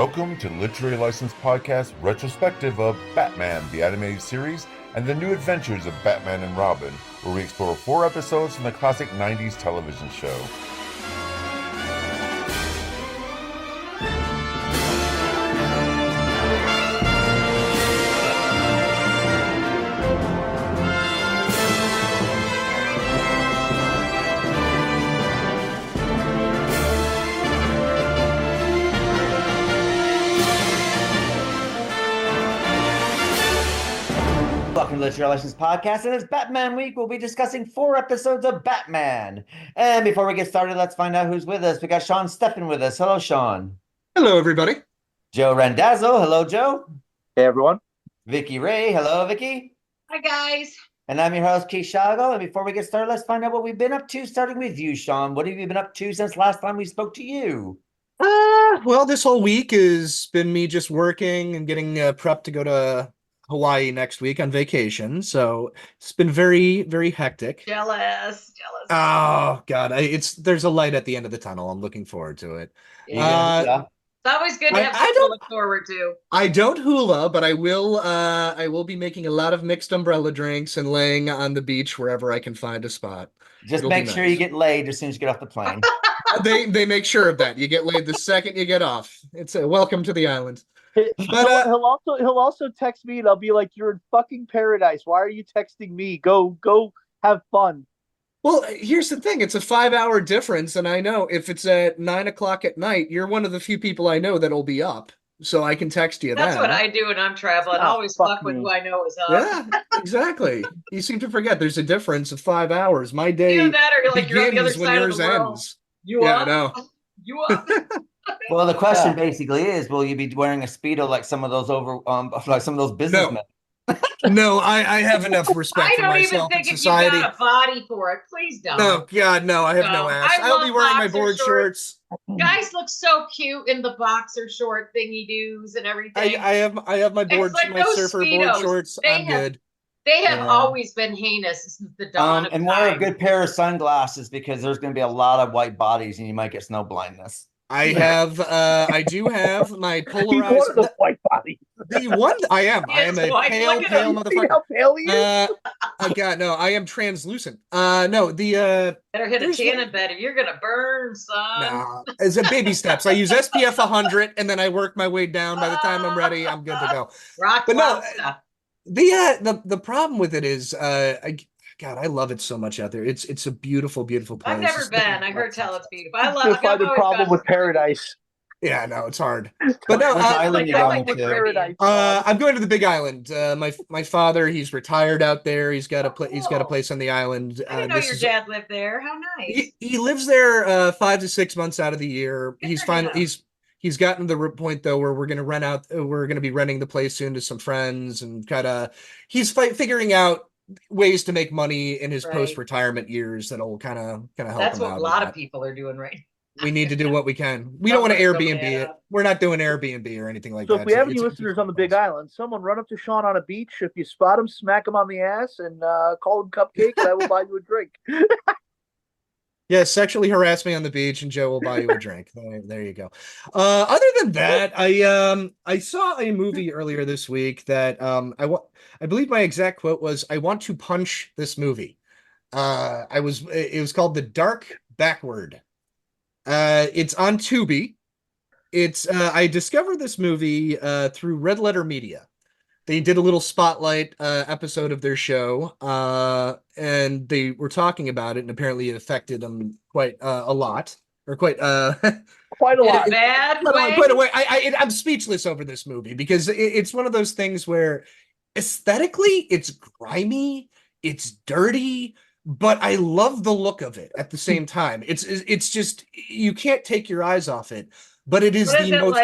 Welcome to Literary License Podcast Retrospective of Batman, the animated series, and the new adventures of Batman and Robin, where we explore 4 episodes from the classic 90s television show. Welcome to Literary License Podcast, and it's Batman Week. We'll be discussing 4 episodes of Batman. And before we get started, let's find out who's with us. We got Steffen with us. Hello, Sean. Hello, everybody. Joe Randazzo. Hello, Joe. Hey, everyone. Vicky Rae. Hello, Vicky. Hi, guys. And I'm your host, Chawgo. And before we get started, let's find out what we've been up to, starting with you, Sean. What have you been up to since last time we spoke to you? Well, this whole week has been me just working and getting prepped to go to Hawaii next week on vacation. So it's been very, very hectic. Jealous. Oh, God. There's a light at the end of the tunnel. I'm looking forward to it. It's always good to have something to look forward to. I don't hula, but I will be making a lot of mixed umbrella drinks and laying on the beach wherever I can find a spot. Just make sure you get laid as soon as you get off the plane. They make sure of that. You get laid the second you get off. It's a welcome to the island. But he'll also text me and I'll be like, "You're in fucking paradise. Why are you texting me? Go have fun." Well, here's the thing. It's a 5-hour difference, and I know if it's at 9 o'clock at night, you're one of the few people I know that'll be up, so I can text you. That's what I do when I'm traveling. I always fuck with who I know is up. Yeah, exactly. You seem to forget there's a difference of 5 hours. My day Either that or you're on the other begins when side of yours the world. ends. You Yeah, up? I know. You up? Well, the question basically is, will you be wearing a Speedo like some of those businessmen? No, I have enough respect I for don't even myself think and if society. you got a body for it. Please don't. No, God, no, I have no No, ass. I I'll be love wearing my boxer board shorts. Guys look so cute in the boxer short thingy doos and everything. I have my board, like my those surfer board Speedos. shorts. They I'm good. They have always been heinous since the dawn of And time. wear a good pair of sunglasses because there's going to be a lot of white bodies and you might get snow blindness. I do have my He's polarized. one of the white bodies. The one I am Yes, a white. pale Look at pale him. See motherfucker. how pale he is? God, no, I am translucent. No, the Better hit a there's tannin better. You're gonna burn, son. nah, as a baby steps. I use SPF 100 and then I work my way down. By the time I'm ready, I'm good to go. Rock But no, wild stuff. the problem with it is God, I love it so much out there. It's a beautiful, beautiful place. I've never been. I heard tell it's beautiful. I You'll love. find the problem with paradise. Yeah, no, it's hard. But no, Which island you going to? Paradise. I'm going to the Big Island. My father, he's retired out there. He's got he's got a place on the island. I didn't know your dad lived there. How nice. He lives there 5 to 6 months out of the year. Good He's for him. finally he's gotten to the point though where we're going to be renting the place soon to some friends and he's figuring out ways to make money in his Right. post-retirement years that'll kind of help That's him what out a lot with of that. people are doing right. We need to do what we can. We don't want to Airbnb it. We're not doing Airbnb or anything like So that. if we have any it's- listeners on the Big Island, someone run up to Sean on a beach. If you spot him, smack him on the ass and call him Cupcake, and I will buy you a drink. Yeah, sexually harass me on the beach and Joe will buy you a drink. There you go. Other than that, I saw a movie earlier this week that I believe my exact quote was, "I want to punch this movie." It was called The Dark Backward. It's on Tubi. I discovered this movie through Red Letter Media. They did a little spotlight episode of their show, and they were talking about it, and apparently it affected them quite a lot, or quite Quite a In lot. a bad way. quite a way. I'm speechless over this movie because it's one of those things where aesthetically it's grimy, it's dirty, but I love the look of it at the same time. It's just you can't take your eyes off it. But it is What is the it most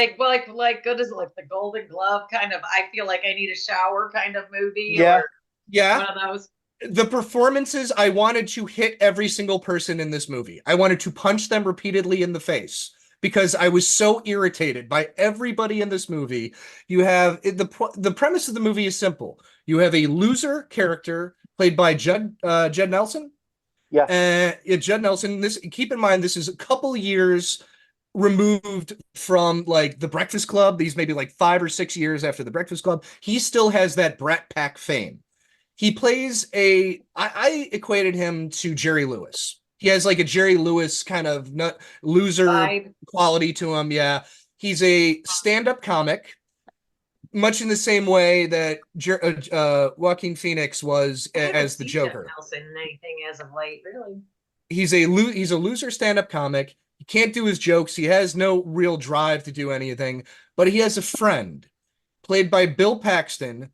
like good is it like the Golden Glove kind of I feel like I need a shower kind of movie? Yeah. Or yeah. one of those. The performances, I wanted to hit every single person in this movie. I wanted to punch them repeatedly in the face because I was so irritated by everybody in this movie. You have the premise of the movie is simple. You have a loser character played by Jed Nelson. Yeah. Jed Nelson. Keep in mind, this is a couple years removed from like the Breakfast Club. These maybe like 5 or 6 years after the Breakfast Club. He still has that Brat Pack fame. He plays I equated him to Jerry Lewis. He has like a Jerry Lewis kind of loser Vibe. quality to him. Yeah. He's a stand-up comic, much in the same way that Joaquin Phoenix was I haven't as the seen him Joker. else in anything as of late, really. He's a loser stand-up comic. He can't do his jokes. He has no real drive to do anything, but he has a friend played by Bill Paxton.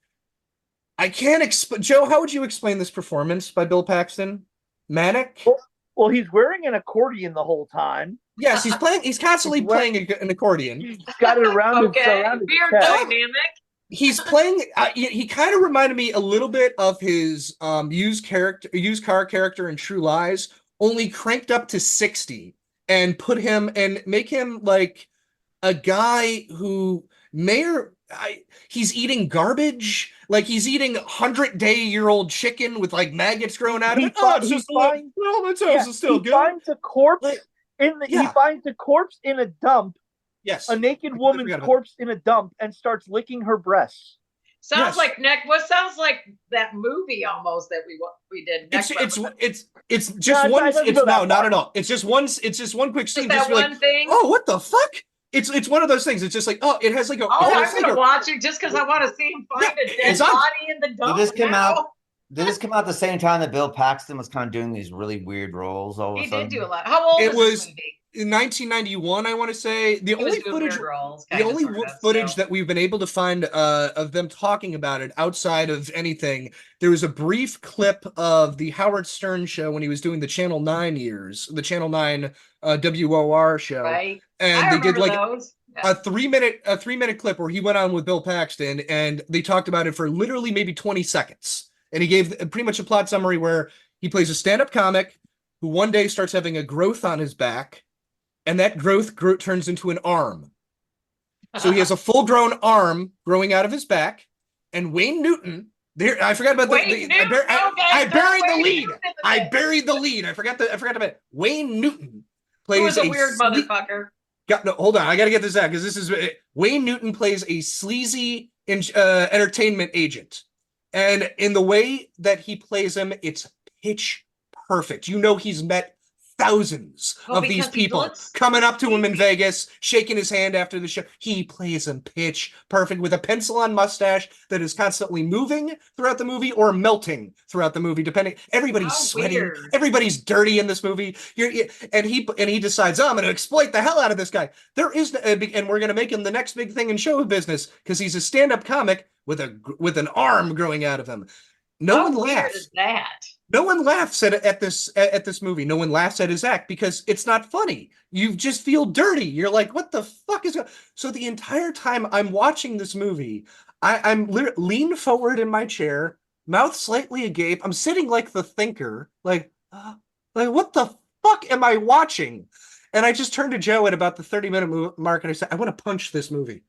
I can't explain. Joe, how would you explain this performance by Bill Paxton? Manic? Well, he's wearing an accordion the whole time. Yes, he's playing. He's constantly playing an accordion. He's got it around his Okay, around his weird chest. dynamic. He's playing. He kind of reminded me a little bit of his used car character in True Lies, only cranked up to 60 and put him and make him like a guy who he's eating garbage, like he's eating 100-day-old chicken with like maggots growing out of it. My toes is still he good. Finds a corpse Like, he finds a corpse in a dump. Yes, a naked woman's corpse in a dump, and starts licking her breasts. Sounds like what sounds like that movie almost that we did. It's just one. Not at all. It's just one quick scene. That just one like, thing. Oh, what the fuck? It's one of those things. It's just like, oh, it has like a. Oh, I'm gonna watch it just because I want to see him find a dead body in the dump. Did this come out? Did this come out at the same time that Bill Paxton was kind of doing these really weird roles? All of a sudden, He did do a lot. How old it was was this movie? In 1991, I want to say. The only footage that we've been able to find of them talking about it outside of anything, there was a brief clip of the Howard Stern show when he was doing the Channel 9 WOR show, right? And they did like a 3-minute clip where he went on with Bill Paxton, and they talked about it for literally maybe 20 seconds, and he gave pretty much a plot summary where he plays a stand-up comic who one day starts having a growth on his back. And that growth turns into an arm. So he has a full-grown arm growing out of his back. And Wayne Newton, I forgot about I buried the lead. I buried the lead. I forgot about it. Wayne Newton plays a weird motherfucker. Hold on, I got to get this out because this is Wayne Newton plays a sleazy entertainment agent, and in the way that he plays him, it's pitch perfect. You know, he's met thousands of these people coming up to him in Vegas, shaking his hand after the show. He plays him pitch perfect with a pencil on mustache that is constantly moving throughout the movie or melting throughout the movie, depending. Everybody's sweating. Weird. Everybody's dirty in this movie. And he decides, I'm going to exploit the hell out of this guy. And we're going to make him the next big thing in show business because he's a stand-up comic with an arm growing out of him. No one laughs. Weird is that? No one laughs at this movie. No one laughs at his act because it's not funny. You just feel dirty. You're like, what the fuck is going on? So the entire time I'm watching this movie, I'm leaned forward in my chair, mouth slightly agape. I'm sitting like the thinker, like what the fuck am I watching? And I just turned to Joe at about the 30-minute mark and I said, I want to punch this movie.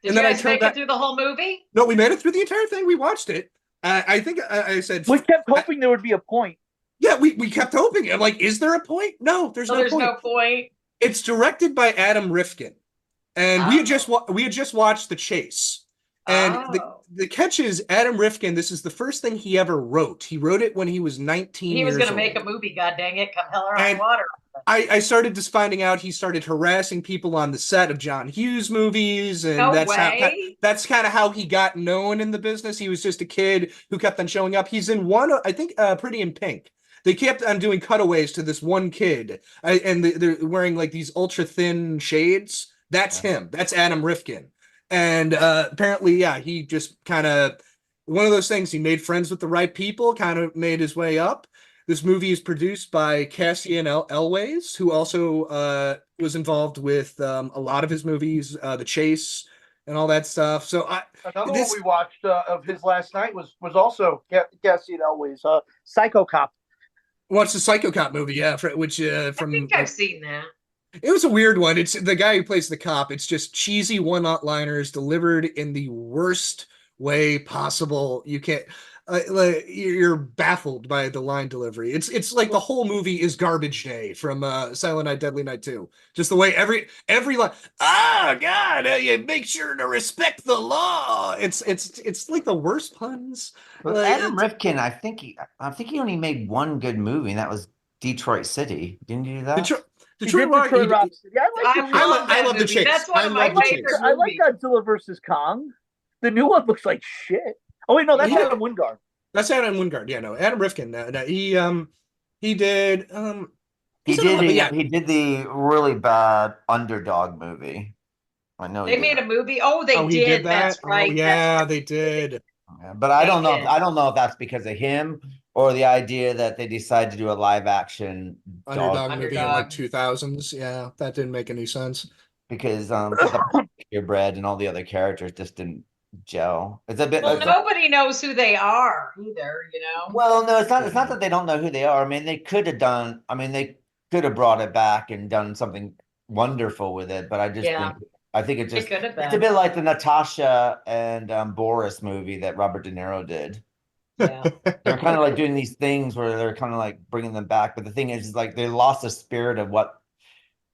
Did you guys make it through the whole movie? No, we made it through the entire thing. We watched it. I think I said we kept hoping there would be a point. Yeah, we kept hoping. I'm like, is there a point? No, there's no point. It's directed by Adam Rifkin, and we had just watched The Chase. And the catch is Adam Rifkin. This is the first thing he ever wrote. He wrote it when he was 19. He was going to make a movie. God dang it! Come hell or high water. I started just finding out he started harassing people on the set of John Hughes movies, and that's kind of how he got known in the business. He was just a kid who kept on showing up. He's in one, I think, Pretty in Pink. They kept on doing cutaways to this one kid, and they're wearing like these ultra thin shades. That's him. That's Adam Rifkin. And apparently, he just kind of one of those things. He made friends with the right people, kind of made his way up. This movie is produced by Cassian Elwes, who also was involved with a lot of his movies, The Chase and all that stuff. So another one we watched of his last night was also Cassian Elwes, Psycho Cop. Watched the Psycho Cop movie, which from I think I've seen that. It was a weird one. It's the guy who plays the cop. It's just cheesy one-liners delivered in the worst way possible. You can't. like you're baffled by the line delivery. It's like the whole movie is Garbage Day from Silent Night, Deadly Night 2. Just the way every line, oh God, you make sure to respect the law. It's like the worst puns. But Like, Adam Rifkin, I think he only made one good movie, and that was Detroit City. Didn't you do that? Detroit Rock. Detroit Rock City. I love the chase. That's one of my favorite I like movies. Godzilla versus Kong. The new one looks like shit. Oh wait, no, that's Adam Wingard. That's Adam Wingard. Yeah, no, Adam Rifkin. He did He did the really bad Underdog movie. I know They made a movie. Oh, they he did. that? That's right. Oh, yeah, they did. Yeah, but I don't know. did. I don't know if that's because of him or the idea that they decided to do a live action Underdog movie in like Underdog. 2000s. Yeah, that didn't make any sense. because your bread and all the other characters just didn't gel. It's a bit. Well, nobody knows who they are either, you know. Well, no, it's not. It's not that they don't know who they are. I mean, they could have done. I mean, they could have brought it back and done something wonderful with it. But I just think. I think it just. could have It's a been. bit like the Natasha and Boris movie that Robert De Niro did. Yeah. They're kind of like doing these things where they're kind of like bringing them back. But the thing is like they lost the spirit of what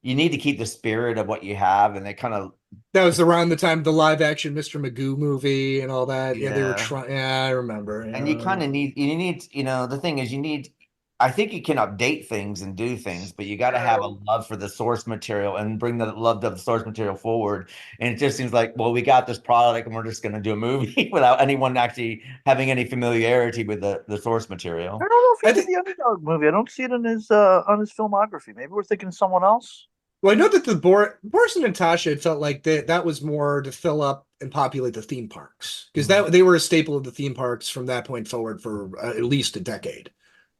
you need to keep the spirit of what you have, and they kind of. That was around the time of the live action Mr. Magoo movie and all that. Yeah, they were Yeah. trying. Yeah, I remember. And you kind of need, the thing is I think you can update things and do things, but you got to have a love for the source material and bring the love of the source material forward. And it just seems like, well, we got this product and we're just going to do a movie without anyone actually having any familiarity with the source material. I don't know if he did the Underdog movie. I don't see it in his on his filmography. Maybe we're thinking of someone else. Well, I know that the Boris and Natasha, it felt like that was more to fill up and populate the theme parks because they were a staple of the theme parks from that point forward for at least a decade.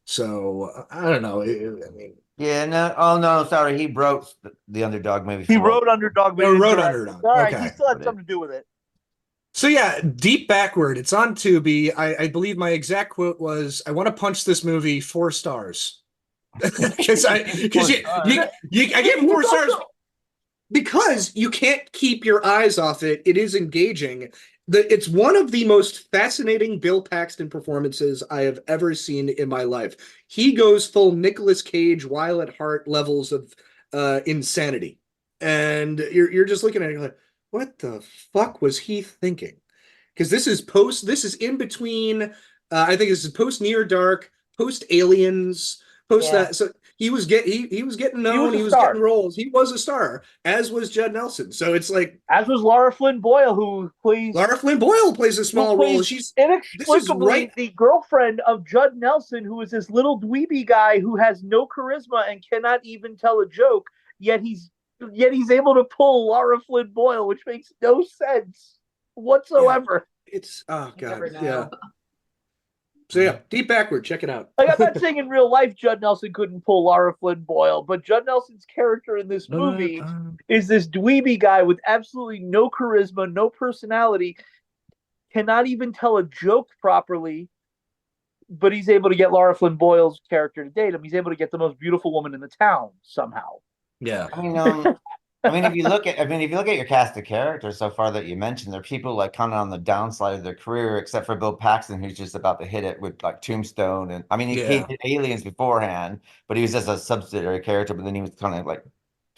So I don't know. I mean, yeah, no. Oh no, sorry. He wrote the Underdog movie. He wrote Underdog. He wrote Underdog. All right, Okay. he still had something to do with it. So yeah, Deep Backward. It's on Tubi. I believe my exact quote was, "I want to punch this movie 4 stars." Because I gave him 4 stars because you can't keep your eyes off it. It is engaging. It's one of the most fascinating Bill Paxton performances I have ever seen in my life. He goes full Nicolas Cage, Wild at Heart levels of insanity, and you're just looking at it like, what the fuck was he thinking? Because this is in between. I think this is post Near Dark, post Aliens. That, so he was getting known, he was getting roles. He was a star, as was Judd Nelson. So it's like, as was Lara Flynn Boyle, who plays a small role. She's inexplicably the girlfriend of Judd Nelson, who is this little dweeby guy who has no charisma and cannot even tell a joke. Yet he's able to pull Lara Flynn Boyle, which makes no sense whatsoever. Yeah, it's yeah. So yeah, Deep Backward, check it out. Like, I'm not saying in real life Judd Nelson couldn't pull Lara Flynn Boyle, but Judd Nelson's character in this movie is this dweeby guy with absolutely no charisma, no personality, cannot even tell a joke properly, but he's able to get Lara Flynn Boyle's character to date him. He's able to get the most beautiful woman in the town somehow. Yeah. I mean, if you look at your cast of characters so far that you mentioned, there are people like kind of on the downside of their career, except for Bill Paxton, who's just about to hit it with like Tombstone, and I mean, he did Aliens beforehand, but he was just a subsidiary character. But then he was kind of like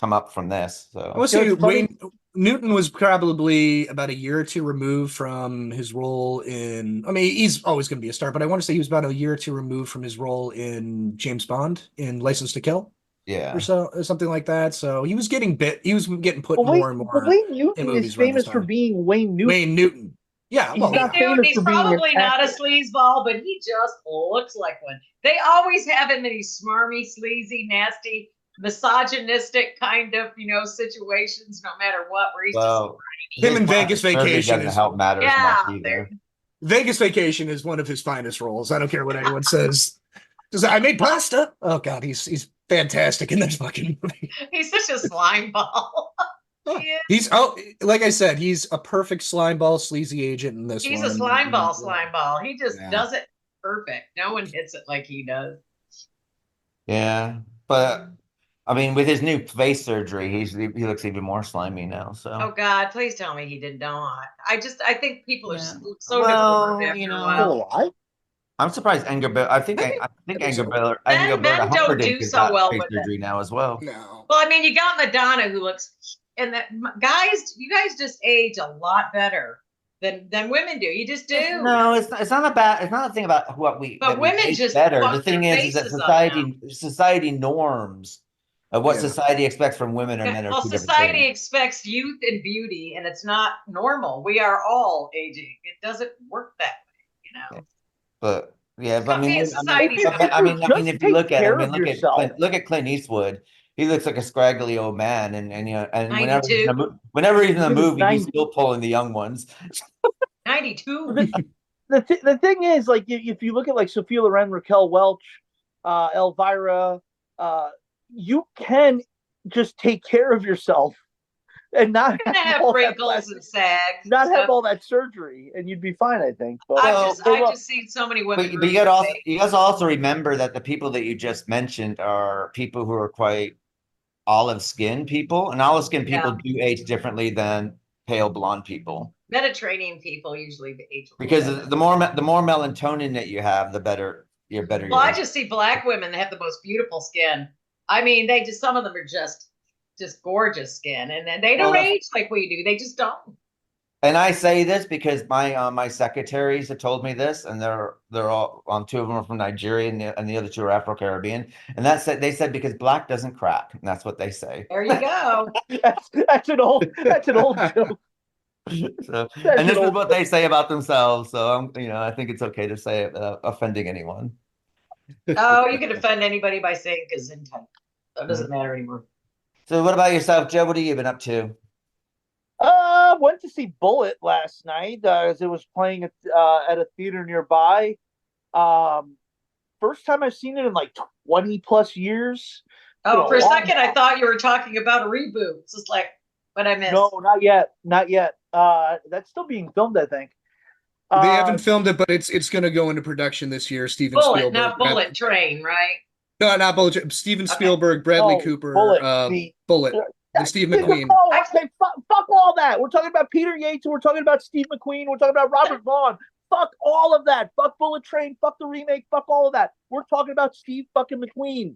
come up from this. So I would say Wayne Newton was probably about a year or two removed from his role in. I mean, he's always going to be a star, but I want to say he was about a year or two removed from his role in James Bond in License to Kill. Yeah, or something like that. So he was getting put more and more. Wayne Newton is famous for being Wayne Newton. Wayne Newton. Yeah, well, he's probably not a sleazeball, but he just looks like one. They always have him in these smarmy, sleazy, nasty, misogynistic kind of, situations, no matter what. Where he's just him in Vegas Vacation doesn't help matters much either. Vegas Vacation is one of his finest roles. I don't care what anyone says. I made pasta. Oh God, he's fantastic in this fucking movie. He's such a slime ball. He's like I said, he's a perfect slime ball sleazy agent in this. He's a slime ball. He just does it perfect. No one hits it like he does. Yeah, but I mean, with his new face surgery, he looks even more slimy now. So. Oh God, please tell me he did not. I think people are so deformed after a while. I'm surprised Engelbert. I think Engelbert Men don't do has so got well face with it. surgery now as well. No. Well, I mean, you got Madonna who looks, and that guys, you guys just age a lot better than women do. You just do. No, it's not about. It's not a thing about what we. But that we women age just better. The fuck thing their is that faces up now. society norms of what Yeah. society expects from women and men are Well, two different society things. expects youth and beauty, and it's not normal. We are all aging. It doesn't work that way, you know. But yeah, but I Copy mean, and society's I mean, Just if you take care of look at yourself. Look at Clint Eastwood. He looks like a scraggly old man, and you know, and 92. whenever he's in a He was movie, he's 90. still pulling the young ones. 92. The thing is, like, if you look at like Sophia Loren, Raquel Welch, Elvira, you can just take care of yourself and not You're gonna have all that wrinkles plastic- and sags. not and have stuff. all that surgery, and you'd be fine, I think. But I've look, just seen so many women. But you guys also remember that the people that you just mentioned are people who are quite olive skinned people, and olive skinned people do age differently than pale blonde people. Mediterranean people usually age a little Because better. the more melatonin that you have, the better you're better. Well, I just see black women that have the most beautiful skin. I mean, they just, some of them are just gorgeous skin, and then they don't age like we do. They just don't. And I say this because my secretaries have told me this, and they're all two of them are from Nigeria, and the other two are Afro Caribbean, and they said because black doesn't crack, and that's what they say. There you go. that's an old joke. So, and this is what they say about themselves. So I think it's okay to say it without offending anyone. Oh, you can offend anybody by saying gesundheit. So it doesn't matter anymore. So what about yourself, Joe? What have you been up to? Went to see Bullet last night as it was playing at a theater nearby. First time I've seen it in like 20 plus years. Oh, for a second I thought you were talking about a reboot. It's just like what I missed. No, not yet. That's still being filmed, I think. They haven't filmed it, but it's going to go into production this year. Steven Bullet, Spielberg, not Bullet Train, right? No, not Bullet. Steven Spielberg, Bradley Cooper, Bullet, and Steve McQueen. Okay, fuck all that. We're talking about Peter Yates, and we're talking about Steve McQueen, we're talking about Robert Vaughn. Fuck all of that. Fuck Bullet Train. Fuck the remake. Fuck all of that. We're talking about Steve fucking McQueen.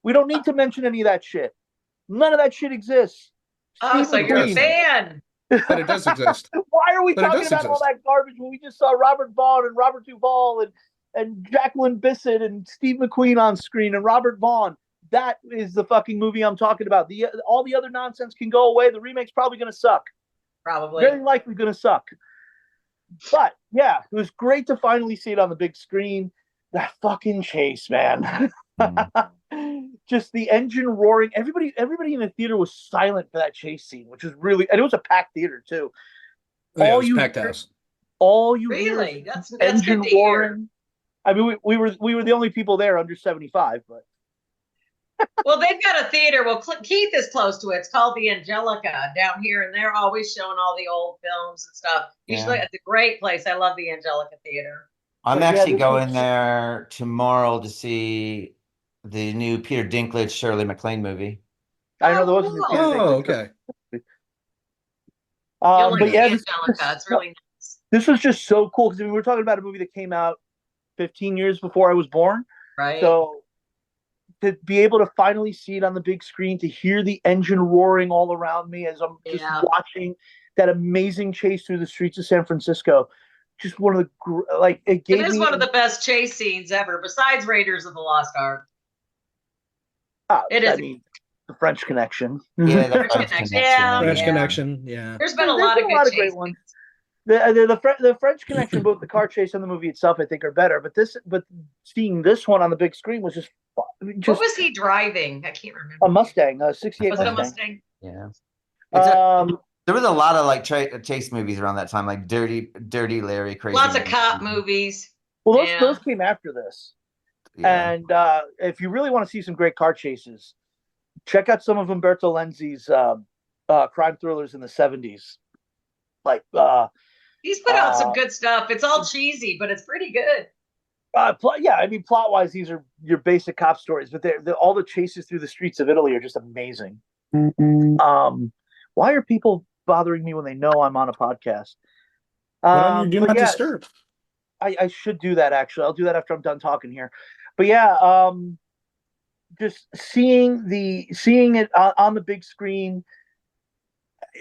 We don't need to mention any of that shit. None of that shit exists. Oh, so you're a fan. But it does exist. Why are we talking about all that garbage when we just saw Robert Vaughn and Robert Duvall and Jacqueline Bisset and Steve McQueen on screen and Robert Vaughn? That is the fucking movie I'm talking about. All the other nonsense can go away. The remake's probably going to suck. Probably. Very likely going to suck. But yeah, it was great to finally see it on the big screen. That fucking chase, man. Just the engine roaring. Everybody in the theater was silent for that chase scene, which was really, and it was a packed theater too. It was packed house. All you really? hear That's engine good to roaring. I mean, we were the only people there under 75, but. Well, they've got a theater. Well, Keith is close to it. It's called the Angelica down here, and they're always showing all the old films and stuff. Usually, it's a great place. I love the Angelica Theater. I'm actually going there tomorrow to see the new Peter Dinklage, Shirley MacLaine movie. I know there wasn't. Okay. But yeah, Angelica. It's really nice. This was just so cool because we were talking about a movie that came out 15 years before I was born. Right. So to be able to finally see it on the big screen, to hear the engine roaring all around me as I'm just watching that amazing chase through the streets of San Francisco, just one of the it is one of the best chase scenes ever, besides Raiders of the Lost Ark. It is. I mean, the French Connection. Yeah, the French Connection. French Connection. Yeah. There's been a lot of great ones. The French Connection, both the car chase and the movie itself, I think, are better. But seeing this one on the big screen was just. What was he driving? I can't remember. A Mustang, a '68 was Mustang. It a Mustang? Yeah. There was a lot of like chase movies around that time, like Dirty Larry, Crazy. Lots of cop movies. Well, those came after this. Yeah. And if you really want to see some great car chases, check out some of Umberto Lenzi's crime thrillers in the '70s. Like he's put out some good stuff. It's all cheesy, but it's pretty good. I mean, plot-wise, these are your basic cop stories, but all the chases through the streets of Italy are just amazing. Mm-hmm. Why are people bothering me when they know I'm on a podcast? Do not disturb. I should do that actually. I'll do that after I'm done talking here. But yeah, just seeing it on the big screen.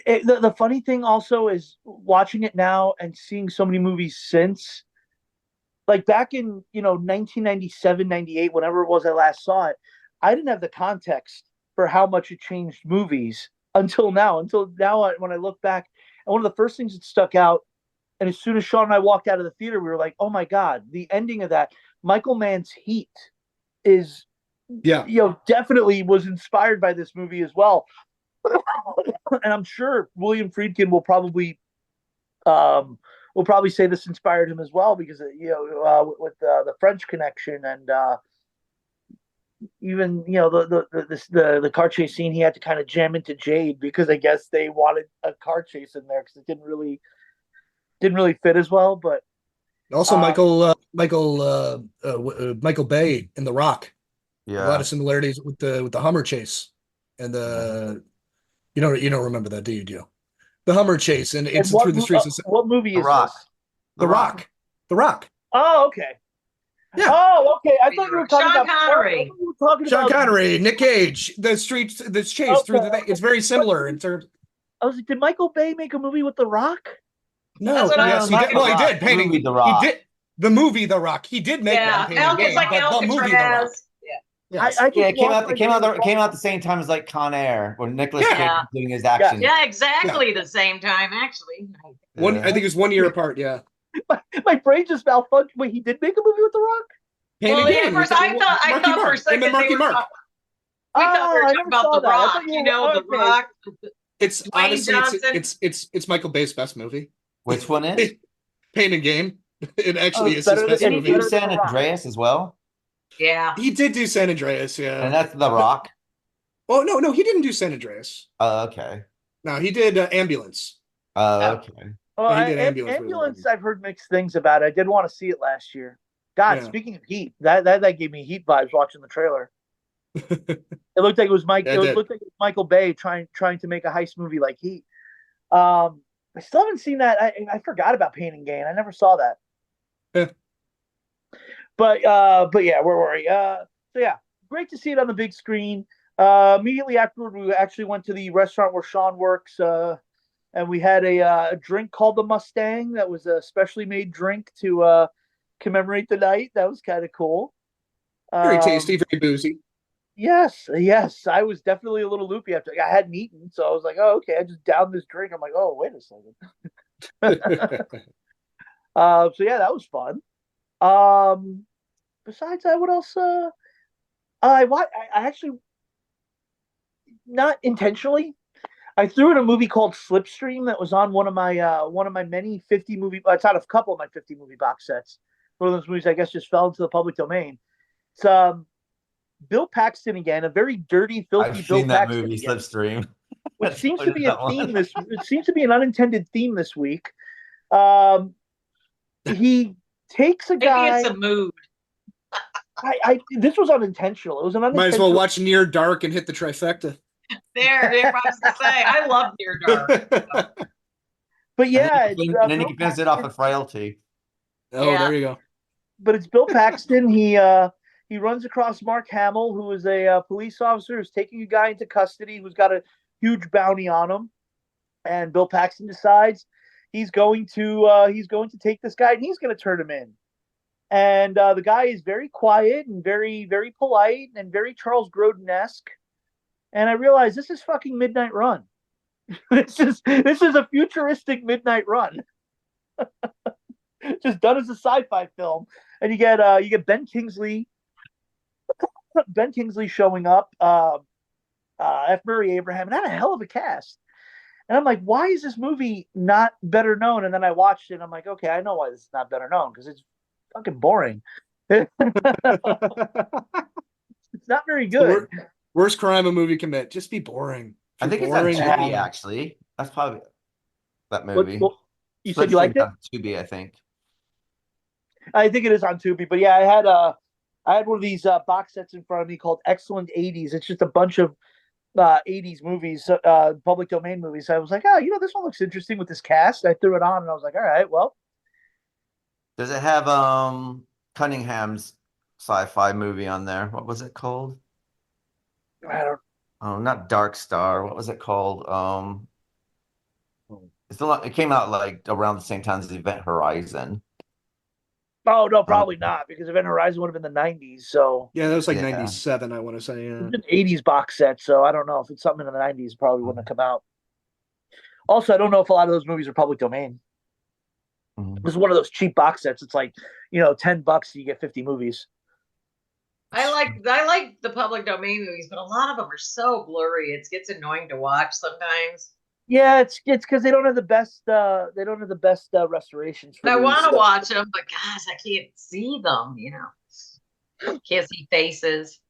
The funny thing also is watching it now and seeing so many movies since, like back in 1997, 98, whenever it was I last saw it, I didn't have the context for how much it changed movies until now. When I look back, and one of the first things that stuck out, and as soon as Sean and I walked out of the theater, we were like, "Oh my god!" The ending of that, Michael Mann's Heat, is definitely was inspired by this movie as well. And I'm sure William Friedkin will probably say this inspired him as well, because with the French Connection, and even the car chase scene, he had to kind of jam into Jade because I guess they wanted a car chase in there because it didn't really fit as well. But also Michael Bay in The Rock. Yeah, a lot of similarities with the Hummer chase and the you don't remember that, do you, Joe? The Hummer chase and it's through the streets. What movie is Rock. this? The Rock. The Rock. Oh, okay. Yeah. Oh, okay. I thought you were talking Sean about Connery. Sean Connery, Nick Cage, the streets, the chase through the thing. It's very similar in terms. I was like, did Michael Bay make a movie with The Rock? No, That's what I yes, was he did. talking Well, he about. did. Painting The Rock. He did the movie The Rock. He did make Yeah, one painting game, it's like but the movie The Rock. Alcatraz. Yeah. Yes. It came out at the same time as like Con Air, when Nicolas Cage was doing his action. Yeah, exactly the same time, actually. I think it was 1 year apart. Yeah. My brain just malfunctioned. Wait, he did make a movie with The Rock? Well, at first I thought for a second they were talking about The Rock. The Rock. It's honestly, it's Michael Bay's best movie. Which one is? Pain and Gain. It actually is better his best Did he movie. do San Andreas as well? Yeah. He did do San Andreas, yeah. And that's The Rock? Oh, no, he didn't do San Andreas. Oh, okay. No, he did Ambulance. Oh, okay. Oh, he did Ambulance, I've heard mixed things about it. I did want to see it last year. God, speaking of Heat, that gave me Heat vibes watching the trailer. It looked like it was Michael Bay trying to make a heist movie like Heat. I still haven't seen that. I forgot about Pain and Gain. I never saw that. Yeah. But yeah, where were we? So yeah, great to see it on the big screen. Immediately afterward, we actually went to the restaurant where Sean works, and we had a drink called the Mustang. That was a specially made drink to commemorate the night. That was kind of cool. Very tasty, very boozy. Yes. I was definitely a little loopy after I hadn't eaten, so I was like, "Oh, okay." I just downed this drink. I'm like, "Oh, wait a second." So yeah, that was fun. Besides that, what else? I actually, not intentionally, I threw in a movie called Slipstream that was on one of my many 50 movie. It's on a couple of my 50 movie box sets. One of those movies, I guess, just fell into the public domain. It's Bill Paxton again, a very dirty, filthy I've Bill seen that Paxton movie, again, Slipstream. which seems to be a theme It seems to be an unintended theme this week. He takes a guy. Maybe it's a mood. This was unintentional. It was an unintentional. Might as well watch Near Dark and hit the trifecta. There, I was gonna say, I love Near Dark. But yeah, and then you can finish it off of Frailty. Oh, Yeah. there you go. But it's Bill Paxton. He runs across Mark Hamill, who is a police officer who's taking a guy into custody who's got a huge bounty on him. And Bill Paxton decides he's going to take this guy and he's going to turn him in. And the guy is very quiet and very, very polite and very Charles Grodin-esque. And I realized this is fucking Midnight Run. This is a futuristic Midnight Run. Just done as a sci-fi film. And you get Ben Kingsley showing up, F. Murray Abraham, and that a hell of a cast. And I'm like, why is this movie not better known? And then I watched it and I'm like, okay, I know why this is not better known, because it's fucking boring. It's not very good. Worst crime a movie commit. Just be boring. I think it's on Tubi, actually. That's probably that movie. You said you liked it? On Tubi, I think. I think it is on Tubi, but yeah, I had one of these box sets in front of me called Excellent 80s. It's just a bunch of 80s movies, public domain movies. So I was like, oh, this one looks interesting with this cast. I threw it on and I was like, all right, well, Does it have Cunningham's sci-fi movie on there? What was it called? I don't. Oh, not Dark Star. What was it called? It came out like around the same time as Event Horizon. Oh no, probably not, because Event Horizon would have been the '90s. So Yeah, that was like Yeah. 97, I want to say. Yeah. it's an '80s box set. So I don't know if it's something in the '90s. Probably wouldn't have come out. Also, I don't know if a lot of those movies are public domain. Mhm. This is one of those cheap box sets. It's like, $10, you get 50 movies. I like the public domain movies, but a lot of them are so blurry. It gets annoying to watch sometimes. Yeah, it's because they don't have the best restorations for And I these. want to watch them, but gosh, I can't see them. Can't see faces.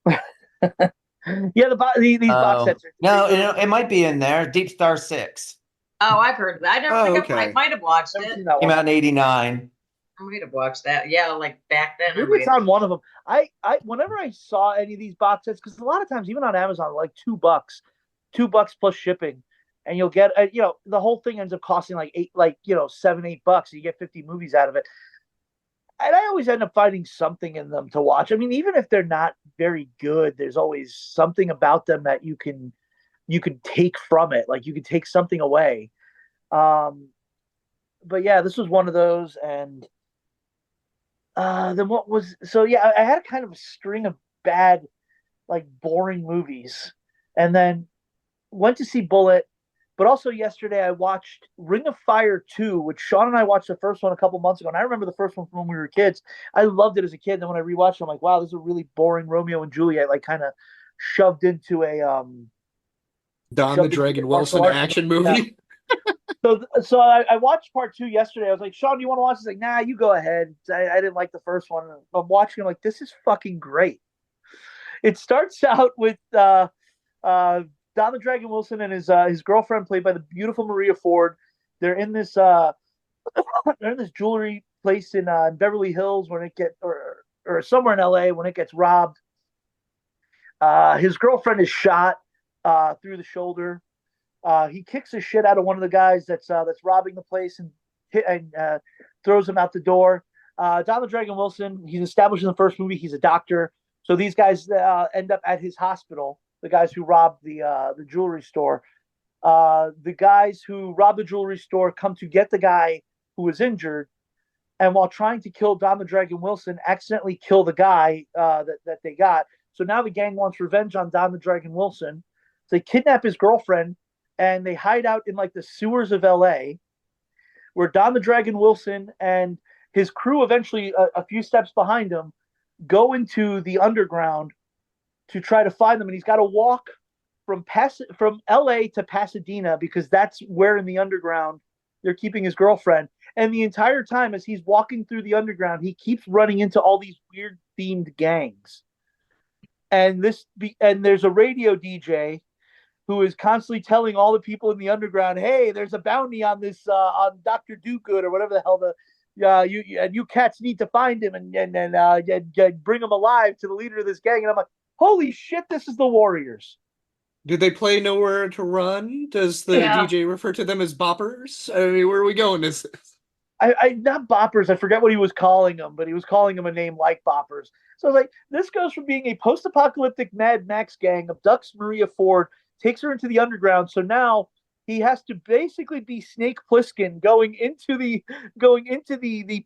Yeah, these box sets are No, it might be in there. Deep Star 6 Oh, I've heard that. I never Oh, think I okay. might have watched Never it. seen that came one. out in '89. I might have watched that. Yeah, like back then. I Maybe might it's have. on one of them. I whenever I saw any of these box sets, because a lot of times even on Amazon, like $2, $2 plus shipping, and you'll get the whole thing ends up costing like $7, $8. You get 50 movies out of it, and I always end up finding something in them to watch. I mean, even if they're not very good, there's always something about them that you can take from it. Like you can take something away. But yeah, this was one of those, and then what was so yeah, I had kind of a string of bad, like boring movies, and then went to see Bullet. But also yesterday I watched Ring of Fire 2, which Sean and I watched the first one a couple months ago, and I remember the first one from when we were kids. I loved it as a kid. And then when I rewatched it, I'm like, wow, this is a really boring Romeo and Juliet, like kind of shoved into a Don the Dragon Wilson action movie. So I watched part 2 yesterday. I was like, Sean, do you want to watch? He's like, nah, you go ahead. I didn't like the first one. I'm watching. I'm like, this is fucking great. It starts out with Don the Dragon Wilson and his girlfriend, played by the beautiful Maria Ford. They're in this jewelry place in Beverly Hills when it gets or somewhere in LA when it gets robbed. His girlfriend is shot through the shoulder. He kicks the shit out of one of the guys that's robbing the place and throws him out the door. Don the Dragon Wilson, he's established in the first movie, he's a doctor. So these guys end up at his hospital. The guys who robbed the jewelry store. The guys who robbed the jewelry store come to get the guy who was injured, and while trying to kill Don the Dragon Wilson, accidentally kill the guy that they got. So now the gang wants revenge on Don the Dragon Wilson. So they kidnap his girlfriend, and they hide out in like the sewers of LA, where Don the Dragon Wilson and his crew, eventually a few steps behind him, go into the underground to try to find them. And he's got to walk from LA to Pasadena, because that's where in the underground they're keeping his girlfriend. And the entire time as he's walking through the underground, he keeps running into all these weird themed gangs. And there's a radio DJ who is constantly telling all the people in the underground, hey, there's a bounty on this on Dr. Do-Good or whatever the hell you cats need to find him and bring him alive to the leader of this gang. And I'm like, holy shit, this is the Warriors. Did they play Nowhere to Run? Does the DJ refer to them as boppers? I mean, where are we going? I not boppers. I forget what he was calling them, but he was calling them a name like boppers. So I was like, this goes from being a post-apocalyptic Mad Max gang, abducts Maria Ford, takes her into the underground. So now he has to basically be Snake Plissken going into the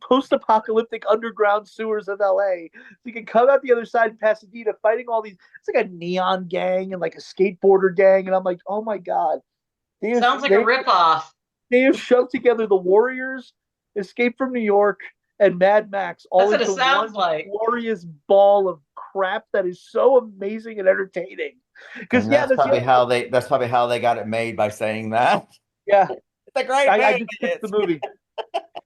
post-apocalyptic underground sewers of LA. So he can come out the other side in Pasadena, fighting all these. It's like a neon gang and like a skateboarder gang, and I'm like, oh my god, sounds like a ripoff. They have shoved together the Warriors, Escape from New York, and Mad Max all into one glorious ball of crap that is so amazing and entertaining. Because that's probably how they got it made, by saying that. Yeah, it's a great. I just picked the movie.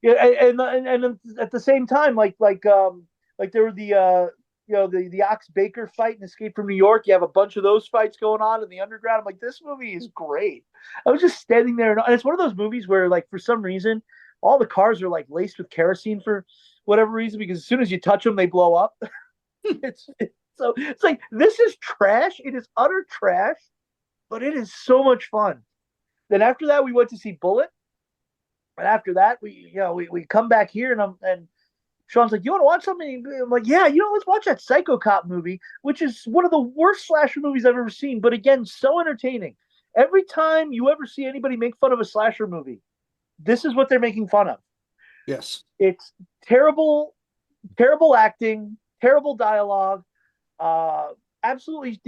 Yeah, and at the same time, like there were the Ox Baker fight in Escape from New York. You have a bunch of those fights going on in the underground. I'm like, this movie is great. I was just standing there, and it's one of those movies where, like, for some reason, all the cars are like laced with kerosene for whatever reason, because as soon as you touch them, they blow up. So it's like, this is trash. It is utter trash, but it is so much fun. Then after that, we went to see Bullet. And after that, we come back here, and Sean's like, "You want to watch something?" I'm like, "Yeah, let's watch that Psycho Cop movie, which is one of the worst slasher movies I've ever seen, but again, so entertaining. Every time you ever see anybody make fun of a slasher movie, this is what they're making fun of. Yes. It's terrible, terrible acting, terrible dialogue, absolutely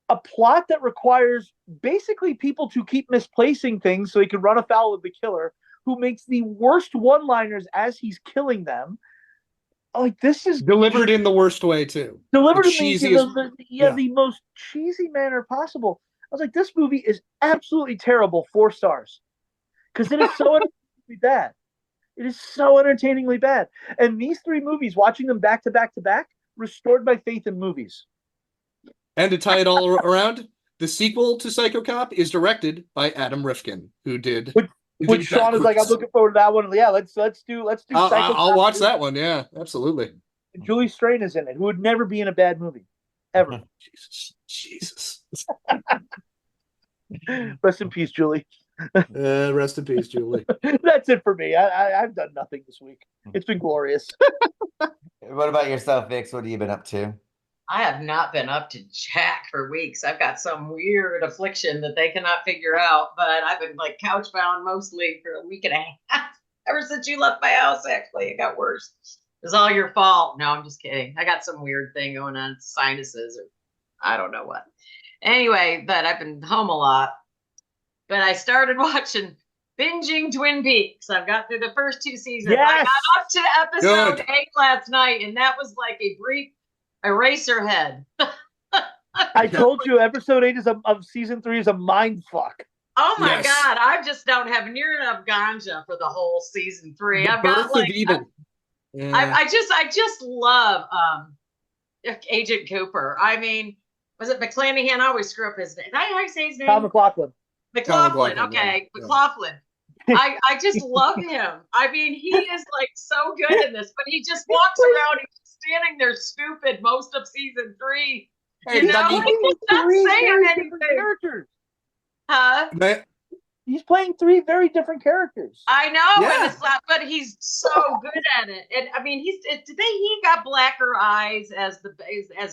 a plot that requires basically people to keep misplacing things so he can run afoul of the killer, who makes the worst one-liners as he's killing them. Like, this is Delivered in the worst way too. delivered The in cheesiest. the most cheesy manner possible. I was like, this movie is absolutely terrible. 4 stars, because it is so entertainingly bad. It is so entertainingly bad. And these 3 movies, watching them back to back to back, restored my faith in movies. And to tie it all around, the sequel to Psycho Cop is directed by Adam Rifkin, who did. Which Sean is like, I'm looking forward to that one. Yeah, let's do Psycho Cop. I'll watch that one. Yeah, absolutely. Julie Strain is in it, who would never be in a bad movie, ever. Jesus. Rest in peace, Julie. Rest in peace, Julie. That's it for me. I've done nothing this week. It's been glorious. What about yourself, Vix? What have you been up to? I have not been up to jack for weeks. I've got some weird affliction that they cannot figure out, but I've been like couch bound mostly for a week and a half. Ever since you left my house, actually, it got worse. It's all your fault. No, I'm just kidding. I got some weird thing going on, sinuses, or I don't know what. Anyway, but I've been home a lot. But I started binging Twin Peaks. I've got through the first 2 seasons. Yes! I got up to episode 8 last night, and that was like a brief Eraserhead. I told you, episode 8 of season 3 is a mind fuck. Oh my Yes. God! I just don't have near enough ganja for the whole season 3. The I've birth got like of evil. Yeah. I just love Agent Cooper. I mean, was it McClanahan? I always screw up his name. Did I say his name? Tom McLaughlin. McLaughlin. Tom Okay, yeah. McLaughlin. I just love him. I mean, he is like so good in this, but he just walks around and standing there stupid most of season 3. Hey, You know, Dougie, he's not saying anything. Characters. Huh? He's playing 3 very different characters. I know, Yeah. and it's not, but he's so good at it. And I mean, he got blacker eyes as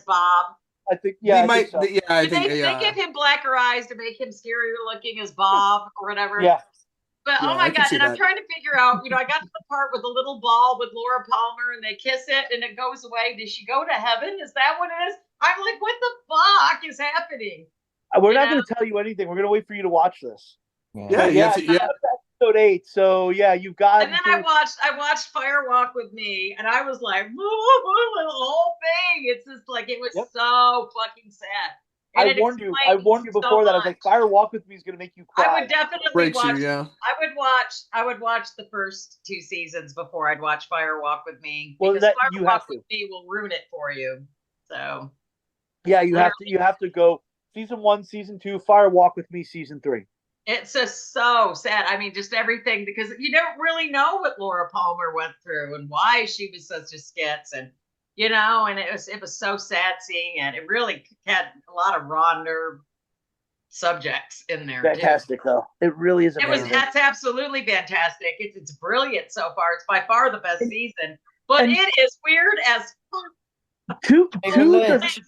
Bob. I think, yeah, They might, I think so. yeah, I Did think, they yeah. give him blacker eyes to make him scarier looking as Bob or whatever? Yeah. But Yeah, oh I my can God, see and I'm that. trying to figure out, I got to the part with the little ball with Laura Palmer and they kiss it and it goes away. Does she go to heaven? Is that what it is? I'm like, what the fuck is happening? We're not going to tell you anything. We're going to wait for you to watch this. Yeah, Yeah, yeah. Episode 8. So yeah, you've got. And then I watched Fire Walk with Me, and I was like, the whole thing. It's just like, it was so fucking sad. And I warned you before that. I was like, Fire Walk with Me is going to make you cry. I would definitely Breaks watch. you, yeah. I would watch the first 2 seasons before I'd watch Fire Walk with Me. Well, because that- Fire you Walk have to. with Me will ruin it for you. So Yeah, you have to go season 1, season 2, Fire Walk with Me, season 3. it's just so sad. I mean, just everything, because you don't really know what Laura Palmer went through and why she was such a skitz, and and it was so sad seeing it. It really had a lot of raw nerve subjects in there. Fantastic, though. It really is amazing. That's absolutely fantastic. It's brilliant so far. It's by far the best season, but and- it is weird as fuck.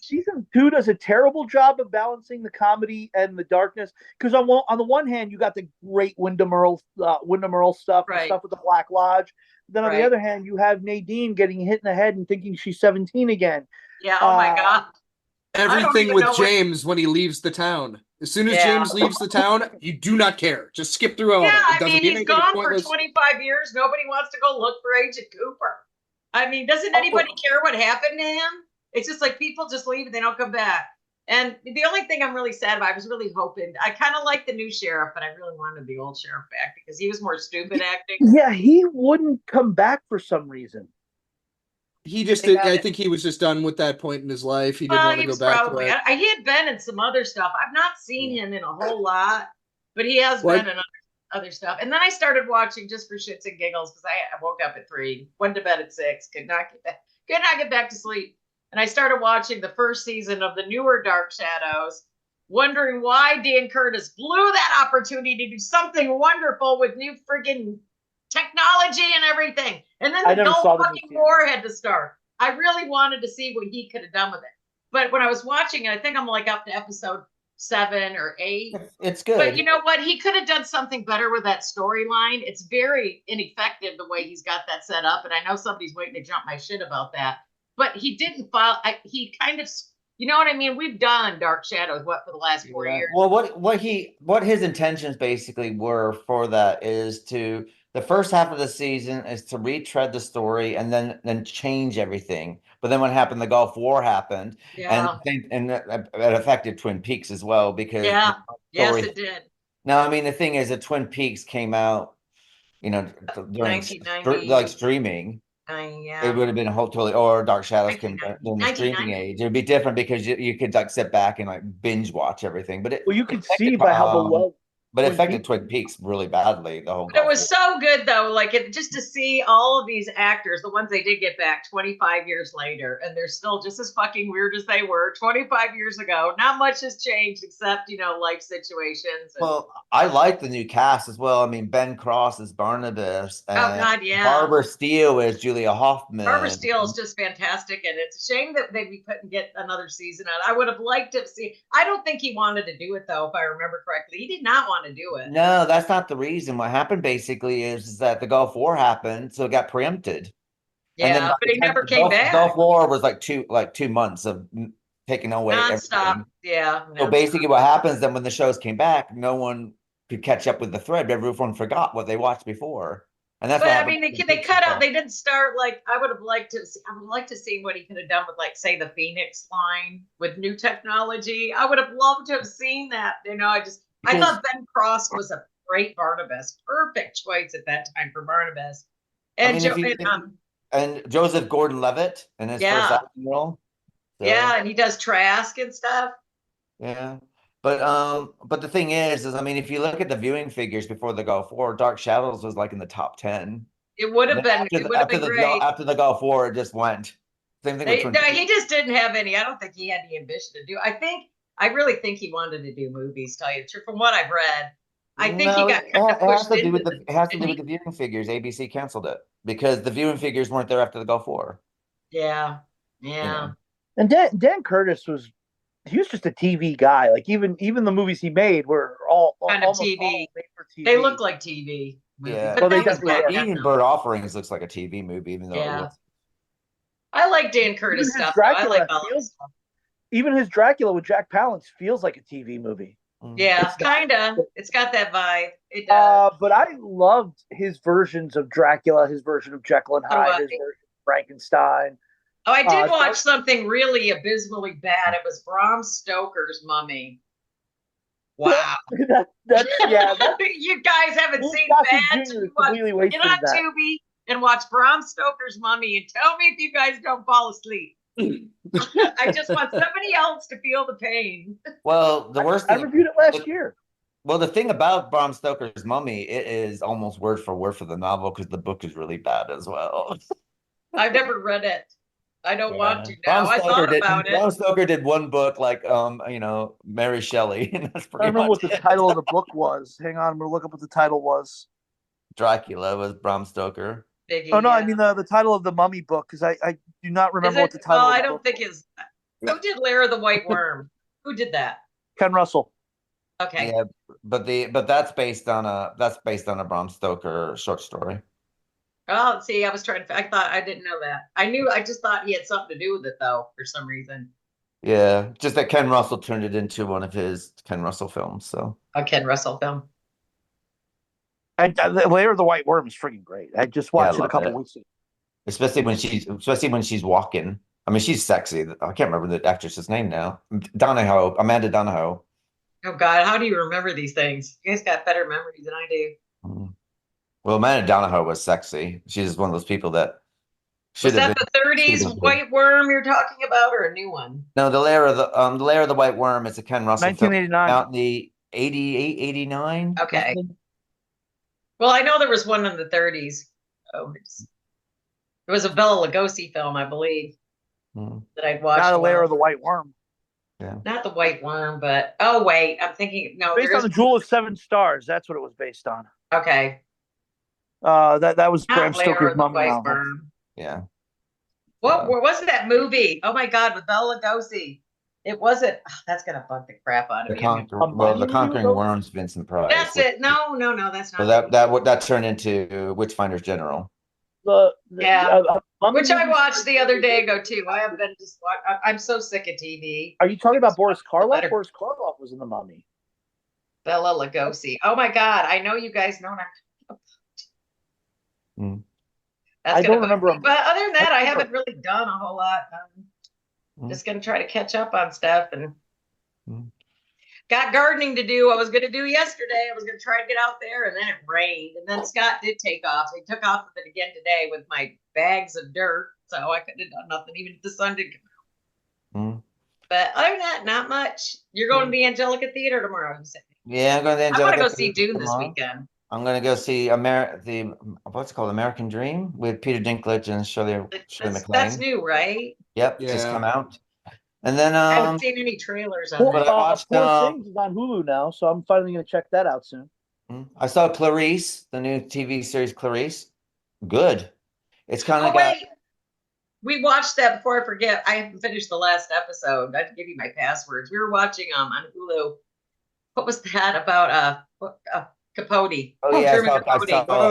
Season 2 does a terrible job of balancing the comedy and the darkness, because on the one hand you got the great Wyndham Earl stuff, Right. and stuff with the Black Lodge. Then on the Right. other hand, you have Nadine getting hit in the head and thinking she's 17 again. Yeah. Oh my God. Everything even with know what- James when he leaves the town. As soon as Yeah. James leaves the town, you do not care. Just skip through all of it. Yeah, It I doesn't mean, mean he's anything. gone It's for pointless. 25 years. Nobody wants to go look for Agent Cooper. I mean, doesn't anybody care what happened to him? It's just like people just leave and they don't come back. And the only thing I'm really sad about, I was really hoping, I kind of like the new sheriff, but I really wanted the old sheriff back because he was more stupid acting. Yeah, he wouldn't come back for some reason. He just They did, got I it. think he was just done with that point in his life. He didn't Well, want to he go was back probably, to it. he had been in some other stuff. I've not seen him in a whole lot, but he has What? been in other stuff. And then I started watching just for shits and giggles because I woke up at 3, went to bed at 6, could not get back to sleep. And I started watching the first season of the newer Dark Shadows, wondering why Dan Curtis blew that opportunity to do something wonderful with new friggin' technology and everything. And then I the never Gulf saw the new fucking season. War had to start. I really wanted to see what he could have done with it. But when I was watching it, I think I'm like up to episode 7 or 8. It's good. But you know what? He could have done something better with that storyline. It's very ineffective the way he's got that set up. And I know somebody's waiting to jump my shit about that. But he didn't file. He kind of, you know what I mean? We've done Dark Shadows, what, for the last 4 years? Well, what his intentions basically were for that is to, the first half of the season is to retread the story and then change everything. But then what happened? The Gulf War happened, Yeah. and that affected Twin Peaks as well because Yeah. Yes, story. it did. Now, I mean, the thing is that Twin Peaks came out, you know, during 1990. like streaming. Yeah. It would have been a whole totally, or Dark Shadows came 1990. in the streaming 1990. age. It would be different because you could like sit back and like binge watch everything. But Well, you can see by how beloved. but it Twin affected Peaks. Twin Peaks really badly. The whole. But it was so good though, like just to see all of these actors, the ones they did get back 25 years later, and they're still just as fucking weird as they were 25 years ago. Not much has changed except, life situations. Well, I like the new cast as well. I mean, Ben Cross is Barnabas, and God, yeah. Barbara Steele is Julia Hoffman. Barbara Steele is just fantastic, and it's a shame that we couldn't get another season out. I would have liked to see. I don't think he wanted to do it though, if I remember correctly. He did not want to do it. No, that's not the reason. What happened basically is that the Gulf War happened, so it got preempted. Yeah, and then but he never came back. Gulf War was like two months of taking away Nonstop. everything. Yeah. So basically, what happens then when the shows came back, no one could catch up with the thread. Everyone forgot what they watched before, and that's. But what I mean, they cut out. They didn't start like I would have liked to. I would like to see what he could have done with, like, say, the Phoenix line with new technology. I would have loved to have seen that. I thought Ben Cross was a great Barnabas, perfect choice at that time for Barnabas, and and Joseph Gordon-Levitt in his first acting role. So, yeah, and he does Trask and stuff. Yeah. But the thing is I mean, if you look at the viewing figures before the Gulf War, Dark Shadows was like in the top 10. It would have been. It would have been great. After the Gulf War, it just went. Same thing. He just didn't have any. I don't think he had the ambition to do. I really think he wanted to do movies. Tell you the truth, from what I've read, I think he got kind of pushed into it. It has to do with the viewing figures. ABC canceled it because the viewing figures weren't there after the Gulf War. Yeah. Yeah. And Dan Curtis was just a TV guy. Like even the movies he made were all kind of TV. Made for TV. They look like TV. Yeah, but even Bird Offerings looks like a TV movie, even though I like Dan Curtis stuff. I like all that stuff. Even his Dracula with Jack Palance feels like a TV movie. Yeah, kind of. It's got that vibe. It does. But I loved his versions of Dracula, his version of Jekyll and Hyde, his version of Frankenstein. Oh, I did watch something really abysmally bad. It was Bram Stoker's Mummy. Wow. That's you guys haven't seen that. Get on Tubi and watch Bram Stoker's Mummy and tell me if you guys don't fall asleep. I just want somebody else to feel the pain. Well, the worst thing, I reviewed it last year. Well, the thing about Bram Stoker's Mummy, it is almost word for word for the novel because the book is really bad as well. I've never read it. I don't want to now. I thought about it. Bram Stoker did one book like Mary Shelley. And that's I remember what the title of the book was. Hang on, I'm gonna look up what the title was. Dracula was Bram Stoker. Biggie, no, I mean the title of the Mummy book, because I do not remember what the title. Well, I don't think is. Who did Lair the White Worm? Who did that? Ken Russell. Okay. Yeah, but that's based on a Bram Stoker short story. Oh, see, I thought I didn't know that. I just thought he had something to do with it though, for some reason. Yeah, just that Ken Russell turned it into one of his Ken Russell films. So a Ken Russell film. Lair of the White Worm is freaking great. I just watched it a couple weeks ago. Especially when she's walking. I mean, she's sexy. I can't remember the actress's name now. Amanda Donahoe. Oh God, how do you remember these things? You guys got better memories than I do. Well, Amanda Donahoe was sexy. She's one of those people that should have been. Was that the 30s White Worm you're talking about, or a new one? No, the Lair of the White Worm is a Ken Russell 1989. Film out in the 88, 89. Okay. Well, I know there was one in the 30s. Oh, it was a Bela Lugosi film, I believe, that I'd watched. Not a Lair of the White Worm. Yeah. Not the White Worm, but wait, I'm thinking based on the Jewel of Seven Stars. That's what it was based on. Okay. That was Not Bram Blair Stoker's or the mom. White Worm. Yeah. What wasn't that movie? Oh my God, with Bela Lugosi. It wasn't. Oh, that's gonna bug the crap out of me. The Conquering Worm's Vincent Price. That's it. No, that's not. So that turned into Witchfinder's General. Yeah. Which I watched the other day ago too. I have been just. I'm so sick of TV. Are you talking about Boris Karloff? Boris Karloff was in The Mummy. Bela Lugosi. Oh my God, I know you guys know. I don't remember. But other than that, I haven't really done a whole lot. Just gonna try to catch up on stuff and got gardening to do. I was gonna do yesterday. I was gonna try to get out there, and then it rained. And then Scott did take off. He took off with it again today with my bags of dirt. So I couldn't have done nothing, even if the sun did come out. But other than that, not much. You're going to the Angelica Theater tomorrow, you said. Yeah, I'm going to the I'm Angelica gonna go see Theater Dune this weekend. I'm going to go see what's it called, American Dream with Peter Dinklage and Shirley MacLaine. That's new, right? Yep, just come out. And then I haven't seen any trailers on but that. I watched, Poor Things is on Hulu now, so I'm finally going to check that out soon. I saw Clarice, the new TV series Clarice. Good. It's kind of wait. We watched that before I forget. I haven't finished the last episode. I have to give you my passwords. We were watching on Hulu. What was that about? Capote. Oh yeah, Truman Capote.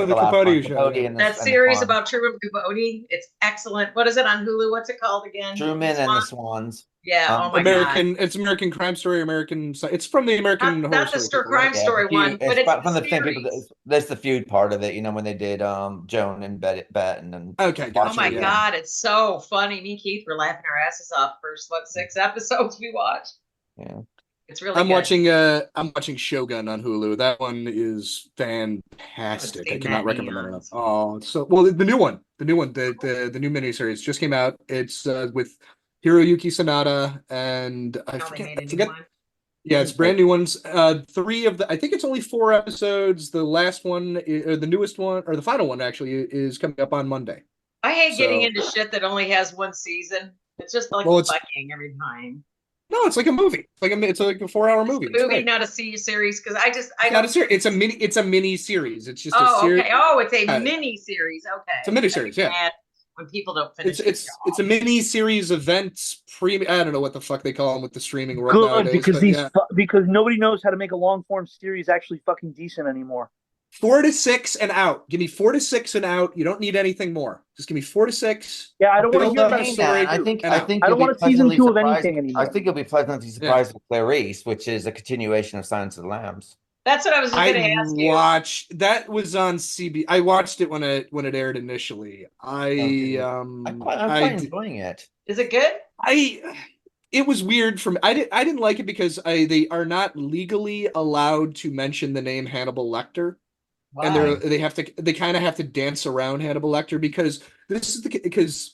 The Capote show. That series about Truman Capote. It's excellent. What is it on Hulu? What's it called again? Truman and the Swans. Yeah. Oh my God. It's American Crime Story. It's from the American Horror Not the Crime Story one, but it's from the same people. That's the feud part of it. You know, when they did Joan and Batten and. Okay. Oh my God, it's so funny. Me and Keith were laughing our asses off first 6 episodes we watched. Yeah. It's really I'm good. watching Shogun on Hulu. That one is fantastic. I cannot recommend that enough. Oh, the new one, the new miniseries just came out. It's with Hiroyuki Sanada and I forget. Yeah, it's brand new ones. 3 of the, I think it's only 4 episodes. The last one, or the newest one, or the final one actually, is coming up on Monday. I hate getting into shit that only has 1 season. It's just like fucking every time. No, it's like a movie. It's like a 4-hour movie. It's a movie, not a series. Because not a series. It's a mini series. It's just a series. Okay. Oh, it's a mini series. Okay. It's a mini series. Yeah. When people don't finish, it's a mini series events. I don't know what the fuck they call them with the streaming world Good, nowadays. because nobody knows how to make a long form series actually fucking decent anymore. 4 to 6 and out. Give me 4 to 6 and out. You don't need anything more. Just give me 4 to 6. Yeah, I don't want to hear about a story. I think I don't want a season 2 of anything anymore. I think you'll be pleasantly surprised with Clarice, which is a continuation of Silence of the Lambs. That's what I was going to ask you. That was on CB. I watched it when it aired initially. I'm quite enjoying it. Is it good? It was weird for me. I didn't like it because they are not legally allowed to mention the name Hannibal Lecter. Why? And they kind of have to dance around Hannibal Lecter because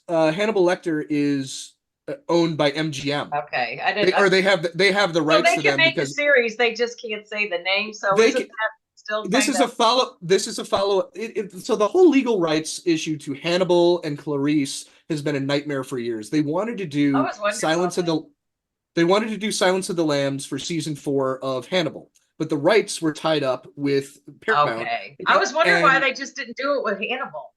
Hannibal Lecter is owned by MGM. Okay, they have the rights. So they can make a series. They just can't say the name. So this is a follow. So the whole legal rights issue to Hannibal and Clarice has been a nightmare for years. They wanted to do Silence of the Lambs for season 4 of Hannibal. But the rights were tied up with Paramount. Okay. I was wondering why they just didn't do it with Hannibal.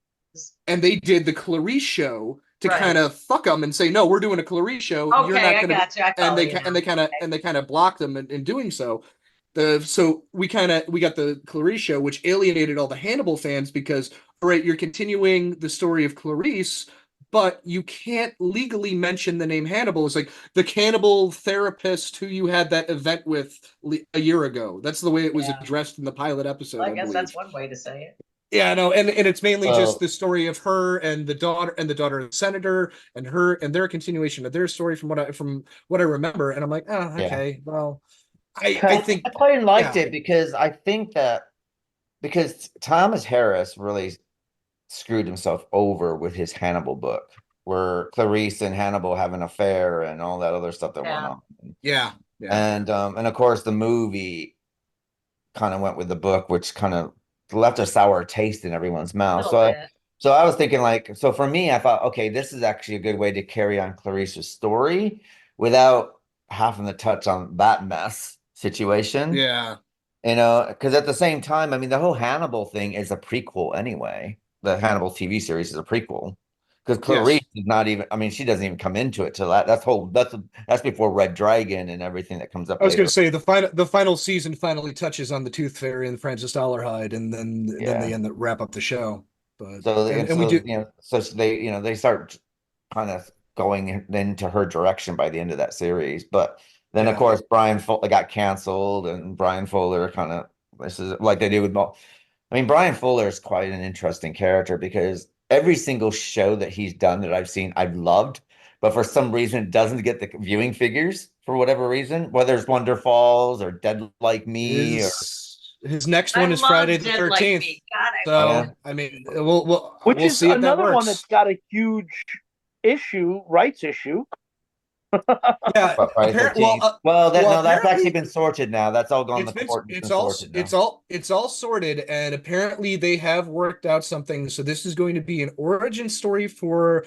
And they did the Clarice show to kind of fuck them and say, no, we're doing a Clarice show. Okay, you're not gonna gotcha. And they kind of blocked them in doing so. So we got the Clarice show, which alienated all the Hannibal fans because, all right, you're continuing the story of Clarice, but you can't legally mention the name Hannibal. It's like the cannibal therapist who you had that event with a year ago. That's the way it was addressed in the pilot episode. Well, I guess that's one way to say it. Yeah, no, and it's mainly just the story of her and the daughter of the senator and their continuation of their story from what I remember. And I'm like, oh, okay, well, I think I quite liked it because I think that because Thomas Harris really screwed himself over with his Hannibal book, where Clarice and Hannibal have an affair and all that other stuff that went on. Yeah. And of course the movie kind of went with the book, which kind of left a sour taste in everyone's mouth. So I was thinking so for me, I thought, okay, this is actually a good way to carry on Clarice's story without having to touch on that mess situation. Yeah. You know, because at the same time, I mean, the whole Hannibal thing is a prequel anyway. The Hannibal TV series is a prequel. Because Clarice is not even, I mean, she doesn't even come into it till that's before Red Dragon and everything that comes up I was going later. to say the final season finally touches on the Tooth Fairy and Francis Dollarhide, and then they end up wrap up the show. But So and we do, you know, so they, you know, they start kind of going into her direction by the end of that series. But then of course Brian Fuller got canceled, and Brian Fuller kind of, this is like they do with I mean, Brian Fuller is quite an interesting character because every single show that he's done that I've seen, I've loved, but for some reason it doesn't get the viewing figures for whatever reason, whether it's Wonder Falls or Dead Like Me or his next I one is love Friday the Dead Like 13th. Me. God, So I mean, which we'll is see if that another one works. that's got a huge rights issue. Yeah, But Friday apparently, 13th. No, that's actually been sorted now. That's all gone to court. It's all sorted, and apparently they have worked out something. So this is going to be an origin story for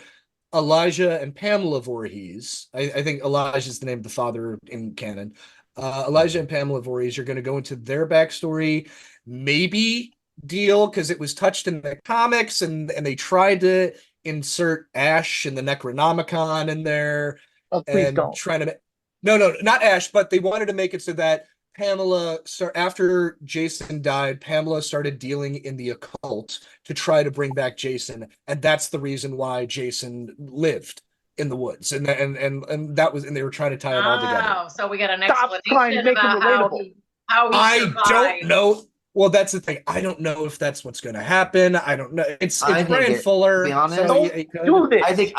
Elijah and Pamela Voorhees. I think Elijah is the name of the father in canon. Elijah and Pamela Voorhees are going to go into their backstory, maybe deal because it was touched in the comics, and they tried to insert Ash and the Necronomicon in there. Oh, please don't. Trying to no, not Ash, but they wanted to make it so that Pamela, after Jason died, Pamela started dealing in the occult to try to bring back Jason, and that's the reason why Jason lived in the woods, and that was, and they were trying to tie it all together. Oh, so we got an Stop trying to explanation make him about relatable. how he I survived. don't know. Well, that's the thing. I don't know if that's what's going to happen. I don't know. It's Brian Fuller. To be honest, so do this. I think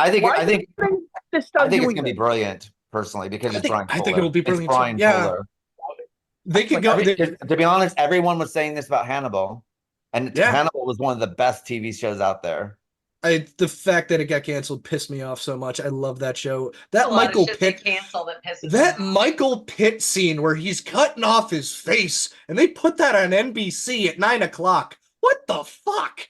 it's going to be this? brilliant personally because it's Brian Fuller. I think it'll be brilliant. It's Brian Fuller. They could go. To be honest, everyone was saying this about Hannibal, and Hannibal was one of the best TV shows out there. The fact that it got canceled pissed me off so much. I love that show. That Michael Pitt canceled it. That Michael Pitt scene where he's cutting off his face, and they put that on NBC at 9:00. What the fuck?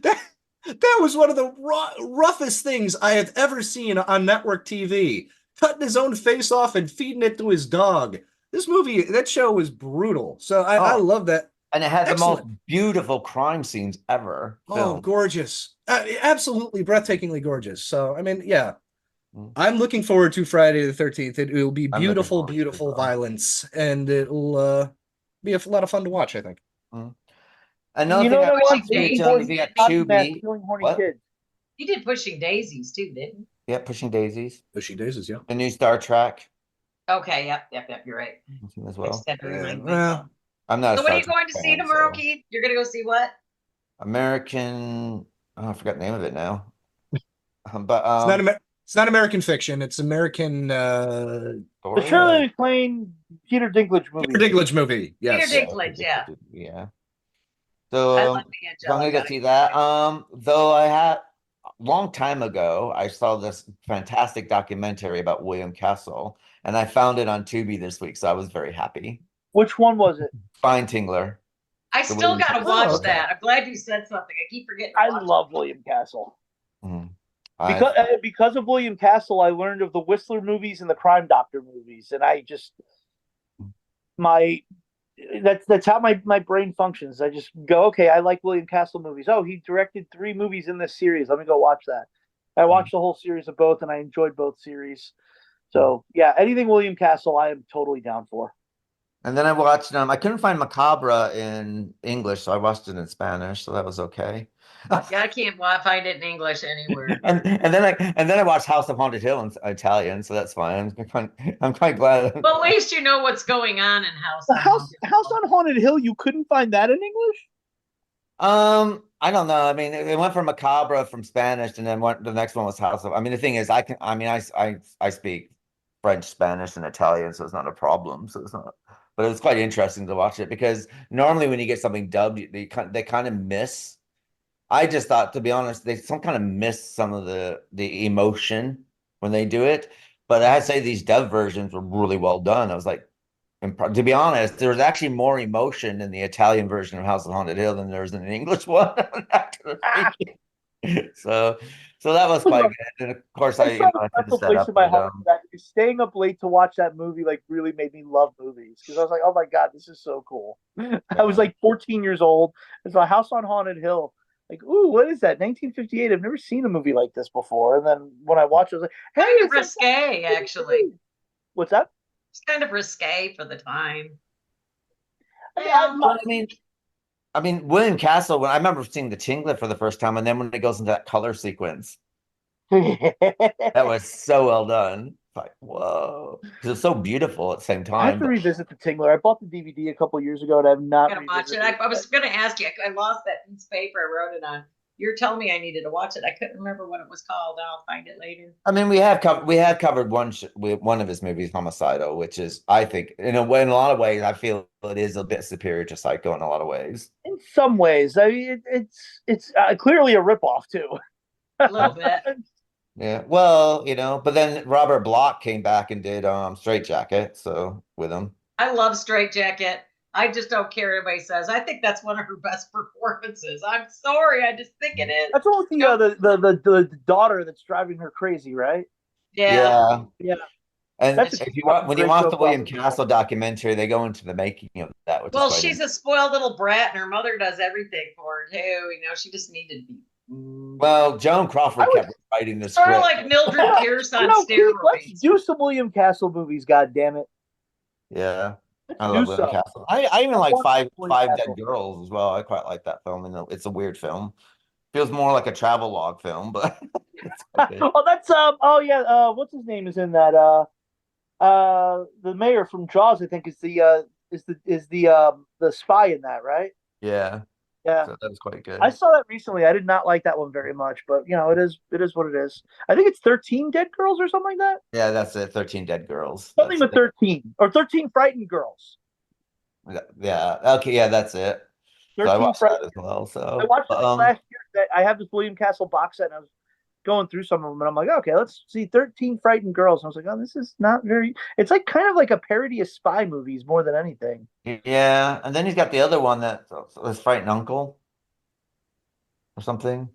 That was one of the roughest things I have ever seen on network TV. Cutting his own face off and feeding it to his dog. That show was brutal. So I love that. And it had the most beautiful crime scenes ever. Oh, gorgeous. Absolutely breathtakingly gorgeous. So, I mean, yeah. I'm looking forward to Friday the 13th. It will be beautiful, beautiful violence. And it'll be a lot of fun to watch, I think. Another thing I watched you got Tubi. What? You did Pushing Daisies too, didn't you? Yeah, Pushing Daisies. Pushing Daisies, yeah. The new Star Trek. Okay, yep, you're right. As well. I'm not. So what are you going to see tomorrow, Keith? You're going to go see what? American. Oh, I forgot the name of it now. But it's not American fiction. It's American. The Shirley MacLaine Peter Dinklage movie. Peter Dinklage movie. Yes. Peter Dinklage. Yeah. Yeah. So I'm going to go see that. Though I had a long time ago, I saw this fantastic documentary about William Castle, and I found it on Tubi this week, so I was very happy. Which one was it? Spine Tingler. I still got to watch that. I'm glad you said something. I keep forgetting. I love William Castle. Mm-hmm. Because of William Castle, I learned of the Whistler movies and the Crime Doctor movies, and I just that's how my brain functions. I just go, okay, I like William Castle movies. Oh, he directed 3 movies in this series. Let me go watch that. I watched the whole series of both, and I enjoyed both series. So yeah, anything William Castle, I am totally down for. And then I watched I couldn't find Macabre in English, so I watched it in Spanish, so that was okay. Yeah, I can't find it in English anywhere. and then I watched House of Haunted Hill in Italian, so that's fine. I'm quite glad. Well, at least you know what's going on in House on Haunted Hill. You couldn't find that in English? I don't know. I mean, it went from Macabre from Spanish, and then the next one was House of. I mean, the thing is, I speak French, Spanish, and Italian, so it's not a problem. So it's not. But it was quite interesting to watch it because normally when you get something dubbed, they kind of miss. I just thought, to be honest, they kind of miss some of the emotion when they do it. But I'd say these dub versions were really well done. I was like, to be honest, there was actually more emotion in the Italian version of House of Haunted Hill than there was in the English one. So So that was quite good. And of course, I It's a I did the special place in setup. my But heart for that. Staying up late to watch that movie like really made me love movies because I was like, oh my god, this is so cool. I was like 14 years old. It's a House on Haunted Hill. Like, ooh, what is that? 1958. I've never seen a movie like this before. And then when I watched it, I was like, hey, Kind of it's risque, actually. What's that? It's kind of risque for the time. Yeah, Well, I mean, William Castle. When I remember seeing The Tingler for the first time, and then when it goes into that color sequence, that was so well done. It's like, whoa, because it's so beautiful at the same I have time. to But revisit The Tingler. I bought the DVD a couple years ago and I have not I gotta watch it. revisited I was gonna ask you. I lost that piece of paper I wrote it on. You're telling me I needed to watch it. I couldn't remember what it was called. I'll find it later. I mean, we had covered one of his movies, Homicidal, which is, I think, in a way, in a lot of ways, I feel it is a bit superior to Psycho in a lot of ways. In some ways. I mean, it's clearly a ripoff too. A little bit. Yeah, well, but then Robert Bloch came back and did Straight Jacket, so with him. I love Straight Jacket. I just don't care what anybody says. I think that's one of her best performances. I'm sorry, I just think it is. That's all the daughter that's driving her crazy, right? Yeah. Yeah. And That's if you want, when you great watch show the William problem. Castle documentary, they go into the making of that, which Well, is quite she's a spoiled little brat, and her mother does everything for her too. She just needed to be. well, Joan Crawford kept writing the Sort of script. like Mildred Pierce on Keith, let's steroids. do some William Castle movies. God damn it! Yeah, I do love William so. Castle. I even like want Five William Dead Castle. Girls as well. I quite like that film. And it's a weird film. Feels more like a travel log film, but it's okay. Oh, that's what's his name is in that? The mayor from Jaws, I think, is the spy in that, right? Yeah, Yeah. so that was quite good. I saw that recently. I did not like that one very much, but it is what it is. I think it's 13 Dead Girls or something like that. Yeah, that's it. 13 Dead Girls. Something with 13 or 13 Frightened Girls. Yeah. Okay. Yeah, that's it. So I watched that as well. So I watched it last year. I have this William Castle box set, and I was going through some of them, and I'm like, okay, let's see 13 Frightened Girls. And I was like, oh, this is not very. It's like kind of like a parody of spy movies more than anything. Yeah, and then he's got the other one that was Frightened Uncle or something.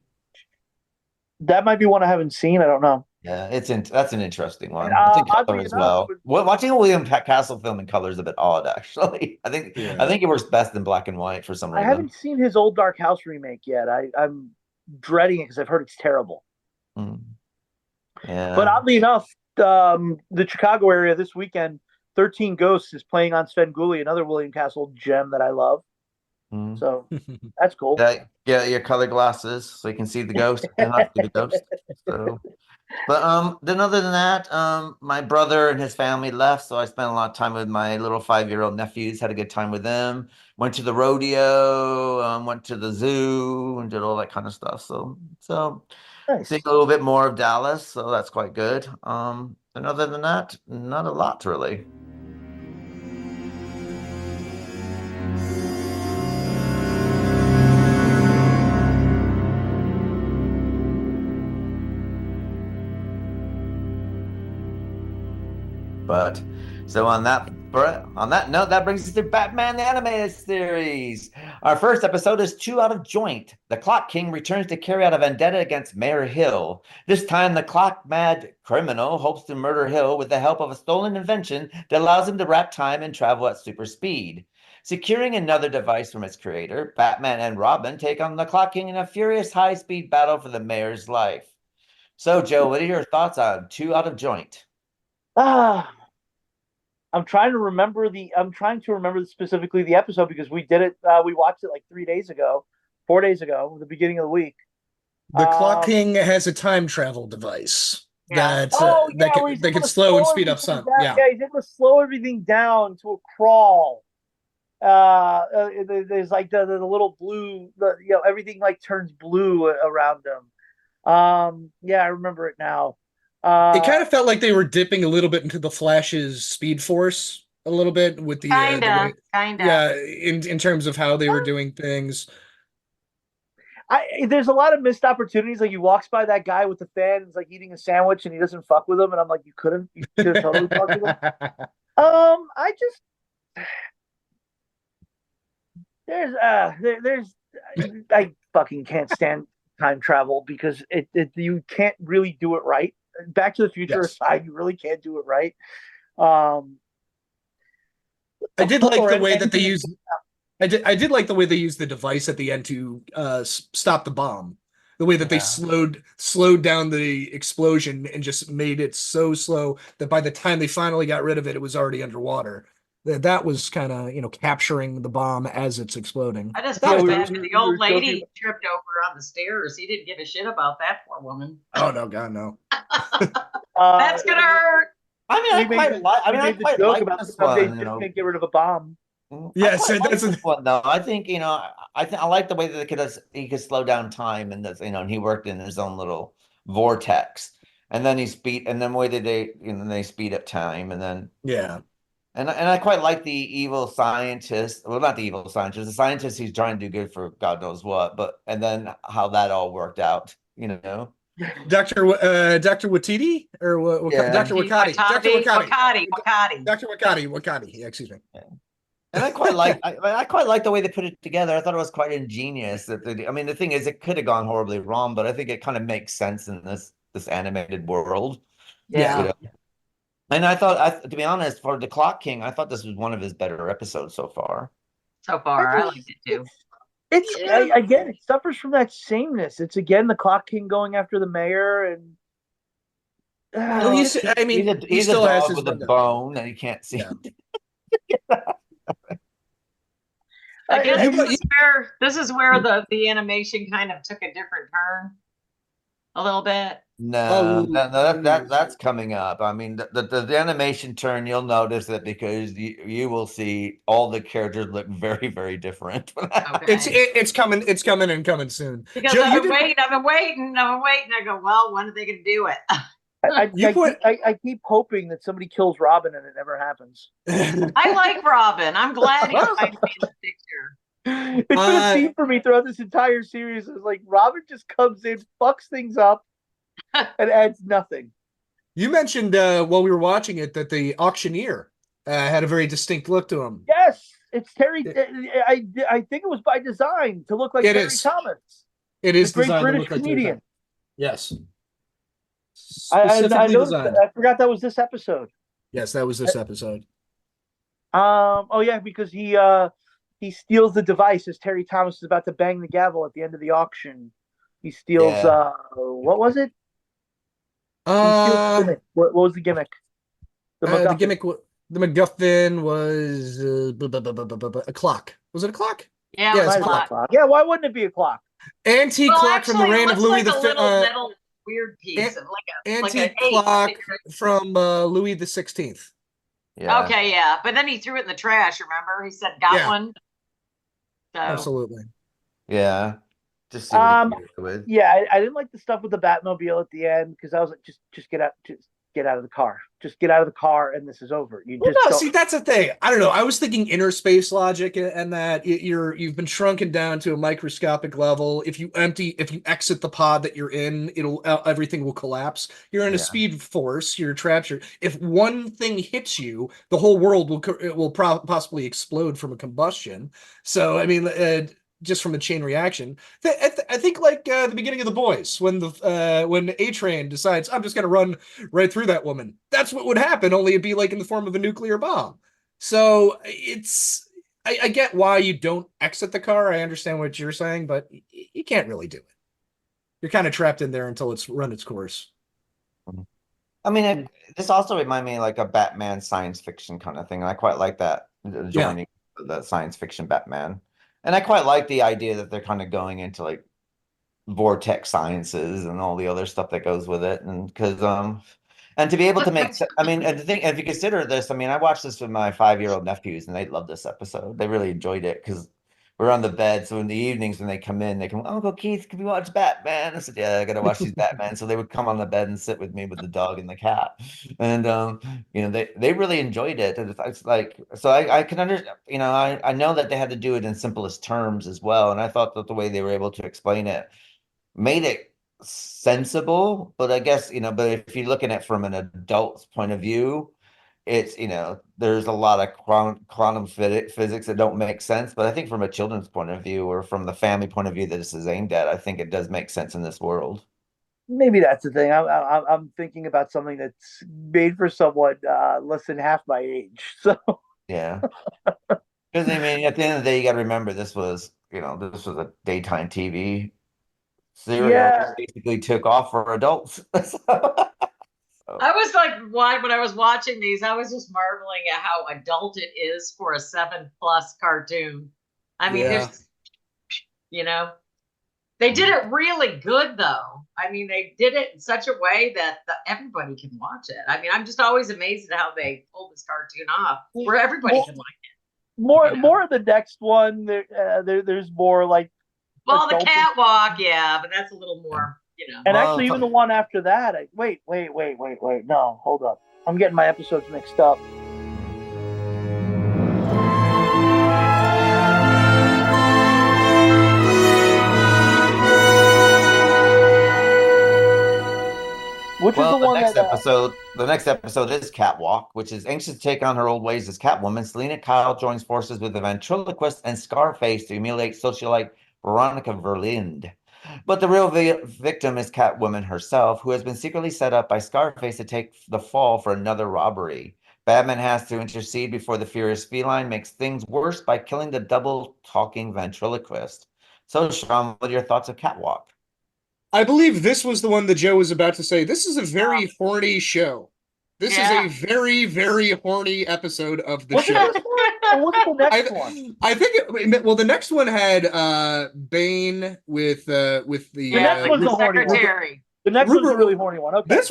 That might be one I haven't seen. I don't know. Yeah, that's an interesting one. And, It's in color oddly as enough, well. Watching a William Castle film in color is a bit odd, actually. I think it works best in black and white for some I reason. haven't seen his Old Dark House remake yet. I'm dreading it because I've heard it's terrible. Yeah. But oddly enough, the Chicago area this weekend, 13 Ghosts is playing on Svengoolie, another William Castle gem that I love. So that's cool. Get your color glasses so you can see the ghost and not see the ghost. So, but then other than that, my brother and his family left, so I spent a lot of time with my little 5-year-old nephews. Had a good time with them. Went to the rodeo, went to the zoo, and did all that kind of stuff. So Nice. seeing a little bit more of Dallas, so that's quite good. And other than that, not a lot really. But so on that note, that brings us to Batman the Animated Series. Our first episode is 2 Out of Joint. The Clock King returns to carry out a vendetta against Mayor Hill. This time, the clock-mad criminal hopes to murder Hill with the help of a stolen invention that allows him to wrap time and travel at super speed. Securing another device from its creator, Batman and Robin take on the Clock King in a furious high-speed battle for the mayor's life. So, Joe, what are your thoughts on 2 Out of Joint? I'm trying to remember specifically the episode because we did it. We watched it like 4 days ago, the beginning of the week. The Clock King has a time travel device that can slow and speed up some. Yeah, he's able to slow everything down to a crawl. There's like the little blue, everything like turns blue around him. Yeah, I remember it now. It kind of felt like they were dipping a little bit into the Flash's Speed Force a little bit with the kinda. Yeah, in terms of how they were doing things. There's a lot of missed opportunities. Like he walks by that guy with the fan, and he's like eating a sandwich, and he doesn't fuck with him, and I'm like, you could have totally fucked with him. I fucking can't stand time travel because you can't really do it right. Back to the Future aside, you really can't do it right. I did like Or the way that they anything- used. I did like the way they used the device at the end to stop the bomb. The way that they slowed down the explosion and just made it so slow that by the time they finally got rid of it, it was already underwater. That was kind of, capturing the bomb as it's exploding. I just That felt was bad awesome. for the we were old lady joking- tripped over on the stairs. He didn't give a shit about that poor woman. Oh no, God, no. That's gonna hurt. I mean, I made the quite joke like about this someday one. just can't get rid of a bomb. Yes, I quite like that's this one though. I think I like the way that he could slow down time, and that's and he worked in his own little vortex, and then the way that they speed up time, and then yeah. and I quite like the evil scientist. Well, not the evil scientist, the scientist who's trying to do good for God knows what, and then how that all worked out. Dr. Watiti or Yeah. Dr. Wakati. Dr. Wakati. Wakati. Dr. Wakati. Yeah, excuse me. And I quite like the way they put it together. I thought it was quite ingenious. The thing is, it could have gone horribly wrong, but I think it kind of makes sense in this animated world. Yeah. And I thought, to be honest, for the Clock King, I thought this was one of his better episodes so far. So far, I liked it too. Again, it suffers from that sameness. It's again the Clock King going after the mayor, and Well, he's he a still has dog his with a rundown. bone that you can't see. Yeah. I guess you- this is where the animation kind of took a different turn, a little bit. No, that's coming up. I mean, the animation turn, you'll notice it because you will see all the characters look very, very different. Okay. It's coming and coming soon. Because Joe, I've been waiting. I go, well, when are they going to do it? I keep hoping that somebody kills Robin and it never happens. I like Robin. I'm glad he might be in the picture. It's been a theme for me throughout this entire series. It's like Robin just comes in, fucks things up, and adds nothing. You mentioned while we were watching it that the auctioneer had a very distinct look to him. Yes, it's Terry. I think it was by design to look like It Terry is. Thomas. It is The great designed to British look like Terry comedian. Thomas. Yes. I Specifically designed. I forgot that was this episode. Yes, that was this episode. Oh yeah, because he steals the device as Terry Thomas is about to bang the gavel at the end of the auction. He steals what was it? He steals the gimmick. What was the gimmick? The gimmick, the MacGuffin was a clock. Was it a clock? Yeah, Yeah, it was it's a lot. Clock. Yeah, why wouldn't it be a clock? Antique Well, clock from the actually, it reign of looks Louis like a little the metal weird piece of antique an clock eight. from Louis the 16th. Yeah. Okay, yeah, but then he threw it in the trash. Remember, he said, "Got Yeah. one." So Absolutely. Yeah. Just see what he can get with. Yeah, I didn't like the stuff with the Batmobile at the end because I was like, just get out of the car. Just get out of the car, and this is over. See, that's the thing. I don't know. I was thinking inner space logic, and that you've been shrunken down to a microscopic level. If you exit the pod that you're in, everything will collapse. You're in a speed force. You're trapped. If one thing hits you, the whole world will possibly explode from a combustion. So, I mean, just from a chain reaction. I think like the beginning of The Boys, when A-Train decides, I'm just going to run right through that woman. That's what would happen, only it'd be like in the form of a nuclear bomb. So I get why you don't exit the car. I understand what you're saying, but you can't really do it. You're kind of trapped in there until it's run its course. I mean, this also reminded me of like a Batman science fiction kind of thing. And I quite like that, joining the science fiction Batman. And I quite like the idea that they're kind of going into like vortex sciences and all the other stuff that goes with it. And because, and to be able to make, I mean, and the thing, if you consider this, I mean, I watched this with my 5-year-old nephews and they loved this episode. They really enjoyed it because we're on the bed. So in the evenings when they come in, they come, Uncle Keith, can we watch Batman? I said, yeah, I got to watch these Batman. So they would come on the bed and sit with me with the dog and the cat. And, they really enjoyed it. And it's like, so I can understand, I know that they had to do it in simplest terms as well. And I thought that the way they were able to explain it made it sensible. But I guess, but if you're looking at it from an adult's point of view, it's, there's a lot of quantum physics that don't make sense. But I think from a children's point of view or from the family point of view that this is aimed at, I think it does make sense in this world. Maybe that's the thing. I'm thinking about something that's made for someone less than half my age. So Yeah. Because I mean, at the end of the day, you got to remember this was a daytime TV serial yeah, that basically took off for adults. I was like, when I was watching these, I was just marveling at how adult it is for a 7+ cartoon. I mean, Yeah. there's, you know, they did it really good though. I mean, they did it in such a way that everybody can watch it. I mean, I'm just always amazed at how they pulled this cartoon off, where everybody can like it. more of the next one. There's more like Well, the adult- catwalk, yeah, but that's a little more, and Well, actually even the one after that. Wait. No, hold up. I'm getting my episodes mixed up. Which is the one that the next episode is Catwalk, which is anxious to take on her old ways as Catwoman. Selena Kyle joins forces with the ventriloquist and Scarface to humiliate socialite Veronica Verlinde. But the real victim is Catwoman herself, who has been secretly set up by Scarface to take the fall for another robbery. Batman has to intercede before the furious feline makes things worse by killing the double-talking ventriloquist. So, Sean, what are your thoughts of Catwalk? I believe this was the one that Joe was about to say. This is a very horny show. This is a very, very horny episode of the show. What's the next one? I think the next one had Bane with the next one's the a horny one. secretary. The next one's a really horny one. Okay. This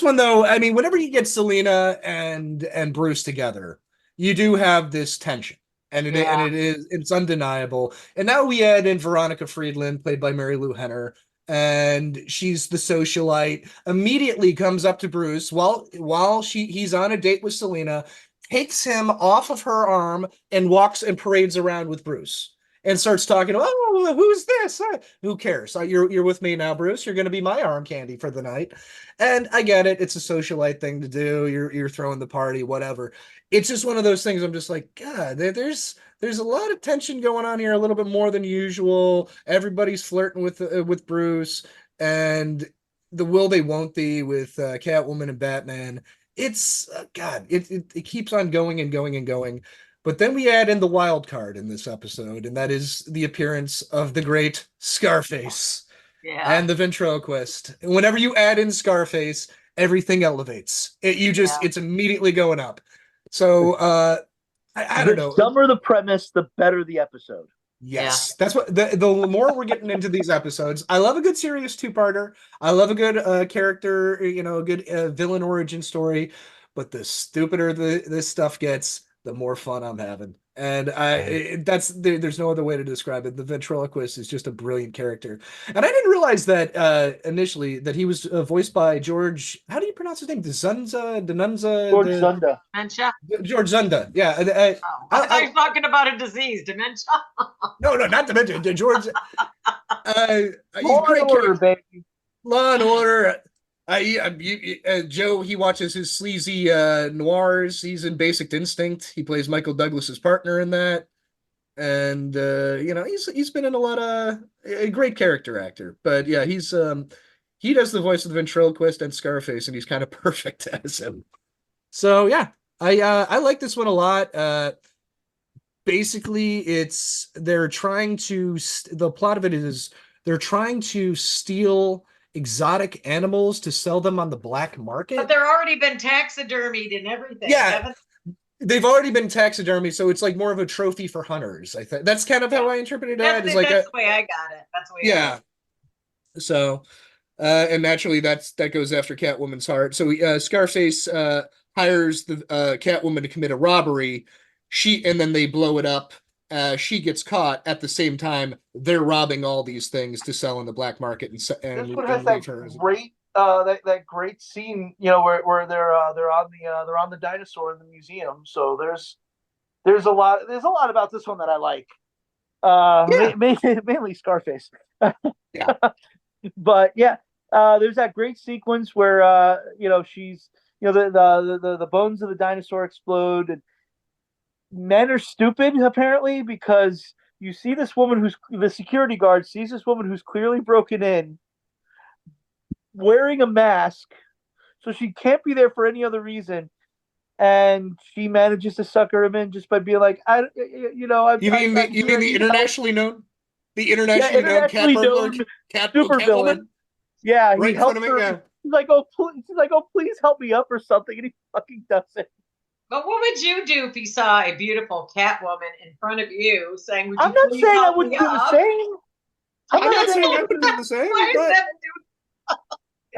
one though, I mean, whenever you get Selena and Bruce together, you do have this tension. And it's undeniable. And now we add in Veronica Friedland, played by Mary Lou Henner, and she's the socialite, immediately comes up to Bruce while he's on a date with Selena, takes him off of her arm and walks and parades around with Bruce and starts talking, oh, who's this? Who cares? You're with me now, Bruce. You're going to be my arm candy for the night. And I get it. It's a socialite thing to do. You're throwing the party, whatever. It's just one of those things. I'm just like, God, there's a lot of tension going on here, a little bit more than usual. Everybody's flirting with Bruce, and the will they won't they with Catwoman and Batman. It's God, it keeps on going and going and going. But then we add in the wild card in this episode, and that is the appearance of the great Scarface and the ventriloquist. And whenever you add in Scarface, everything elevates. It's immediately going up. So I don't know. The dumber the premise, the better the episode. Yes, that's what the more we're getting into these episodes. I love a good serious two-parter. I love a good character, a good villain origin story. But the stupider this stuff gets, the more fun I'm having. And there's no other way to describe it. The ventriloquist is just a brilliant character. And I didn't realize that initially that he was voiced by George. How do you pronounce his name? Denunza? George Zunda. Dementia? George Zunda. Yeah. I thought you were talking about a disease, dementia. No, not dementia. George. Law and Order, baby. Law and Order. Joe, he watches his sleazy noirs. He's in Basic Instinct. He plays Michael Douglas's partner in that, and he's been in a lot of a great character actor. But yeah, he does the voice of the ventriloquist and Scarface, and he's kind of perfect as him. So yeah, I like this one a lot. Basically, the plot of it is they're trying to steal exotic animals to sell them on the black market. But they're already been taxidermied and everything. Yeah, they've already been taxidermied, so it's like more of a trophy for hunters. I think that's kind of how I interpreted that. That's the way I got it. That's the way. Yeah. So, and naturally, that goes after Catwoman's heart. So, Scarface hires the Catwoman to commit a robbery. And then they blow it up. She gets caught at the same time. They're robbing all these things to sell in the black market, and this one has that great that great scene, where they're on the dinosaur in the museum. So there's a lot about this one that I like. Mainly Scarface. Yeah. But yeah, there's that great sequence where she's the bones of the dinosaur explode, and men are stupid apparently because you see this woman who's the security guard sees this woman who's clearly broken in wearing a mask, so she can't be there for any other reason, and she manages to sucker him in just by being like, You mean the internationally known cat burglar, super villain? Yeah, right he in front helps of me. her. Yeah. She's like, oh, please help me up or something, and he fucking does it. But what would you do if you saw a beautiful Catwoman in front of you saying, "Would you I'm not please saying I help wouldn't me do the up?" same. I'm not saying I would do the same, Why is but that?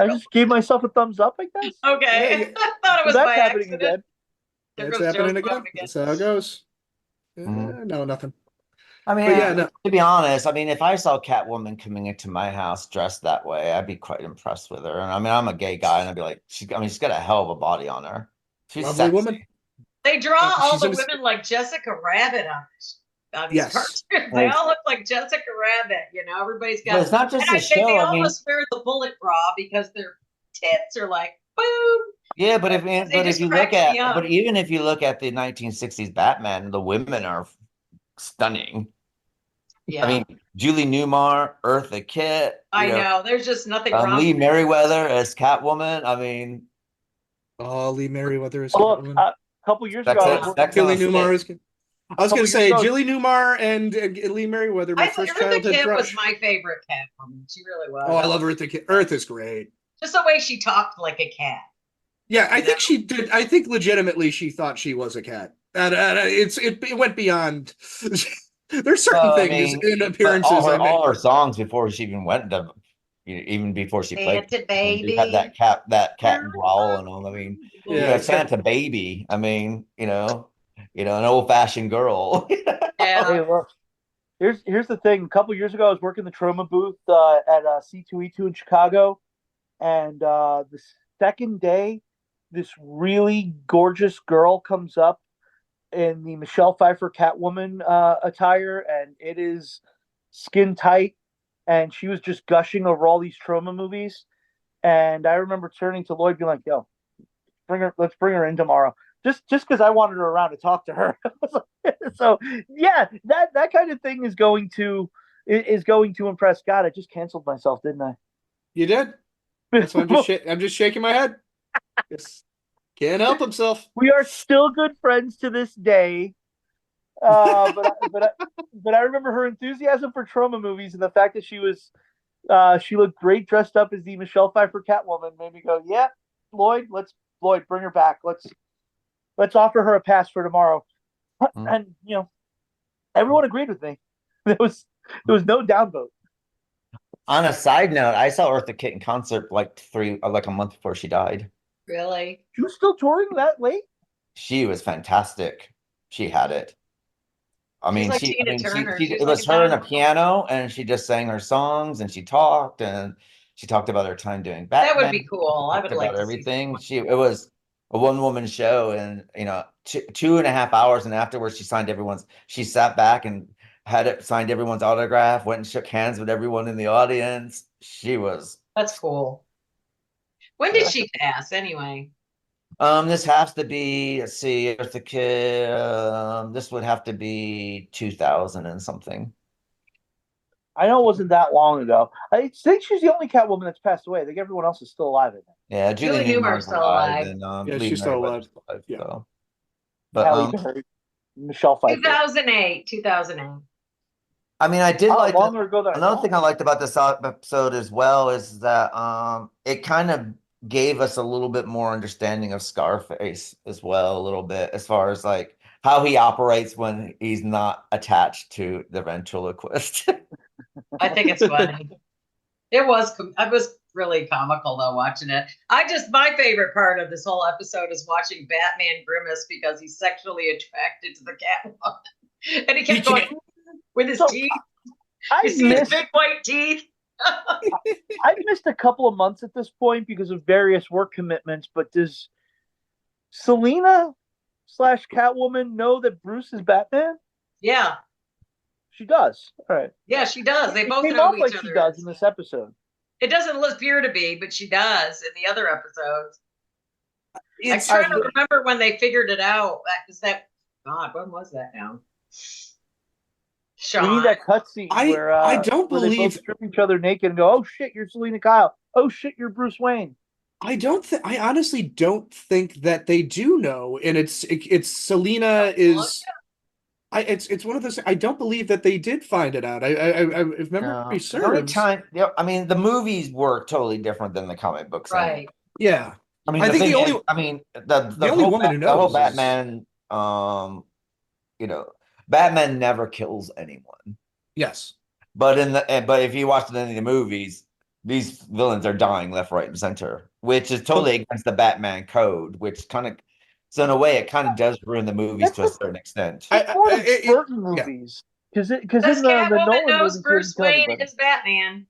I just gave myself a thumbs up, I guess. Okay, Yeah, I thought it was That's by happening accident. again. There it's goes happening Joe's again. phone That's how it goes. No, nothing. I mean, But yeah, no. to be honest, I mean, if I saw Catwoman coming into my house dressed that way, I'd be quite impressed with her. And I mean, I'm a gay guy, and I'd be like, she's got a hell of a body on her. She's Lovely sexy. woman. They draw all She's the in a- women like Jessica Rabbit on these Yes. cartoons. They all look like Jessica Rabbit. Everybody's But got. it's not just And a show. they I mean, almost wear the bullet bra because their tits are like boom. yeah, but just crack me up. but even if you look at the 1960s Batman, the women are stunning. Yeah, I mean, Julie Newmar, Eartha Kitt. I know. There's just nothing wrong. Lee Merriweather as Catwoman. I mean, Lee Merriweather is Look, Catwoman. a couple years ago, Julie Newmar is. I was going to say ago, Julie Newmar and Lee Merriweather. My I thought first Eartha childhood Kitt crush. was my favorite Catwoman. She really was. Oh, I love Eartha Kitt. Eartha's great. Just the way she talked like a cat. Yeah, I think she did. I think legitimately she thought she was a cat. And it went beyond. There's certain things in appearances. All her songs before she even went to, even before she played, Santa Baby. You had that cat growl and all. I mean, Santa Baby. I mean, an old fashioned girl. Yeah. Hey, look, here's the thing. A couple years ago, I was working the Trauma booth at C2E2 in Chicago, and the second day, this really gorgeous girl comes up in the Michelle Pfeiffer Catwoman attire, and it is skin tight, and she was just gushing over all these Trauma movies. And I remember turning to Lloyd, being like, "Yo, let's bring her in tomorrow." Just because I wanted her around to talk to her. So yeah, that kind of thing is going to impress. God, I just canceled myself, didn't I? You did. That's why I'm just shaking my head. Yes. Can't help himself. We are still good friends to this day. But I remember her enthusiasm for Trauma movies, and the fact that she looked great dressed up as the Michelle Pfeiffer Catwoman made me go, yeah, Lloyd, bring her back. Let's offer her a pass for tomorrow. And everyone agreed with me. There was no downvote. On a side note, I saw Eartha Kitt in concert like a month before she died. Really? She was still touring that late? She was fantastic. She had it. I mean, like Tina Turner. it was her and a piano, and she just sang her songs, and she talked about her time doing Batman. That would be cool. I would like to everything. It was a one-woman show, and 2.5 hours, and afterwards she sat back and signed everyone's autograph, went and shook hands with everyone in the audience. That's cool. When did she pass anyway? This has to be, let's see, Eartha Kitt, this would have to be 2000 and something. I know it wasn't that long ago. I think she's the only Catwoman that's passed away. I think everyone else is still alive. Yeah, Julie Newmar's still alive. And, she's still alive. Yeah. So. But But Michelle Pfeiffer. 2008. I mean, I did like longer ago than another thing I liked about this episode as well is that it kind of gave us a little bit more understanding of Scarface as well, a little bit, as far as like how he operates when he's not attached to the ventriloquist. I think it's funny. I was really comical though watching it. My favorite part of this whole episode is watching Batman grimace because he's sexually attracted to the Catwoman, and he kept going with his teeth. You see his big white teeth. I've missed a couple of months at this point because of various work commitments, but does Selina / Catwoman know that Bruce is Batman? Yeah. She does. All right. Yeah, she does. They both came know off each like other. She does in this episode. It doesn't appear to be, but she does in the other episodes. I'm trying to remember when they figured it out. God, when was that now? Sean. We need that cutscene where I don't where they both believe strip each other naked and go, "Oh shit, you're Selena Kyle. Oh shit, you're Bruce Wayne." I honestly don't think that they do know, and it's Selena is. It's one of those. I don't believe that they did find it out. If memory serves. I mean, the movies were totally different than the comic books. Right. Yeah. I mean, I think the only woman who knows the whole is- Batman, Batman never kills anyone. Yes. But if you watch any of the movies, these villains are dying left, right, and center, which is totally against the Batman code, which kind of, so in a way, it kind of does ruin the movies to a certain extent. Certain movies, because in the Catwoman Nolan knows movies, Bruce Wayne is Batman.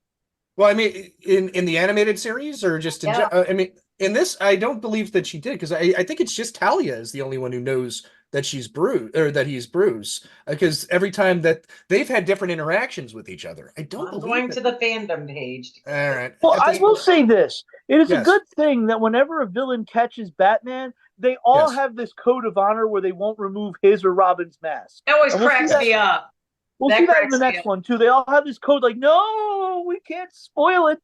Well, I mean, in the animated series, or just in I mean, in this, I don't believe that she did, because I think it's just Talia is the only one who knows that she's Bruce, or that he's Bruce, because every time that they've had different interactions with each other. I don't believe going to the fandom page. All right. Well, I will say this: it is a Yes. good thing that whenever a villain catches Batman, they all have this code of honor where they won't remove his or Robin's mask. It always cracks me up. We'll see that in the next one too. They all have this code, like, no, we can't spoil it.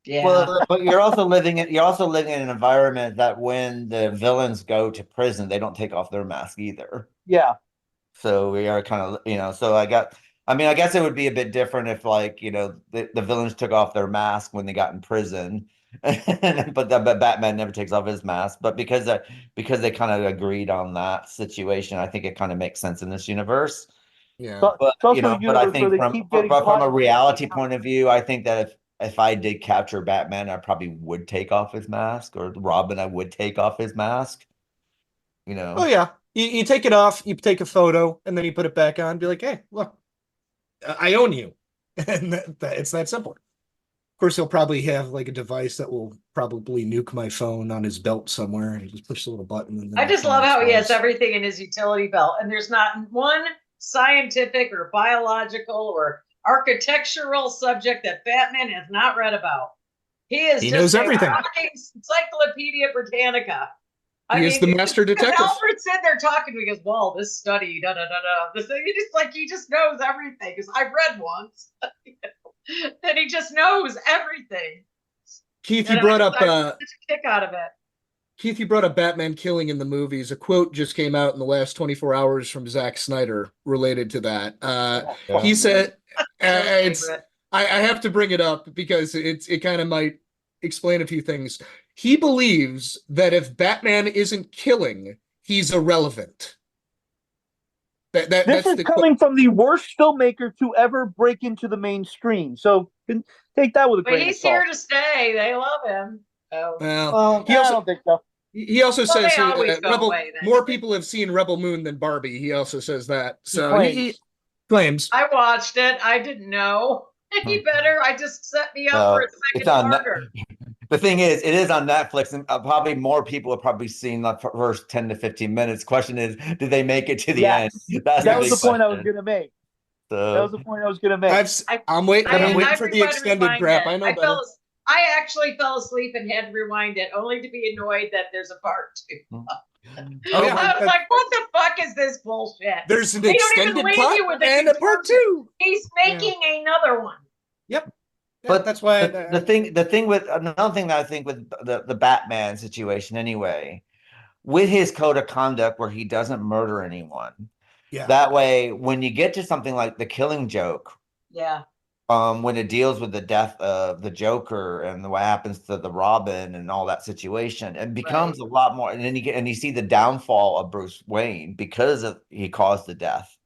Yeah. Well, but you're also living in an environment that when the villains go to prison, they don't take off their mask either. Yeah. So we are kind of, so I guess it would be a bit different if, like, the villains took off their mask when they got in prison, but Batman never takes off his mask. But because they kind of agreed on that situation, I think it kind of makes sense in this universe. Yeah. But I think from a reality point of view, I think that if I did capture Batman, I probably would take off his mask, or Robin, I would take off his mask. Oh yeah, you take it off, you take a photo, and then you put it back on. Be like, hey, look, I own you, and it's that simple. Of course, he'll probably have like a device that will probably nuke my phone on his belt somewhere, and he just push a little button. And then I just love how he has everything in his utility belt, and there's not one scientific or biological or architectural subject that Batman has not read about. He knows everything. Encyclopedia Britannica. He is the master detective. Alfred's in there talking to me. He goes, "Well, this study, da da da da." This thing, he just knows everything. Because I've read once, and he just knows everything. Keith, you brought up a kick out of it. Keith, you brought up Batman killing in the movies. A quote just came out in the last 24 hours from Zack Snyder related to that. He said, I have to bring it up because it kind of might explain a few things. He believes that if Batman isn't killing, he's irrelevant. This is coming from the worst filmmaker to ever break into the mainstream. So take that with a grain of salt. But he's here to stay. They love him. Oh. Well, I don't think so. He also says Rebel, more people have seen Rebel Moon than Barbie. He also says that. So he claims. I watched it. I didn't know any better. I just set me up for a second marker. The thing is, it is on Netflix, and probably more people have probably seen the first 10 to 15 minutes. Question is, did they make it to the end? That was the point I was going to make. I'm waiting for the extended crap. I know better. I actually fell asleep and had to rewind it, only to be annoyed that there's a part 2. I was like, what the fuck is this bullshit? There's an extended part and a part 2. He's making another one. Yep. But that's why another thing that I think with the Batman situation anyway, with his code of conduct where he doesn't murder anyone. Yeah. That way, when you get to something like the Killing Joke, when it deals with the death of the Joker and what happens to the Robin and all that situation, it becomes a lot more. And then you see the downfall of Bruce Wayne because he caused the death.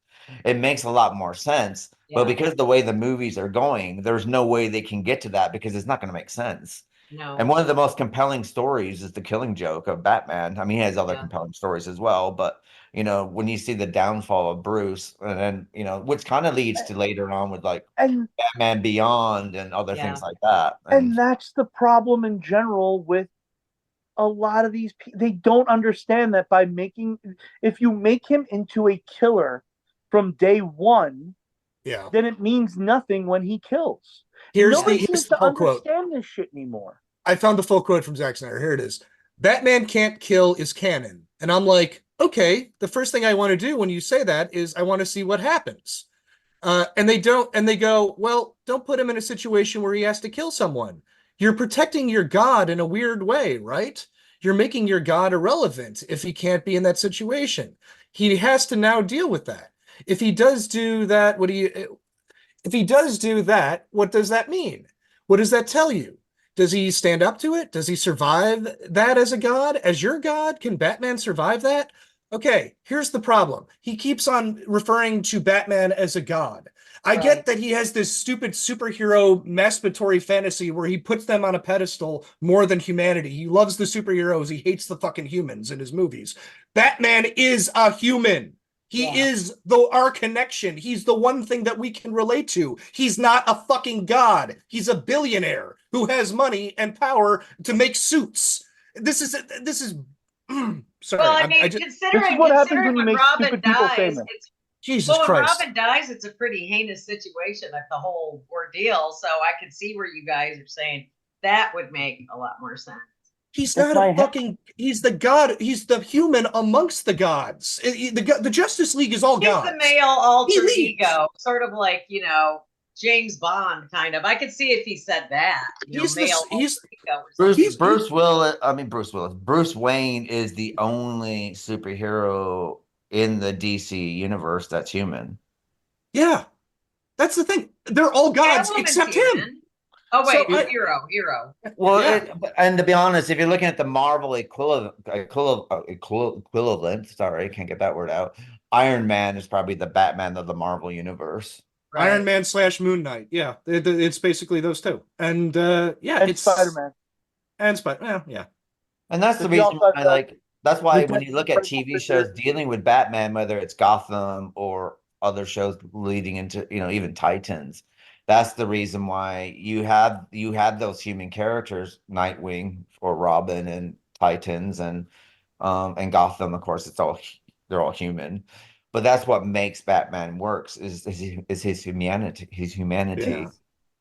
It makes a lot more sense. But because the way the movies are going, there's no way they can get to that because it's not going to make sense. No. And one of the most compelling stories is the Killing Joke of Batman. I mean, he has other compelling stories as well, but when you see the downfall of Bruce, and then which kind of leads to later on with Batman Beyond and other things like that. And that's the problem in general with a lot of these people. They don't understand that if you make him into a killer from day one, then it means nothing when he kills. Nobody seems to understand this shit anymore. I found the full quote from Zack Snyder. Here it is. Batman can't kill is canon. And I'm like, okay, the first thing I want to do when you say that is I want to see what happens. And they don't, and they go, well, don't put him in a situation where he has to kill someone. You're protecting your god in a weird way, right? You're making your god irrelevant if he can't be in that situation. He has to now deal with that. If he does do that, if he does do that, what does that mean? What does that tell you? Does he stand up to it? Does he survive that as a god? As your god? Can Batman survive that? Okay, here's the problem. He keeps on referring to Batman as a god. I get that he has this stupid superhero masturbatory fantasy where he puts them on a pedestal more than humanity. He loves the superheroes. He hates the fucking humans in his movies. Batman is a human. He is our connection. He's the one thing that we can relate to. He's not a fucking god. He's a billionaire who has money and power to make suits. This is sorry. Well, I mean, considering what happens when you when make Robin stupid people dies, famous. Jesus when Christ. Robin dies, it's a pretty heinous situation, like the whole ordeal. So I could see where you guys are saying that would make a lot more sense. He's not a fucking. He's the god. He's the human amongst the gods. The Justice League is all gods. He's the male alter ego, sort of like James Bond, kind of. I could see if he said that. Bruce Wayne is the only superhero in the DC universe that's human. Yeah, that's the thing. They're all gods except him. Oh wait, hero. Well, and to be honest, if you're looking at the Marvel equivalent, sorry, can't get that word out. Iron Man is probably the Batman of the Marvel universe. Right. Iron Man / Moon Knight. Yeah, it's basically those two. And it's Spider-Man. And Spider-Man. Yeah. And that's the reason I like. That's why when you look at TV shows dealing with Batman, whether it's Gotham or other shows leading into even Titans. That's the reason why you have those human characters, Nightwing or Robin and Titans and Gotham. Of course, they're all human, but that's what makes Batman works is his humanity. Yeah.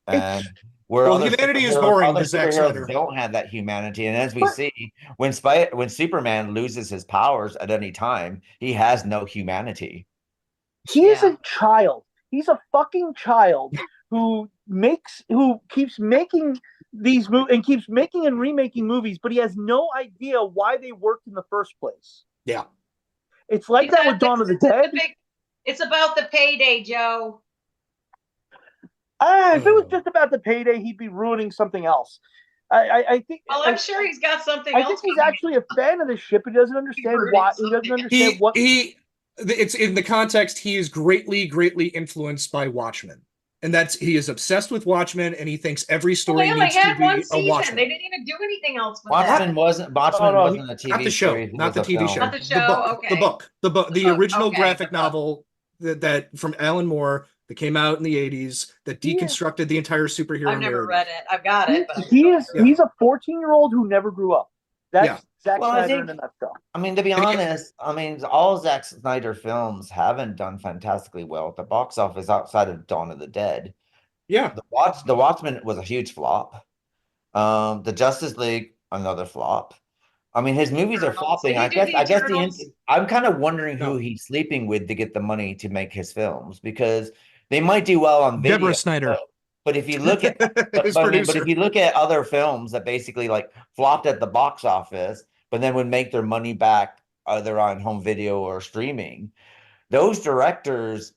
And humanity is boring. Other superheroes don't have that humanity, and as we see, when Superman loses his powers at any time, he has no humanity. He's a child. He's a fucking child. Who keeps making these movies and keeps making and remaking movies, but he has no idea why they worked in the first place. Yeah. It's like that with Dawn of the Dead. It's about the payday, Joe. If it was just about the payday, he'd be ruining something else. I think. Well, I'm sure he's got something else. I think he's actually a fan of the ship. He doesn't understand why. He doesn't understand what. It's in the context. He is greatly influenced by Watchmen. And he is obsessed with Watchmen, and he thinks every story needs to be a Watchmen. They didn't even do anything else with Watchmen wasn't a TV not the show, series. Not the TV show. Not the show. The book, the original graphic novel that from Alan Moore that came out in the 80s that deconstructed the entire superhero. I've never read it. I've got it. But he's a 14-year-old who never grew up. That's Zack Snyder in a nutshell. I mean, to be honest, all Zack Snyder films haven't done fantastically well at the box office outside of Dawn of the Dead. Yeah. The Watchmen was a huge flop. The Justice League, another flop. I mean, his movies are flopping. I guess I'm kind of wondering who he's sleeping with to get the money to make his films, because they might do well on video. Deborah Snyder. But if you look at but if you look at other films that basically like flopped at the box office, but then would make their money back either on home video or streaming, those directors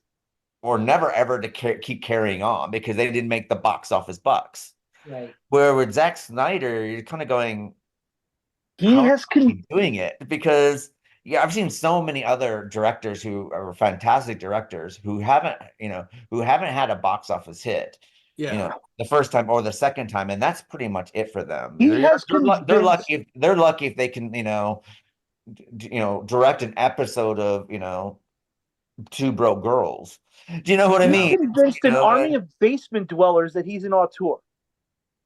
were never ever to keep carrying on because they didn't make the box office bucks. Right. Where with Zack Snyder, you're kind of going, he has doing it because I've seen so many other directors who are fantastic directors who haven't had a box office hit. Yeah. The first time or the second time, and that's pretty much it for them. They're lucky if they can, direct an episode of, Two Broke Girls. Do you know what I mean? Convinced an army of basement dwellers that he's an auteur.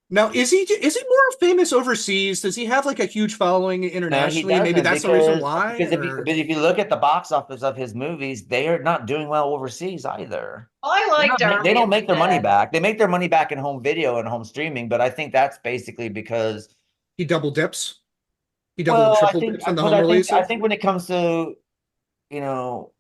Now, is he more famous overseas? Does he have like a huge following internationally? No, maybe that's the reason why. Because if you look at the box office of his movies, they are not doing well overseas either. Well, I like they don't make their money back. They make their money back in home video and home streaming, but I think that's basically because he double dips. He doubled and Well, tripled it from the home I releases. think when it comes to, you know,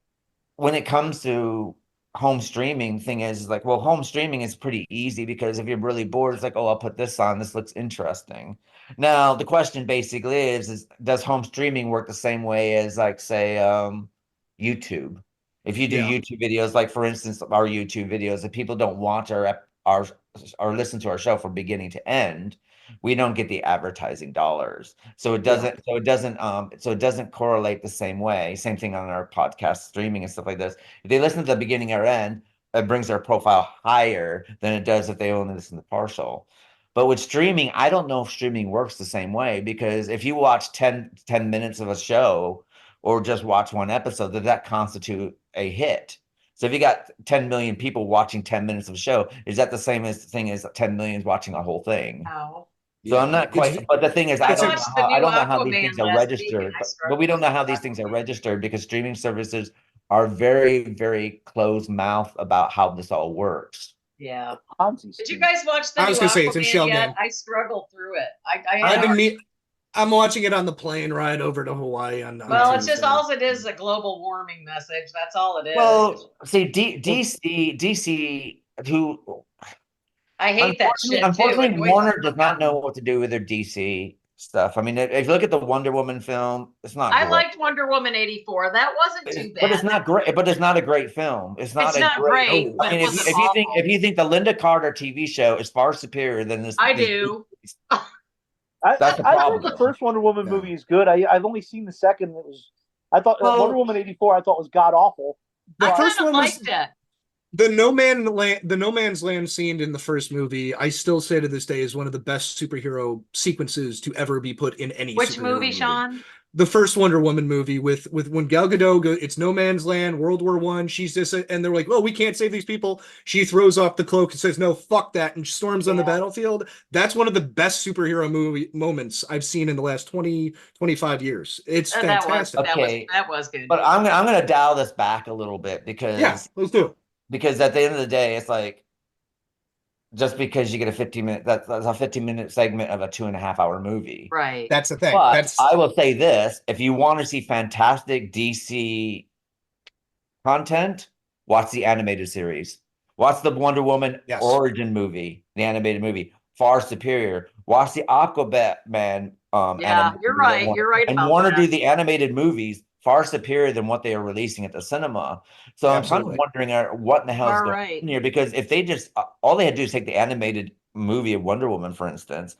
when it comes to home streaming, thing is like, well, home streaming is pretty easy because if you're really bored, it's like, oh, I'll put this on. This looks interesting. Now, the question basically is does home streaming work the same way as like, say, YouTube? If you do Yeah. YouTube videos, like for instance, our YouTube videos, if people don't watch our or listen to our show from beginning to end, we don't get the advertising dollars. So it doesn't, so it doesn't correlate the same way. Same thing on our podcast streaming and stuff like this. If they listen to the beginning or end, it brings their profile higher than it does if they only listen to partial. But with streaming, I don't know if streaming works the same way, because if you watch 10 minutes of a show or just watch one episode, does that constitute a hit? So if you got 10 million people watching 10 minutes of a show, is that the same as thing as 10 million watching a whole thing? Oh. So I'm not quite, but the thing is, I watched the don't new know how these Aquaman things are last week, and registered, I but struggled we don't know how with these things are Aquaman. registered because streaming services are very, very closed mouth about how this all works. Yeah. Ponzi Did you scheme. guys watch the I new was gonna say, it's in Aquaman shell yet? game. I struggled through it. I'm watching it on the plane ride over to Hawaii on Well, it's just Tuesday. all it is a global warming message. That's all it is. Well, see, DC, who I hate that shit too. unfortunately, It annoys Warner the does fuck not out of me. know what to do with their DC stuff. I mean, if you look at the Wonder Woman film, it's not I great. liked Wonder Woman 84. That wasn't too bad. But it's not great. But it's not a great film. It's not great, no. but I mean, it wasn't awful. if you think the Linda Carter TV show is far superior than this, I do. That's a I problem. heard the first Wonder Woman Yeah. movie is good. I've only seen the second. I thought Well, Wonder Woman 84. I thought was god awful. The I first kind of one was liked it. the no man's land scene in the first movie. I still say to this day is one of the best superhero sequences to ever be put in any. Which superhero movie, Sean? The first Wonder Woman movie with when Gal Gadot goes, it's no man's land, World War I. She's just, and they're like, well, we can't save these people. She throws off the cloak and says, no, fuck that, and storms on the battlefield. That's one of the best superhero movie moments I've seen in the last 20, 25 years. It's fantastic. That was good. But I'm gonna dial this back a little bit because let's do it. Because at the end of the day, it's like, just because you get a 15-minute, that's a 15-minute segment of a 2.5-hour movie. Right. That's the thing. But I will say this: if you want to see fantastic DC content, watch the animated series. Watch the Wonder Woman origin movie, the animated movie. Far superior. Watch the Aquaman. You're right. You're right. And about Warner that. do the animated movies far superior than what they are releasing at the cinema. So I'm kind of wondering what in the hell is going on here, because if they just all they had to do is take the animated movie of Wonder Woman, for instance,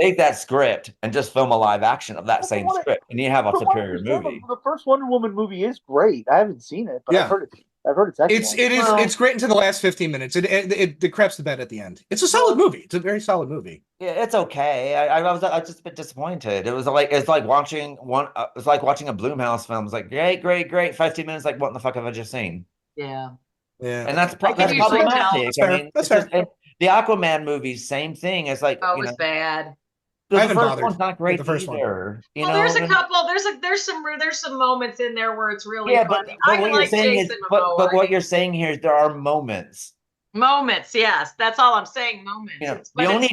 take that script and just film a live action of that same script, and you have a superior movie. The first Wonder Woman movie is great. I haven't seen it, but I've heard it's excellent. It's great until the last 15 minutes. It craps the bed at the end. It's a solid movie. It's a very solid movie. Yeah, it's okay. I was just a bit disappointed. It's like watching a Blumhouse film. It's like great. 15 minutes. Like, what in the fuck have I just seen? Yeah. And that's problematic. That's I mean, that's fair. The Aquaman movies, same thing. It's like, it was bad. The haven't first bothered one's not great with the first one. either. Well, there's a couple. There's some moments in there where it's really funny. But I what like you're saying Jason is, but what Momoa. you're saying here is there are moments. Moments, yes, that's all I'm saying. Moments. Yeah. But The only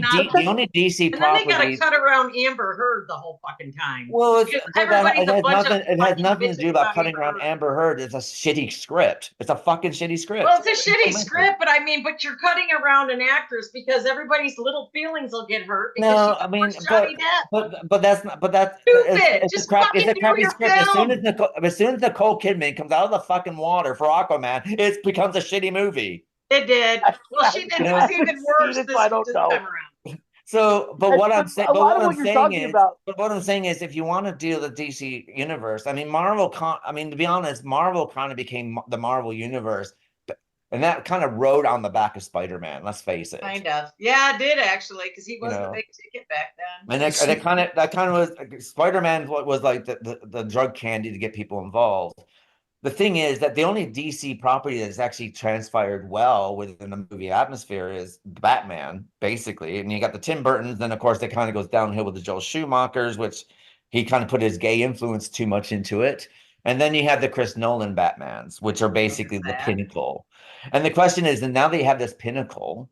DC and then they properties. gotta cut around Amber Heard the whole fucking time. Well, it has nothing to do about cutting around Amber Heard. It's a shitty script. It's a fucking shitty script. Well, it's a shitty script, but I mean, but you're cutting around an actress because everybody's little feelings will get hurt. No, I mean, but that's not. But that's stupid. Just it's a crappy script. Film. As soon as Nicole Kidman comes out of the fucking water for Aquaman, it becomes a shitty movie. It did. Well, she did. It was even worse this time around. So, but what I'm saying, what I'm saying is, if you want to deal with the DC universe, I mean, to be honest, Marvel kind of became the Marvel universe, and that kind of rode on the back of Spider-Man. Let's face it. Kind of. Yeah, it did actually, because he was the big ticket back then. And that kind of was Spider-Man. Was like the drug candy to get people involved. The thing is that the only DC property that's actually transpired well within the movie atmosphere is Batman, basically. And you got the Tim Burtons, then of course it kind of goes downhill with the Joel Schumachers, which he kind of put his gay influence too much into it. And then you have the Chris Nolan Batmans, which are basically the pinnacle. And the question is, and now they have this pinnacle,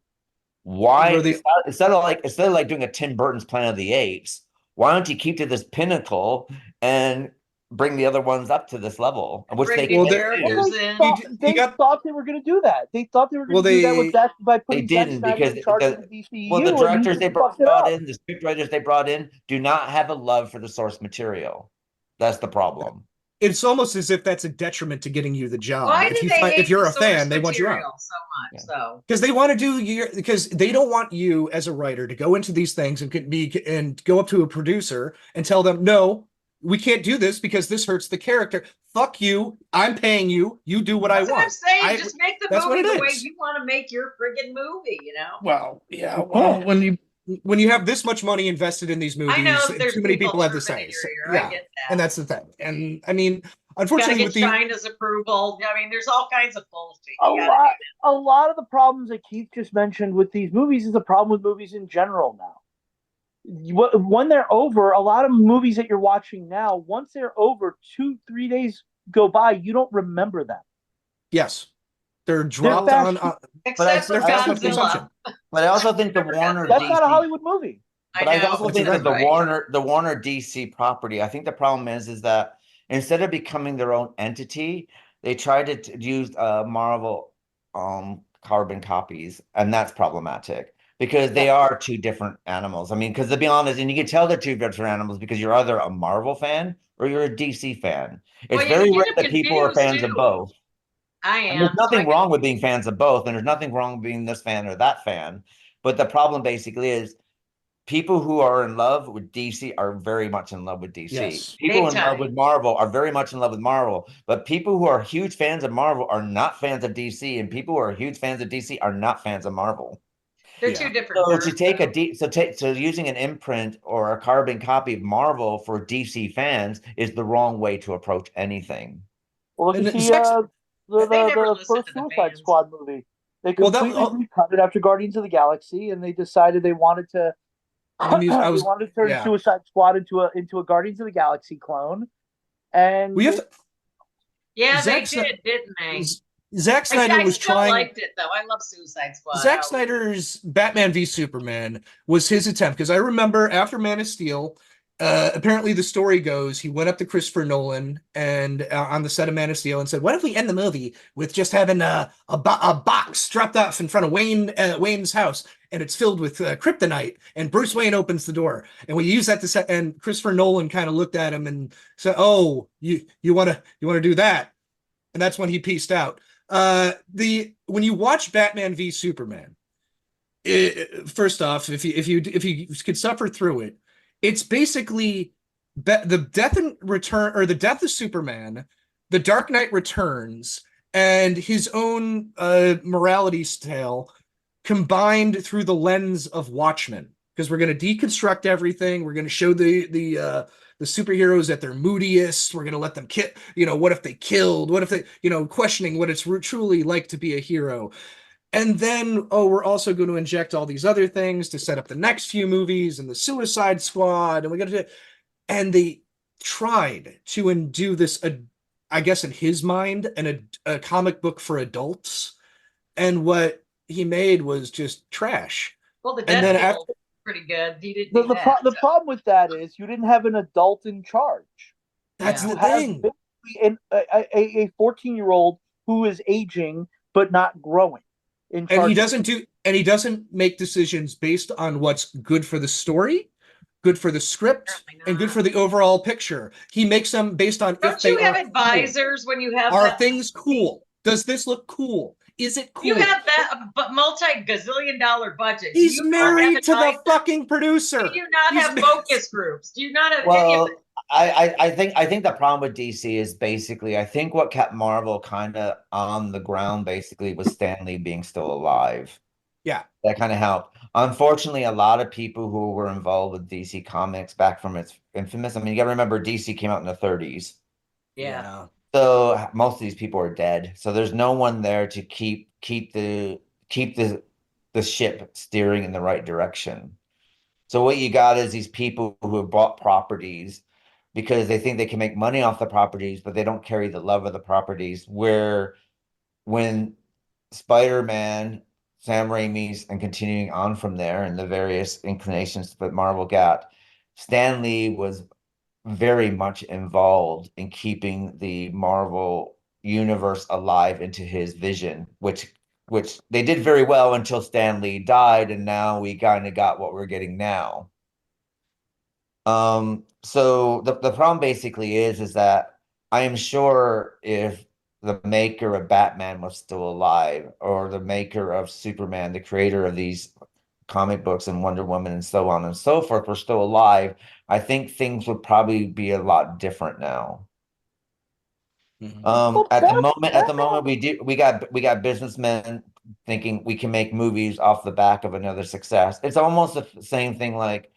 why instead of like doing a Tim Burton's Planet of the Apes, why don't you keep to this pinnacle and bring the other ones up to this level, which Bring they new did. characters in. You got- thought they were going to do that. They thought they were going Well, to do that they- with Zack by They putting Zack didn't Snyder because in charge of the DCU. the and he directors they just fucked it brought up. in, the scriptwriters they brought in, do not have a love for the source material. That's the problem. It's almost as if that's a detriment to getting you the job. Why do they hate if you're the a fan, source they want you out. material so much? So Because they want to do because they don't want you as a writer to go into these things and go up to a producer and tell them, no, we can't do this because this hurts the character. Fuck you. I'm paying you. You do what I that's want. what I'm saying. Just make the that's movie what it the way is. you want to make your friggin' movie, you know? Well, yeah. Well, when you have this much money invested in these movies, I know there's too many people have the chirping in say. your ear. Yeah, I get that. and that's the thing. And I mean, Gotta unfortunately, get with the China's approval. I mean, there's all kinds of bullshit. A lot of the problems that Keith just mentioned with these movies is a problem with movies in general now. When they're over, a lot of movies that you're watching now, once they're over, 2-3 days go by, you don't remember them. yes, they're dropped on. Except for they're fast food Godzilla. consumption. But I also think the Warner That's DC, not a Hollywood movie. but I also That's think that right. the Warner DC property, I think the problem is that instead of becoming their own entity, they try to use Marvel carbon copies, and that's problematic because they are two different animals. I mean, because to be honest, and you can tell they're two different animals because you're either a Marvel fan or you're a DC fan. It's very rare that people are fans of both. I am. And there's nothing wrong with being fans of both, and there's nothing wrong with being this fan or that fan. But the problem basically is people who are in love with DC are very much in love with DC. Yes. People in love with Marvel are very much in love with Marvel. But people who are huge fans of Marvel are not fans of DC, and people who are huge fans of DC are not fans of Marvel. They're two different. So to take so using an imprint or a carbon copy of Marvel for DC fans is the wrong way to approach anything. Well, look at the first Suicide Squad movie. They completely recut it after Guardians of the Galaxy, and they decided they wanted to. They wanted to turn Suicide Squad into a Guardians of the Galaxy clone, and they did, didn't they? Zack Snyder was trying. I liked it though. I love Suicide Squad. Zack Snyder's Batman v Superman was his attempt because I remember after Man of Steel, apparently the story goes he went up to Christopher Nolan and on the set of Man of Steel and said, "What if we end the movie with just having a box dropped off in front of Wayne's house and it's filled with kryptonite and Bruce Wayne opens the door and we use that to set?" And Christopher Nolan kind of looked at him and said, "Oh, you want to do that?" And that's when he pieced out. When you watch Batman v Superman, first off, if you could suffer through it, it's basically the death and return, or the death of Superman, the Dark Knight Returns, and his own morality tale combined through the lens of Watchmen. Because we're going to deconstruct everything. We're going to show the superheroes at their moodiest. We're going to let them what if they killed? What if they, questioning what it's truly like to be a hero. And then, we're also going to inject all these other things to set up the next few movies and the Suicide Squad. And they tried to do this, I guess in his mind, a comic book for adults. And what he made was just trash. Well, the Deadpool pretty good. He didn't the problem with that is you didn't have an adult in charge. That's the thing. A 14-year-old who is aging but not growing. And he doesn't make decisions based on what's good for the story, good for the script, and good for the overall picture. He makes them based on Don't you have advisors when you have are things cool? Does this look cool? Is it cool? You have that multi-gazillion-dollar budget. He's married to the fucking producer. Do you not have focus groups? Do you not have any of it? I think the problem with DC is basically, I think what kept Marvel kind of on the ground basically was Stan Lee being still alive. Yeah. That kind of helped. Unfortunately, a lot of people who were involved with DC Comics back from its infamous, I mean, you got to remember DC came out in the 30s. Yeah. So most of these people are dead. So there's no one there to keep the ship steering in the right direction. So what you got is these people who have bought properties because they think they can make money off the properties, but they don't carry the love of the properties. Where when Spider-Man, Sam Raimi's, and continuing on from there, and the various inclinations that Marvel got, Stan Lee was very much involved in keeping the Marvel universe alive into his vision, which they did very well until Stan Lee died, and now we kind of got what we're getting now. So the problem basically is that I am sure if the maker of Batman was still alive, or the maker of Superman, the creator of these comic books and Wonder Woman and so on and so forth were still alive, I think things would probably be a lot different now. At the moment, we got businessmen thinking we can make movies off the back of another success. It's almost the same thing, like,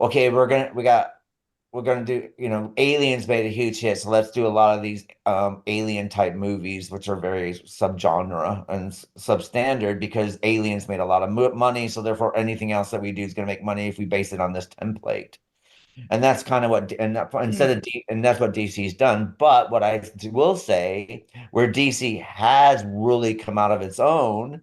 okay, we're gonna do, Aliens made a huge hit, so let's do a lot of these alien type movies, which are very subgenre and substandard, because Aliens made a lot of money, so therefore anything else that we do is going to make money if we base it on this template. And that's kind of what, and that's what DC's done. But what I will say, where DC has really come out of its own,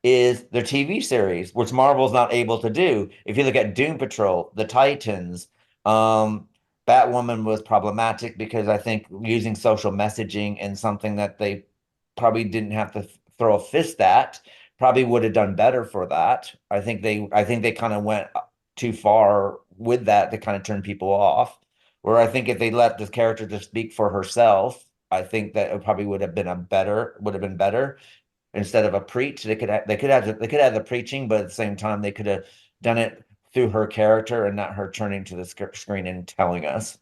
is their TV series, which Marvel's not able to do. If you look at Doom Patrol, the Titans, Batwoman was problematic because I think using social messaging and something that they probably didn't have to throw a fist at probably would have done better for that. I think they kind of went too far with that to kind of turn people off. Where I think if they let this character just speak for herself, I think that it probably would have been better. Instead of a preach, they could have the preaching, but at the same time they could have done it through her character and not her turning to the screen and telling us.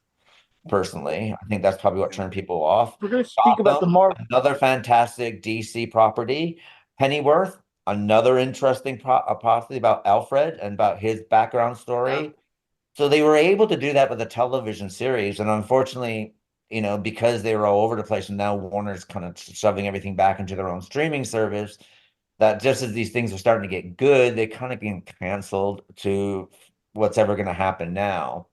Personally, I think that's probably what turned people off. We're going to speak about the Marvel. Another fantastic DC property. Pennyworth, another interesting property about Alfred and about his background story. Yeah. So they were able to do that with a television series, and unfortunately, because they were all over the place, and now Warner's kind of shoving everything back into their own streaming service, that just as these things are starting to get good, they kind of getting canceled to what's ever going to happen now.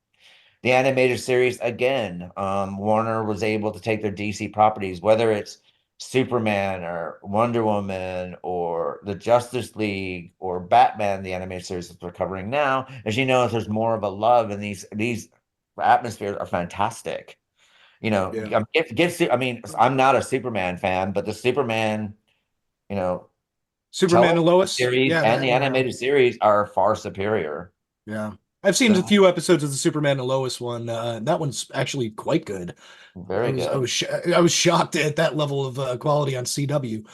The animated series, again, Warner was able to take their DC properties, whether it's Superman or Wonder Woman or the Justice League or Batman, the animated series that we're covering now. As you know, there's more of a love, and these atmospheres are fantastic. Yeah. I'm not a Superman fan, but the Superman and Lois series and the animated series are far superior. Yeah. I've seen a few episodes of the Superman and Lois one. That one's actually quite good. Very good. I was shocked at that level of quality on CW.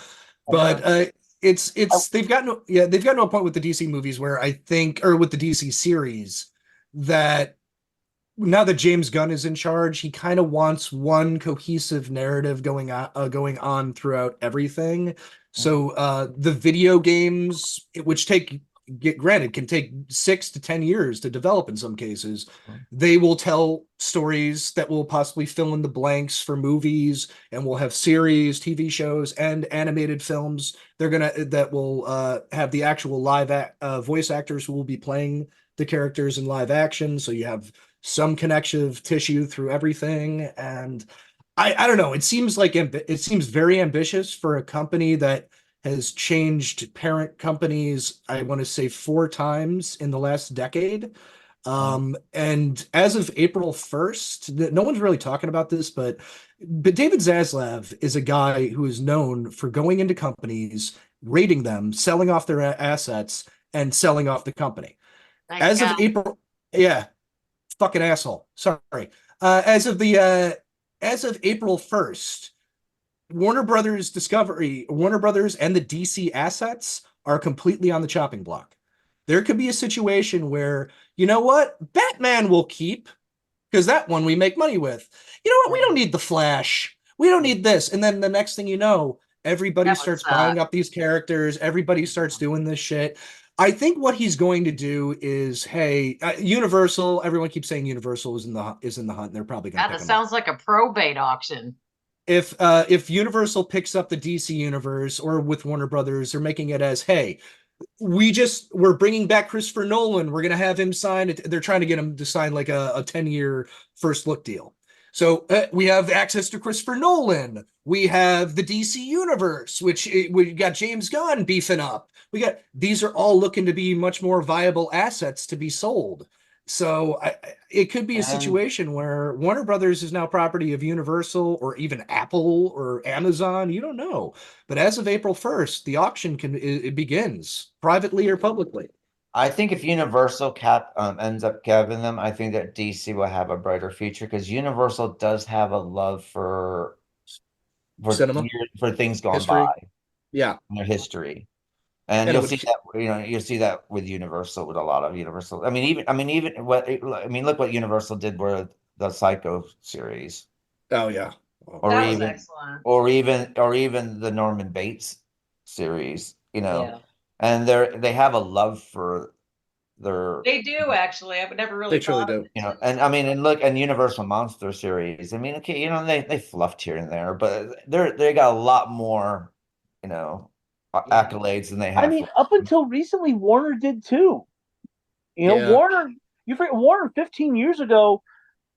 But they've gotten to a point with the DC movies where I think, or with the DC series, that now that James Gunn is in charge, he kind of wants one cohesive narrative going on throughout everything. So the video games, which can take 6 to 10 years to develop in some cases, they will tell stories that will possibly fill in the blanks for movies, and we'll have series, TV shows, and animated films. That will have the actual live voice actors who will be playing the characters in live action. So you have some connective tissue through everything. And I don't know. It seems very ambitious for a company that has changed parent companies, I want to say 4 times in the last decade. And as of April 1st, no one's really talking about this, but David Zaslav is a guy who is known for going into companies, raiding them, selling off their assets, and selling off the company. As of April, yeah, fucking asshole. Sorry. As of April 1st, Warner Brothers and the DC assets are completely on the chopping block. There could be a situation where, you know what, Batman will keep, because that one we make money with. You know what, we don't need the Flash. We don't need this. And then the next thing you know, everybody starts buying up these characters. Everybody starts doing this shit. I think what he's going to do is, hey, Universal. Everyone keeps saying Universal is in the hunt. And they're probably going to. That sounds like a probate auction. If Universal picks up the DC universe, or with Warner Brothers, they're making it as, hey, we're bringing back Christopher Nolan. We're going to have him sign it. They're trying to get him to sign like a 10-year first look deal. So we have access to Christopher Nolan. We have the DC universe, which we got James Gunn beefing up. These are all looking to be much more viable assets to be sold. So it could be a And- situation where Warner Brothers is now property of Universal or even Apple or Amazon. You don't know. But as of April 1st, the auction it begins privately or publicly. I think if Universal ends up having them, I think that DC will have a brighter future because Universal does have a love for Cinema, for things gone history. by Yeah. in their history. And And you'll see that, you'll see that with Universal, with a lot of Universal. I mean, look what Universal did with the Psycho series, Oh yeah. or That was even, excellent. or even the Norman Bates series, Yeah. and they have a love for their, They do actually. I've never really They truly thought of do. it. and I mean, and look, and Universal Monster series. I mean, okay, they fluffed here and there, but they got a lot more, accolades than they have. I mean, up until recently, Warner did too. Warner, you forget Warner 15 years ago,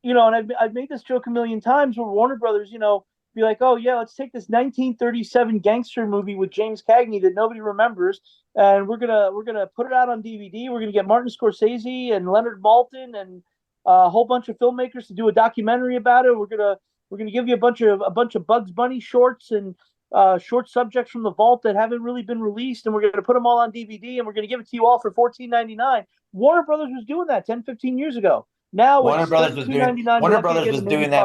and I've made this joke a million times where Warner Brothers, be like, oh yeah, let's take this 1937 gangster movie with James Cagney that nobody remembers, and we're gonna put it out on DVD. We're gonna get Martin Scorsese and Leonard Maltin and a whole bunch of filmmakers to do a documentary about it. We're gonna give you a bunch of Bugs Bunny shorts and short subjects from the vault that haven't really been released, and we're gonna put them all on DVD, and we're gonna give it to you all for $14.99. Warner Brothers was doing that 10, 15 years ago. Now Warner Brothers was doing that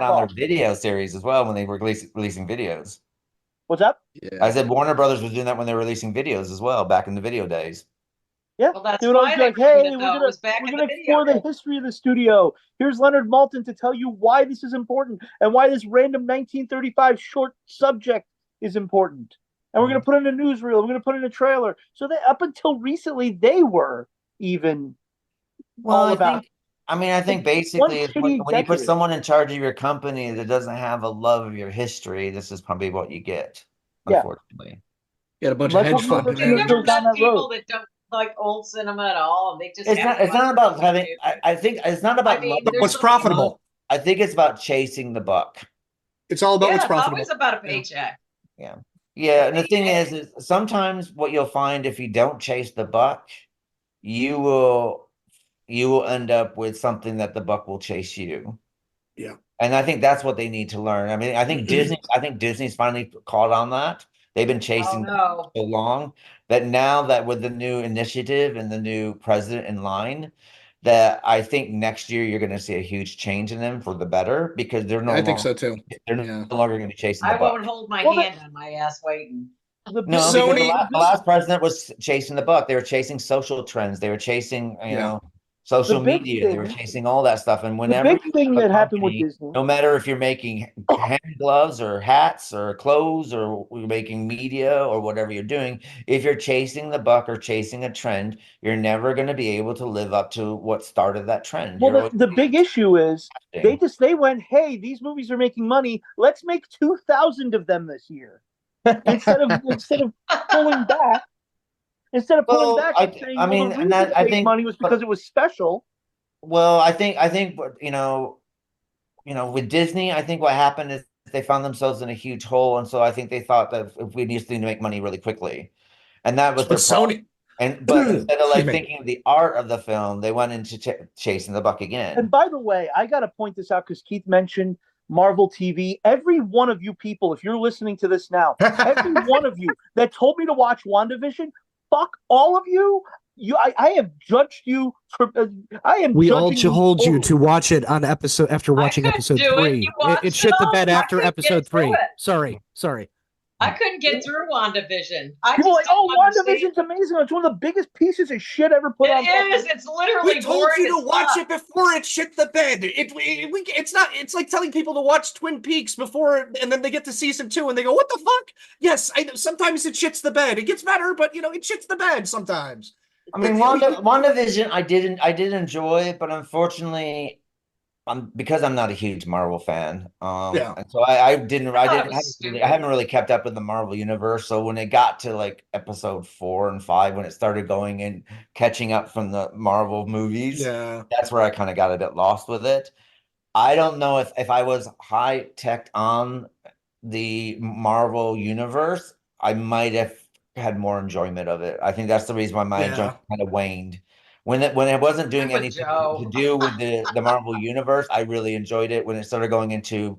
on their off. video series as well when they were releasing videos. What's up? Yeah. I said Warner Brothers was doing that when they were releasing videos as well back in the video days. Yeah, Well, that's they would always why be like, they did "Hey, it, we're though, was back in gonna the explore video. the history of the studio. Here's Leonard Maltin to tell you why this is important and why this random 1935 short subject is important. And we're gonna put in a newsreel. We're gonna put in a trailer. So they, up until recently, they were even all about. I think basically when you put executive. someone in charge of your company that doesn't have a love of your history, this is probably what you get, Yeah. unfortunately. You had a bunch Let's of hedge hope fund no Have you Goes ever managers. down met that road. people that don't like old cinema at all? And they just It's not about having. I think it's not about I mean, love. there's What's some- profitable? I think it's about chasing the buck. It's all about Yeah, what's it's profitable. always about a paycheck. Yeah, and the thing is sometimes what you'll find if you don't chase the buck, you will end up with something that the buck will chase you. Yeah. And I think that's what they need to learn. I mean, I think Disney's finally caught on that. They've been chasing no. so long that now that with the new initiative and the new president in line, that I think next year you're going to see a huge change in them for the better because they're no I longer, think so too. they're Yeah. no longer going to be chasing the I buck. won't hold my Well, hand on my ass waiting. No, Sony- because the last president was chasing the buck. They were chasing social trends. They were chasing, social The big media. They were thing- chasing all that stuff. And The whenever big thing that happened with Disney. no matter if you're making hand gloves or hats or clothes or you're making media or whatever you're doing, if you're chasing the buck or chasing a trend, you're never going to be able to live up to what started that trend. Well, the big issue is they went, hey, these movies are making money. Let's make 2,000 of them this year instead of pulling back. Instead of pulling back, and saying, the reason it made money was because it was special. Well, I think with Disney, I think what happened is they found themselves in a huge hole, and so I think they thought that if we need to make money really quickly, and that was their Sony. But instead of thinking of the art of the film, they went into chasing the buck again. And by the way, I got to point this out because Keith mentioned Marvel TV. Every one of you people, if you're listening to this now, every one of you that told me to watch WandaVision, fuck all of you. I have judged you for. We all hold you to watch it on episode after watching episode 3. It shit the bed after episode 3. Sorry. I couldn't get through WandaVision. People are like, oh, WandaVision's amazing. It's one of the biggest pieces of shit ever put on. It is. It's literally. We told you to watch it before it shit the bed. It's not. It's like telling people to watch Twin Peaks before, and then they get to season 2 and they go, "What the fuck?" Yes, I know. Sometimes it shits the bed. It gets better, but it shits the bed sometimes. I mean, WandaVision, I did enjoy, but unfortunately, because I'm not a huge Marvel fan, and so I haven't really kept up with the Marvel universe. So when it got to like episode 4 and 5, when it started going and catching up from the Marvel movies, that's where I kind of got a bit lost with it. I don't know if I was high tech on the Marvel universe, I might have had more enjoyment of it. I think that's the reason why my enjoyment kind of waned. when it wasn't doing I'm with anything Joe. to do with the Marvel universe, I really enjoyed it. When it started going into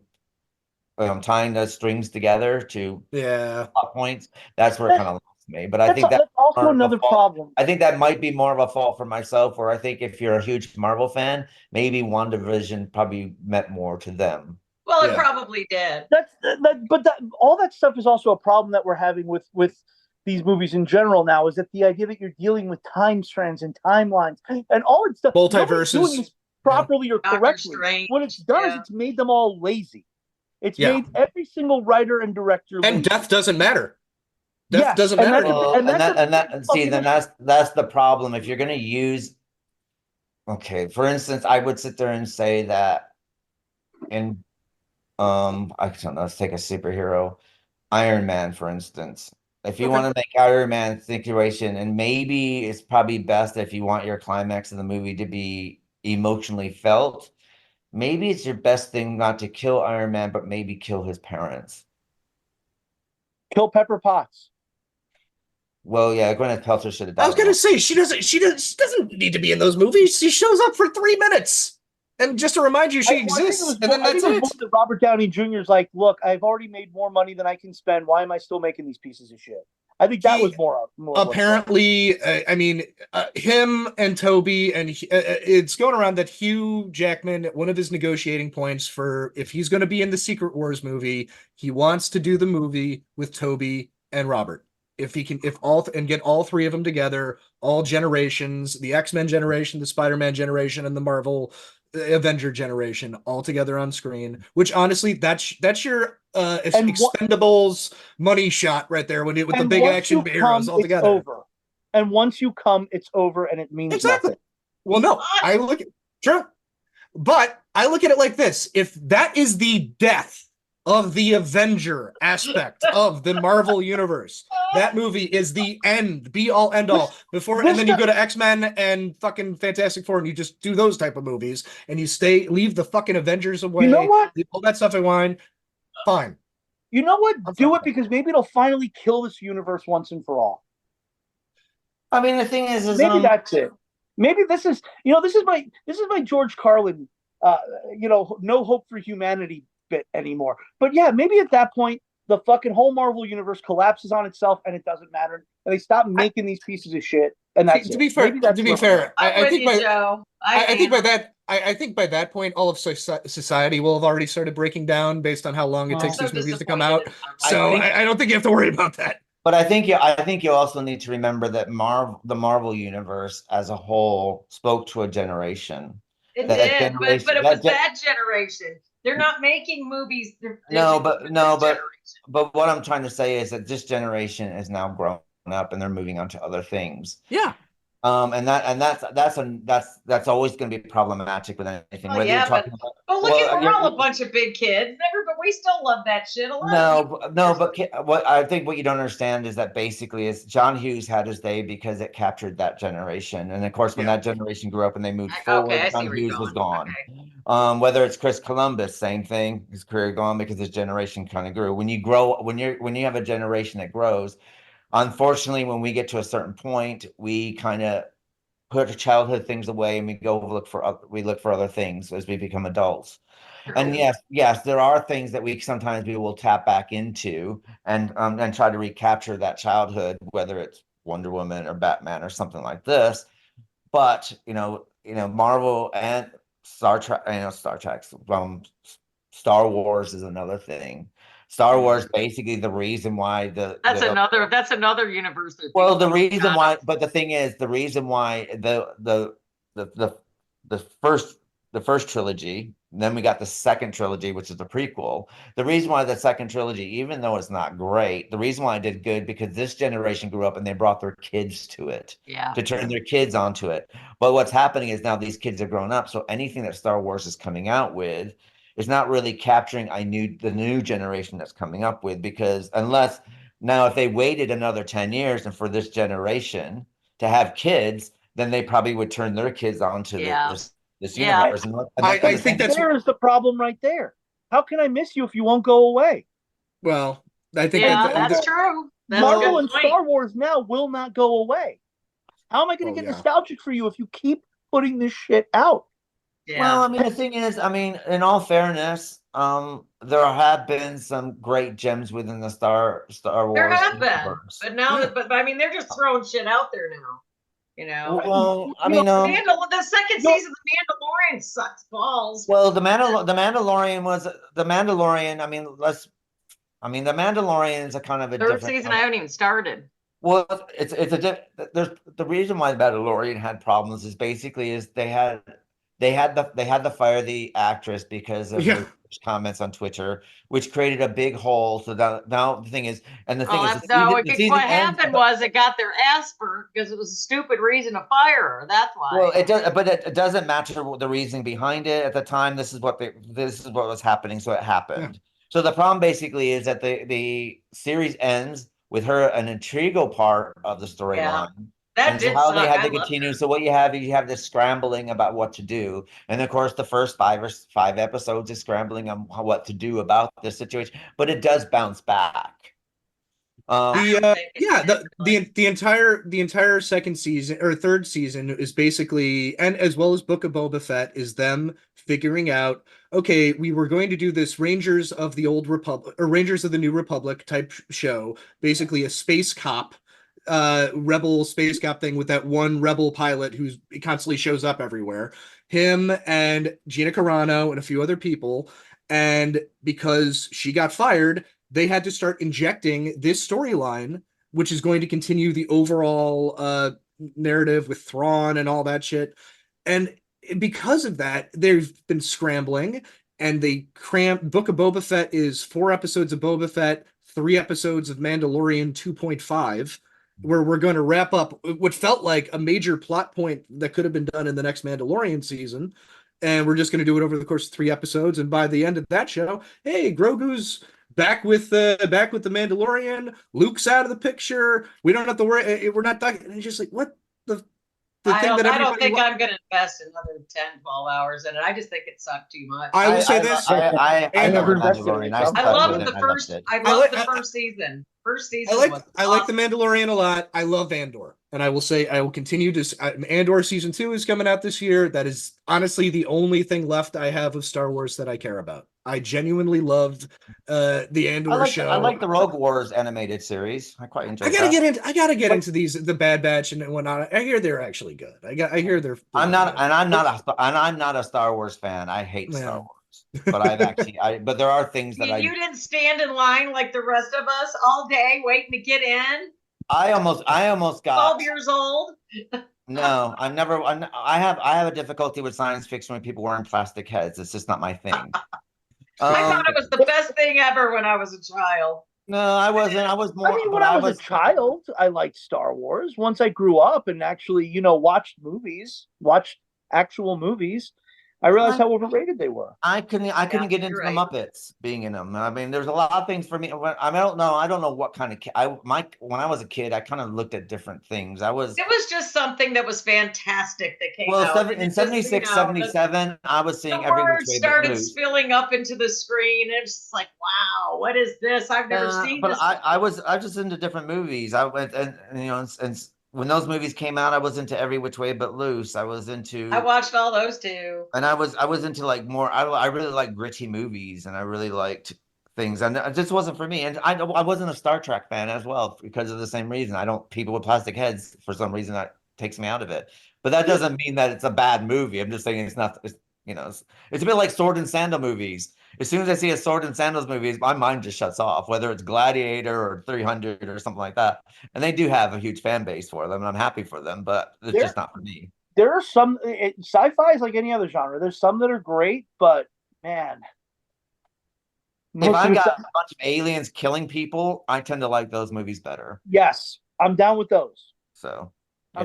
tying the strings together to Yeah. plot points, that's where it kind of lost me. But I think that's also more of a another fault. problem. I think that might be more of a fault for myself, where I think if you're a huge Marvel fan, maybe WandaVision probably meant more to them. Well, it Yeah. probably did. All that stuff is also a problem that we're having with these movies in general now, is that the idea that you're dealing with time strands and timelines and all that stuff. Nobody's doing Multiverses. this properly or Doctor correctly. Strange, What it's done is yeah. it's made them all lazy. It's Yeah. made every single writer and director And lazy. death doesn't matter. Death Yes, doesn't and matter. that's anymore. That's the problem. If you're going to use, okay, for instance, I would sit there and say that in, I don't know, let's take a superhero, Iron Man, for instance. If you want to make Iron Man situation, and maybe it's probably best if you want your climax of the movie to be emotionally felt, maybe it's your best thing not to kill Iron Man, but maybe kill his parents. Kill Pepper Potts. Well, yeah, Gwyneth Paltrow should have died. I was gonna say she doesn't need to be in those movies. She shows up for 3 minutes, and just to remind you, she exists, and then that's it. Robert Downey Jr. is like, look, I've already made more money than I can spend. Why am I still making these pieces of shit? I think that was more apparently. I mean, him and Toby, and it's going around that Hugh Jackman, one of his negotiating points for if he's going to be in the Secret Wars movie, he wants to do the movie with Toby and Robert. If he can, and get all three of them together, all generations, the X-Men generation, the Spider-Man generation, and the Marvel Avenger generation, all together on screen. Which honestly, that's your Expendables money shot right there with the big action heroes all together. Over. And once you come, it's over, and it means nothing. Well, no, I look at true, but I look at it like this: if that is the death of the Avenger aspect of the Marvel universe, that movie is the end, be all end all. And then you go to X-Men and fucking Fantastic Four, and you just do those type of movies, and you leave the fucking Avengers away. You know what? Leave all that stuff away. Fine. You know what? Do it, because maybe it'll finally kill this universe once and for all. I mean, the thing is maybe that's it. Maybe this is my George Carlin, no hope for humanity bit anymore. But yeah, maybe at that point the fucking whole Marvel universe collapses on itself, and it doesn't matter, and they stop making these pieces of shit. And that's to be fair, I think by that point, all of society will have already started breaking down based on how long it takes these movies to come out. So I don't think you have to worry about that. But I think you also need to remember that the Marvel universe as a whole spoke to a generation. It did, but it was that generation. They're not making movies. But what I'm trying to say is that this generation is now grown up and they're moving on to other things. Yeah. And that's always going to be problematic with anything. Well, yeah, but we're all a bunch of big kids. But we still love that shit a lot. But what I think what you don't understand is that basically is John Hughes had his day because it captured that generation, and of course when that generation grew up and they moved forward, John Hughes was gone. Okay. Whether it's Chris Columbus, same thing, his career gone because his generation kind of grew. When you have a generation that grows. Unfortunately, when we get to a certain point, we kind of put childhood things away and we look for other things as we become adults. And yes, there are things that we will tap back into and try to recapture that childhood, whether it's Wonder Woman or Batman or something like this. But Marvel and Star Trek, Star Wars is another thing. Star Wars, basically, the reason why that's another universe. Well, the reason why, but the thing is, the reason why the first trilogy, then we got the second trilogy, which is the prequel. The reason why the second trilogy, even though it's not great, the reason why it did good because this generation grew up and they brought their kids to it, to turn their kids onto it. But what's happening is now these kids are grown up, so anything that Star Wars is coming out with. Is not really capturing the new generation that's coming up with, because if they waited another 10 years and for this generation to have kids, then they probably would turn their kids onto this universe. I think there's the problem right there. How can I miss you if you won't go away? Well, I think that's true. That's Marvel and Star Wars now will not go away. How am I going to Oh, get yeah. nostalgic for you if you keep putting this shit out? Yeah. Well, I mean, the thing is, I mean, in all fairness, there have been some great gems within the Star There Wars have been, universe. but now Yeah. but I mean, they're just throwing shit out there now. You know, Well, I mean, the second season of The Mandalorian sucks balls. well, the Mandalorian was the Mandalorian. I mean, the Mandalorian is a kind of a Third different. season, I haven't even started. Well, there's the reason why Mandalorian had problems is basically is they had to fire the actress because of Yeah. her comments on Twitter, which created a big hole. So now the thing is, and the thing is, What happened was it got their ass burnt because it was a stupid reason to fire her. That's why. well, it does, but it doesn't matter the reasoning behind it at the time. This is what was happening, so it happened. So the problem basically is that the series ends with her an integral part of the storyline. That And did so how they suck. had I to loved continue. her. So what you have this scrambling about what to do, and of course the first five episodes is scrambling on what to do about this situation. But it does bounce back. The entire second season or third season is basically, and as well as Book of Boba Fett, is them figuring out, okay, we were going to do this Rangers of the Old Republic or Rangers of the New Republic type show, basically a space cop, rebel space cop thing with that one rebel pilot who constantly shows up everywhere, him and Gina Carano and a few other people. And because she got fired, they had to start injecting this storyline, which is going to continue the overall narrative with Thrawn and all that shit. And because of that, they've been scrambling, and they crammed. Book of Boba Fett is 4 episodes of Boba Fett, 3 episodes of Mandalorian 2.5, where we're going to wrap up what felt like a major plot point that could have been done in the next Mandalorian season. And we're just going to do it over the course of 3 episodes. And by the end of that show, hey, Grogu's back with the Mandalorian. Luke's out of the picture. We don't have to worry. We're not talking. And it's just like, what the I don't think I'm going to invest another 10, 12 hours in it. I just think it sucked too much. I will say this. I never love invested in Mandalorian. it. I loved the I first. loved it. I loved the first season. First season. I like was the awesome. Mandalorian a lot. I love Andor, and I will say I will continue to. Andor season 2 is coming out this year. That is honestly the only thing left I have of Star Wars that I care about. I genuinely loved the Andor show. I like the Rogue Wars animated series. I quite enjoy. I gotta get into these, the Bad Batch and whatnot. I hear they're actually good. I hear they're. I'm not a Star Wars fan. I hate Star Wars. But but there are things that You didn't stand in line like the rest of us all day waiting to get in. I almost got 12 years old. No, I have a difficulty with science fiction when people wearing plastic heads. It's just not my thing. I thought it was the best thing ever when I was a child. No, I wasn't. I was more. I mean, when I was a child, I liked Star Wars. Once I grew up and actually, watched actual movies, I realized how overrated they were. I couldn't get into the Muppets being in them. I mean, there's a lot of things for me. I don't know what kind of kid when I was a kid, I kind of looked at different things. It was just something that was fantastic that came out. In 76, 77, I was seeing every which way started spilling up into the screen. It was just like, wow, what is this? I've never seen but this. I was just into different movies. I went and when those movies came out, I was into Every Which Way But Loose. I watched all those too. And I was into like more. I really like gritty movies, and I really liked things, and it just wasn't for me. And I wasn't a Star Trek fan as well because of the same reason. People with plastic heads for some reason that takes me out of it. But that doesn't mean that it's a bad movie. I'm just saying it's not. It's a bit like sword and sandal movies. As soon as I see a sword and sandals movie, my mind just shuts off, whether it's Gladiator or 300 or something like that. And they do have a huge fan base for them, and I'm happy for them, but it's just not for me. There are some sci-fi is like any other genre. There's some that are great, but man, if I got a bunch of aliens killing people, I tend to like those movies better. Yes, I'm down with those. So I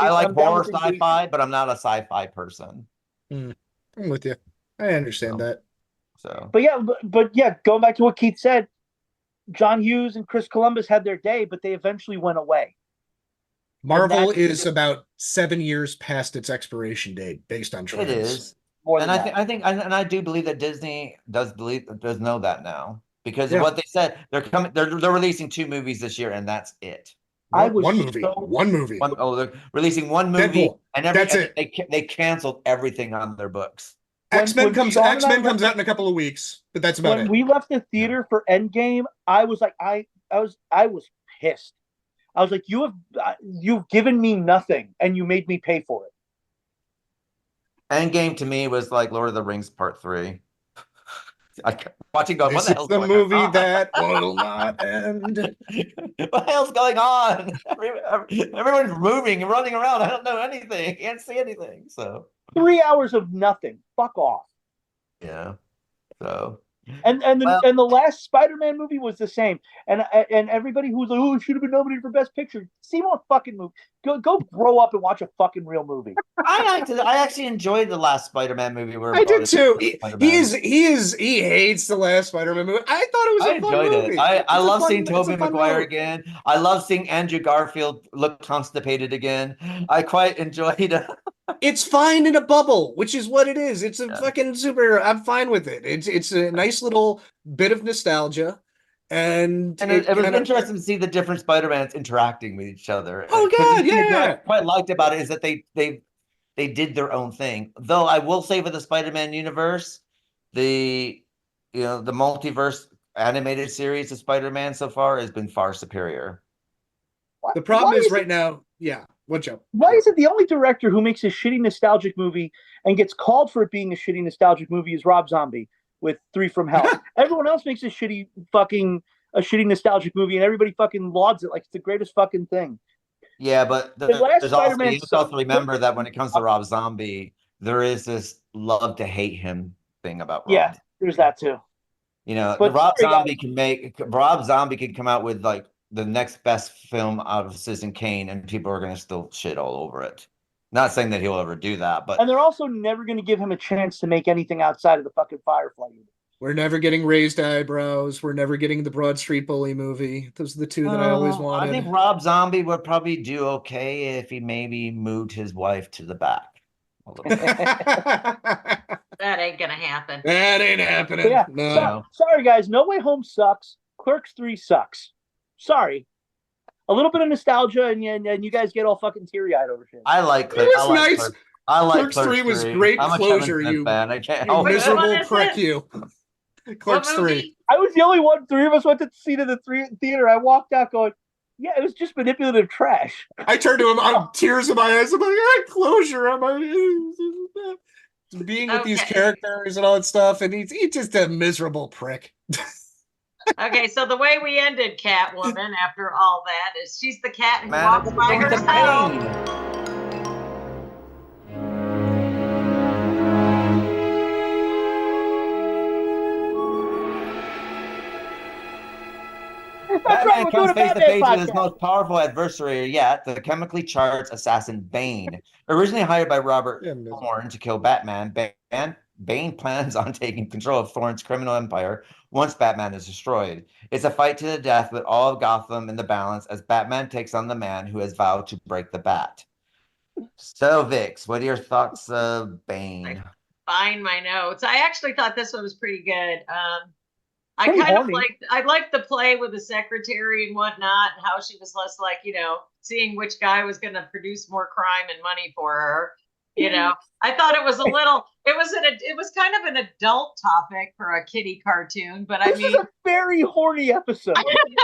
like horror sci-fi, but I'm not a sci-fi person. I'm with you. I understand that. So, but yeah, going back to what Keith said, John Hughes and Chris Columbus had their day, but they eventually went away. Marvel is about 7 years past its expiration date, based on trends. It is, and I do believe that Disney does know that now because of what they said. They're releasing 2 movies this year, and that's it. I was one movie. so One movie. They're releasing one movie, Deadpool. and That's it. They canceled everything on their books. X-Men comes Sean and I comes out in a couple of weeks, but that's about when it. we left the theater for Endgame, I was like, I was pissed. I was like, you've given me nothing, and you made me pay for it. Endgame to me was like Lord of the Rings Part 3. Watching going, This what the is hell's the going movie on? that will not end. What the hell's going on? Everyone's moving and running around. I don't know anything. I can't see anything. So 3 hours of nothing. Fuck off. yeah. So And the last Spider-Man movie was the same. And everybody who was like, oh, it should have been nominated for Best Picture. See more fucking movie. Go grow up and watch a fucking real movie. I actually enjoyed the last Spider-Man movie. I did too. He hates the last Spider-Man movie. I thought it was a fun movie. I love seeing Tobey Maguire again. I love seeing Andrew Garfield look constipated again. I quite enjoyed it. It's fine in a bubble, which is what it is. It's a fucking super. I'm fine with it. It's a nice little bit of nostalgia, and it was interesting to see the different Spider-Mans interacting with each other. Oh god, yeah. What I quite liked about it is that they did their own thing. Though I will say, for the Spider-Man universe, the multiverse animated series of Spider-Man so far has been far superior. The problem is right now, yeah. What, Joe? Why is it the only director who makes a shitty nostalgic movie and gets called for it being a shitty nostalgic movie is Rob Zombie with 3 from Hell? Everyone else makes a shitty nostalgic movie and everybody fucking lauds it like it's the greatest fucking thing. Yeah, but The last Spider-Man you also to remember that when it comes to Rob Zombie, there is this love to hate him thing about Rob. Yeah, there's that too. But Rob Zombie can come out with like the next best film out of Citizen Kane, and people are going to still shit all over it. Not saying that he'll ever do that, but and they're also never going to give him a chance to make anything outside of the fucking Firefly universe. We're never getting Raised Eyebrows. We're never getting the Broad Street Bully movie. Those are the two that I always wanted. I think Rob Zombie would probably do okay if he maybe moved his wife to the back. That ain't gonna happen. That ain't happening. Yeah. No. Sorry, guys. No Way Home sucks. Clerks 3 sucks. Sorry. A little bit of nostalgia, and you guys get all fucking teary-eyed over shit. I like Clerks. It was nice. I like Clerks 3 was great closure. You miserable prick, you. Clerks 3. I was the only one. 3 of us went to see to the theater. I walked out going, yeah, it was just manipulative trash. I turned to him, I'm tears in my eyes. I'm like, closure. I'm like, being with these characters and all that stuff, and he's just a miserable prick. Okay, so the way we ended Catwoman after all that is she's the cat who walks by herself. Batman comes face to face with his most powerful adversary yet, the chemically charged assassin Bane. Originally hired by Robert Thorne to kill Batman, Bane plans on taking control of Thorne's criminal empire once Batman is destroyed. It's a fight to the death with all of Gotham in the balance as Batman takes on the man who has vowed to break the bat. So, Vix, what are your thoughts of Bane? Find my notes. I actually thought this one was pretty good. I liked the play with the secretary and whatnot, and how she was less like, seeing which guy was going to produce more crime and money for her. I thought it was it was kind of an adult topic for a kiddie cartoon, but this is a very horny episode.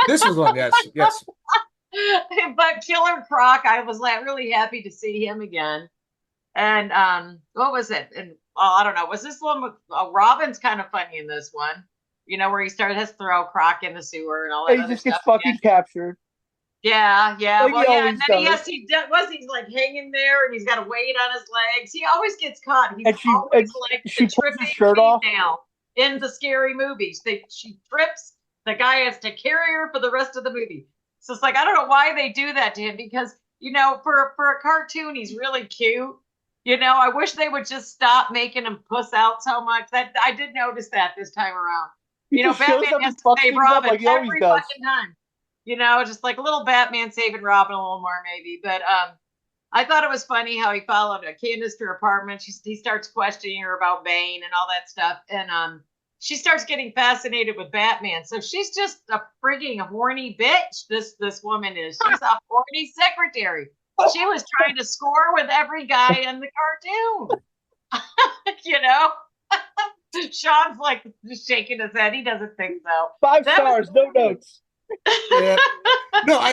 This was one, yes. But Killer Croc, I was really happy to see him again. And what was it? And I don't know. Was this one with Robin's kind of funny in this one? Where he has to throw Croc in the sewer and all that. He just gets fucking captured. Yeah. Like And then he's like hanging there and he's got a weight on his legs. He always gets caught. He's always like the tripping female in the scary movies. She trips. The guy has to carry her for the rest of the movie. So it's like, I don't know why they do that to him because, for a cartoon, he's really cute. I wish they would just stop making him puss out so much. That I did notice that this time around. Batman has to save Robin every fucking time. Just like a little Batman saving Robin a little more maybe. But I thought it was funny how he followed Candace to her apartment. He starts questioning her about Bane and all that stuff. And she starts getting fascinated with Batman. So she's just a frigging horny bitch. This woman is. She's a horny secretary. She was trying to score with every guy in the cartoon. You know? Sean's like shaking his head. He doesn't think so. 5 That stars, no notes. Yeah. No,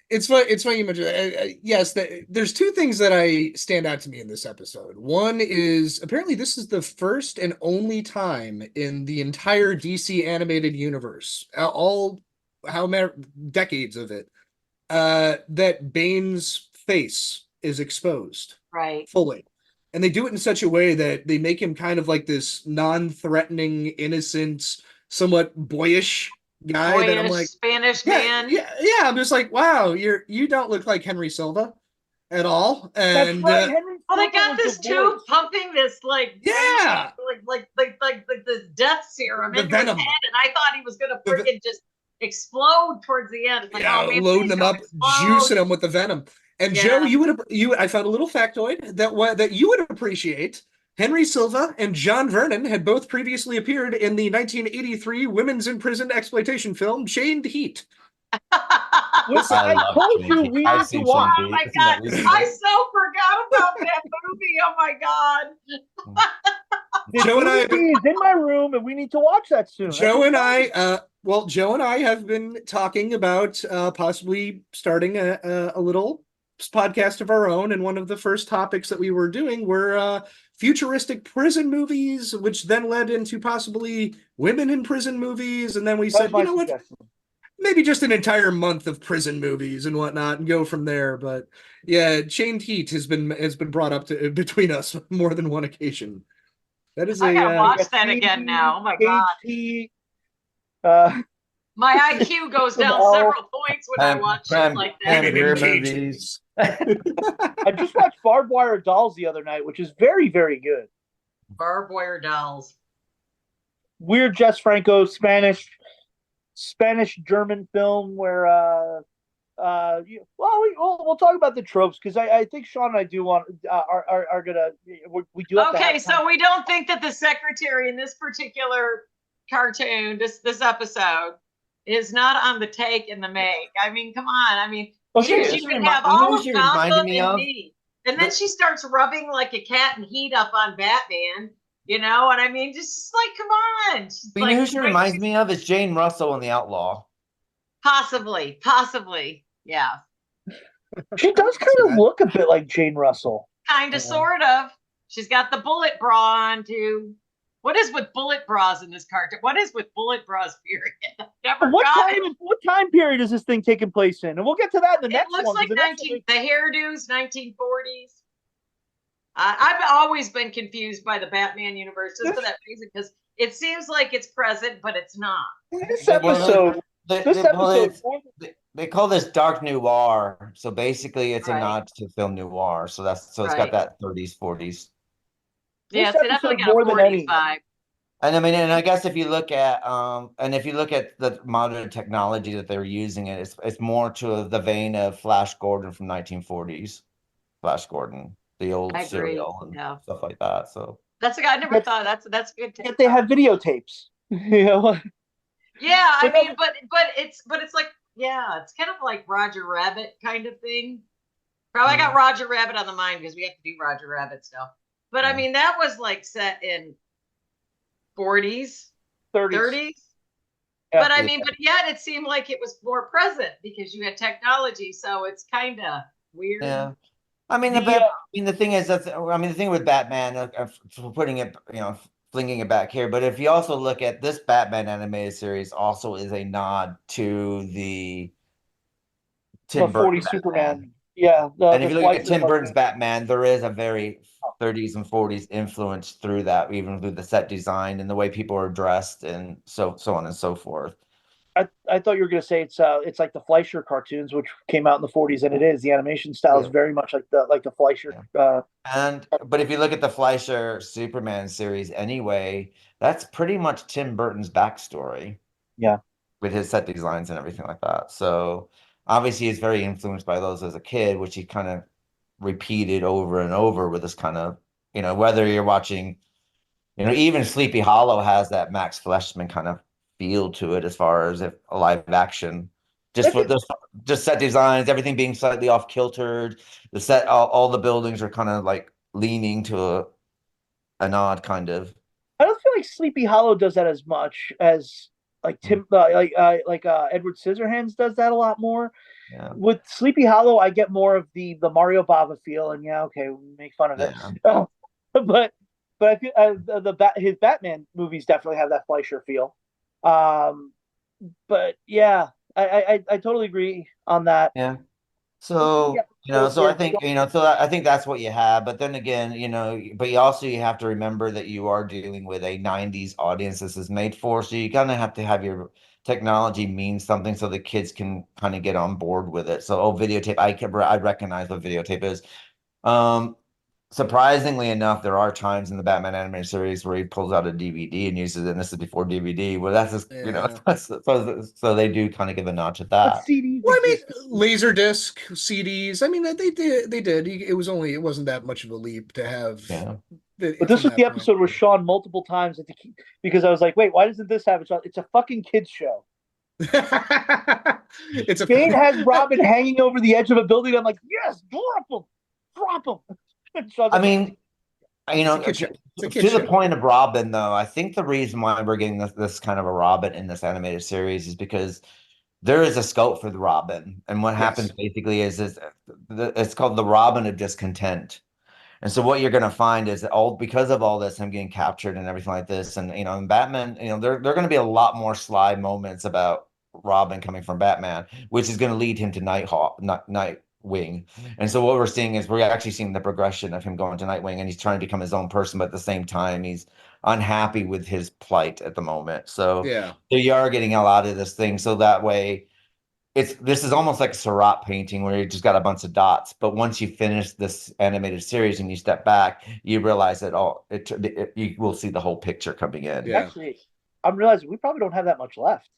it's funny you mentioned yes, there's two things that stand out to me in this episode. One is apparently this is the first and only time in the entire DC animated universe, all how many decades of it, that Bane's face is exposed right. fully. And they do it in such a way that they make him kind of like this non-threatening, innocent, somewhat boyish guy that I'm like, Spanish yeah, man. yeah. I'm just like, wow, you don't look like Henry Silva at all. That's And right. Henry Oh, they Silva got was this the tube voice. pumping this like Yeah. like this death serum The into his venom. head, and I thought he was gonna freaking just explode towards the end. It's like, yeah, oh man, loading please them don't up, explode. juicing them with the venom. And Joe, Yeah. I found a little factoid that you would appreciate. Henry Silva and John Vernon had both previously appeared in the 1983 women's in prison exploitation film Chained Heat. Which I I love told Chained you Heat. we I've need to seen watch. Chained Oh my Heat. Isn't that god, recent? I so forgot about that movie. Oh my god. Joe and I have Movie is in my room, and we need to watch that soon. Joe and I have been talking about possibly starting a little podcast of our own, and one of the first topics that we were doing were futuristic prison movies, which then led into possibly women in prison movies, and then we said, you know what, maybe just an entire month of prison movies and whatnot, and go from there. But yeah, Chained Heat has been brought up to between us more than one occasion. That is I gotta watch got that again now. Oh my HT, god. My IQ goes down several points when I watch shit like that. Vampire movies. I just watched Barbed Wire Dolls the other night, which is very, very good. Barbed Wire Dolls. Weird Jess Franco Spanish German film where we'll talk about the tropes because I think Sean and I do want are gonna we do have to Okay, have so we don't think that the secretary in this particular cartoon, this episode, is not on the take in the make. I mean, come on. I mean, she can have all of Gotham and me. And then she starts rubbing like a cat and heat up on Batman. You know what I mean? Just like, come on. You know who she reminds me of? Is Jane Russell in The Outlaw. Possibly. Yeah. She does kind of look a bit like Jane Russell. Kind of, sort of. She's got the bullet bra on too. What is with bullet bras in this cartoon? What is with bullet bras, period? What time period is this thing taking place in? And we'll get to that in the next one. It looks like the hairdos, 1940s. I've always been confused by the Batman universe just for that reason, because it seems like it's present, but it's not. This episode, they call this dark noir. So basically, it's a nod to film noir. So it's got that 30s, 40s. Yeah, it's definitely got a 40s vibe. And I mean, and I guess if you look at the modern technology that they're using, it's more to the vein of Flash Gordon from 1940s. Flash Gordon, the old serial and stuff like that. So that's I never thought that's good. Yet they have videotapes. You know? Yeah, I mean, but it's like, yeah, it's kind of like Roger Rabbit kind of thing. Probably got Roger Rabbit on the mind because we have to do Roger Rabbit stuff. But I mean, that was like set in 40s, 30s. Yeah, but I mean, but yet it seemed like it was more present because you had technology. So it's kind of weird. Yeah. I mean, the thing is the thing with Batman, putting it, flinging it back here. But if you also look at this Batman animated series, also is a nod to the Tim Burton Superman. Yeah. And if you look at Tim Burton's Batman, there is a very 30s and 40s influence through that, even through the set design and the way people are dressed and so on and so forth. I thought you were going to say it's like the Fleischer cartoons, which came out in the 40s, and it is. The animation style is very much like the Fleischer. Yeah. But if you look at the Fleischer Superman series anyway, that's pretty much Tim Burton's backstory. Yeah. With his set designs and everything like that. So obviously he's very influenced by those as a kid, which he kind of repeated over and over with this kind of, whether you're watching Even Sleepy Hollow has that Max Fleshman kind of feel to it as far as if a live action. Just with just set designs, everything being slightly off kiltered. The set, all the buildings are kind of like leaning to an odd kind of. I don't feel like Sleepy Hollow does that as much as like Edward Scissorhands does that a lot more. Yeah. With Sleepy Hollow, I get more of the Mario Bava feel, and okay, we make fun of it. But I feel his Batman movies definitely have that Fleischer feel. But yeah, I totally agree on that. Yeah. So I think I think that's what you have. But then again, but you have to remember that you are dealing with a '90s audience this is made for. So you kind of have to have your technology mean something so the kids can kind of get on board with it. So videotape, I recognize what videotape is. Surprisingly enough, there are times in the Batman animated series where he pulls out a DVD and uses it, and this is before DVD. Well, that's just, so they do kind of give a nod to that. CDs well, I mean, Laserdisc, CDs. I mean, they did. It wasn't that much of a leap to have. Yeah. But this was the episode where Sean multiple times because I was like, wait, why doesn't this have it? It's a fucking kids show. Bane has Robin hanging over the edge of a building. I'm like, yes, drop him. I mean, to the point of Robin, though, I think the reason why we're getting this kind of a Robin in this animated series is because there is a scope for the Robin, and what happens basically is it's called the Robin of discontent. And so what you're going to find is that because of all this, him getting captured and everything like this, and in Batman, there are going to be a lot more sly moments about Robin coming from Batman, which is going to lead him to Nightwing. And so what we're seeing is we're actually seeing the progression of him going to Nightwing, and he's trying to become his own person, but at the same time, he's unhappy with his plight at the moment. So you are getting a lot of this thing. So that way, this is almost like a Seurat painting where you just got a bunch of dots. But once you finish this animated series and you step back, you realize that you will see the whole picture coming in. Yeah. Actually, I'm realizing we probably don't have that much left.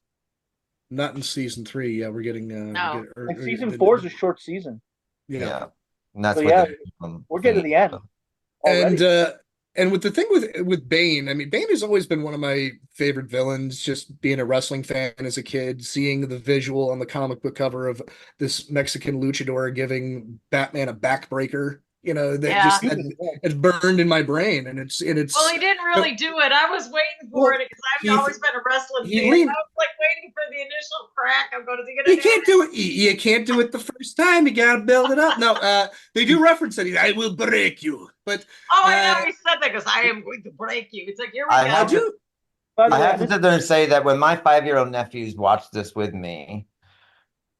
Not in season 3. Yeah, we're getting season 4 is a short season. Yeah. And that's we're getting to the end already. And with the thing with Bane, I mean, Bane has always been one of my favorite villains, just being a wrestling fan as a kid, seeing the visual on the comic book cover of this Mexican luchador giving Batman a backbreaker. It's burned in my brain, and it's. Well, he didn't really do it. I was waiting for it because I've always been a wrestling fan. I was like waiting for the initial crack. I'm going to get it. You can't do it. You can't do it the first time. You got to build it up. No, they do reference it. I will break you. But I know he said that because I am going to break you. It's like here we go. I have to sit there and say that when my 5-year-old nephews watched this with me,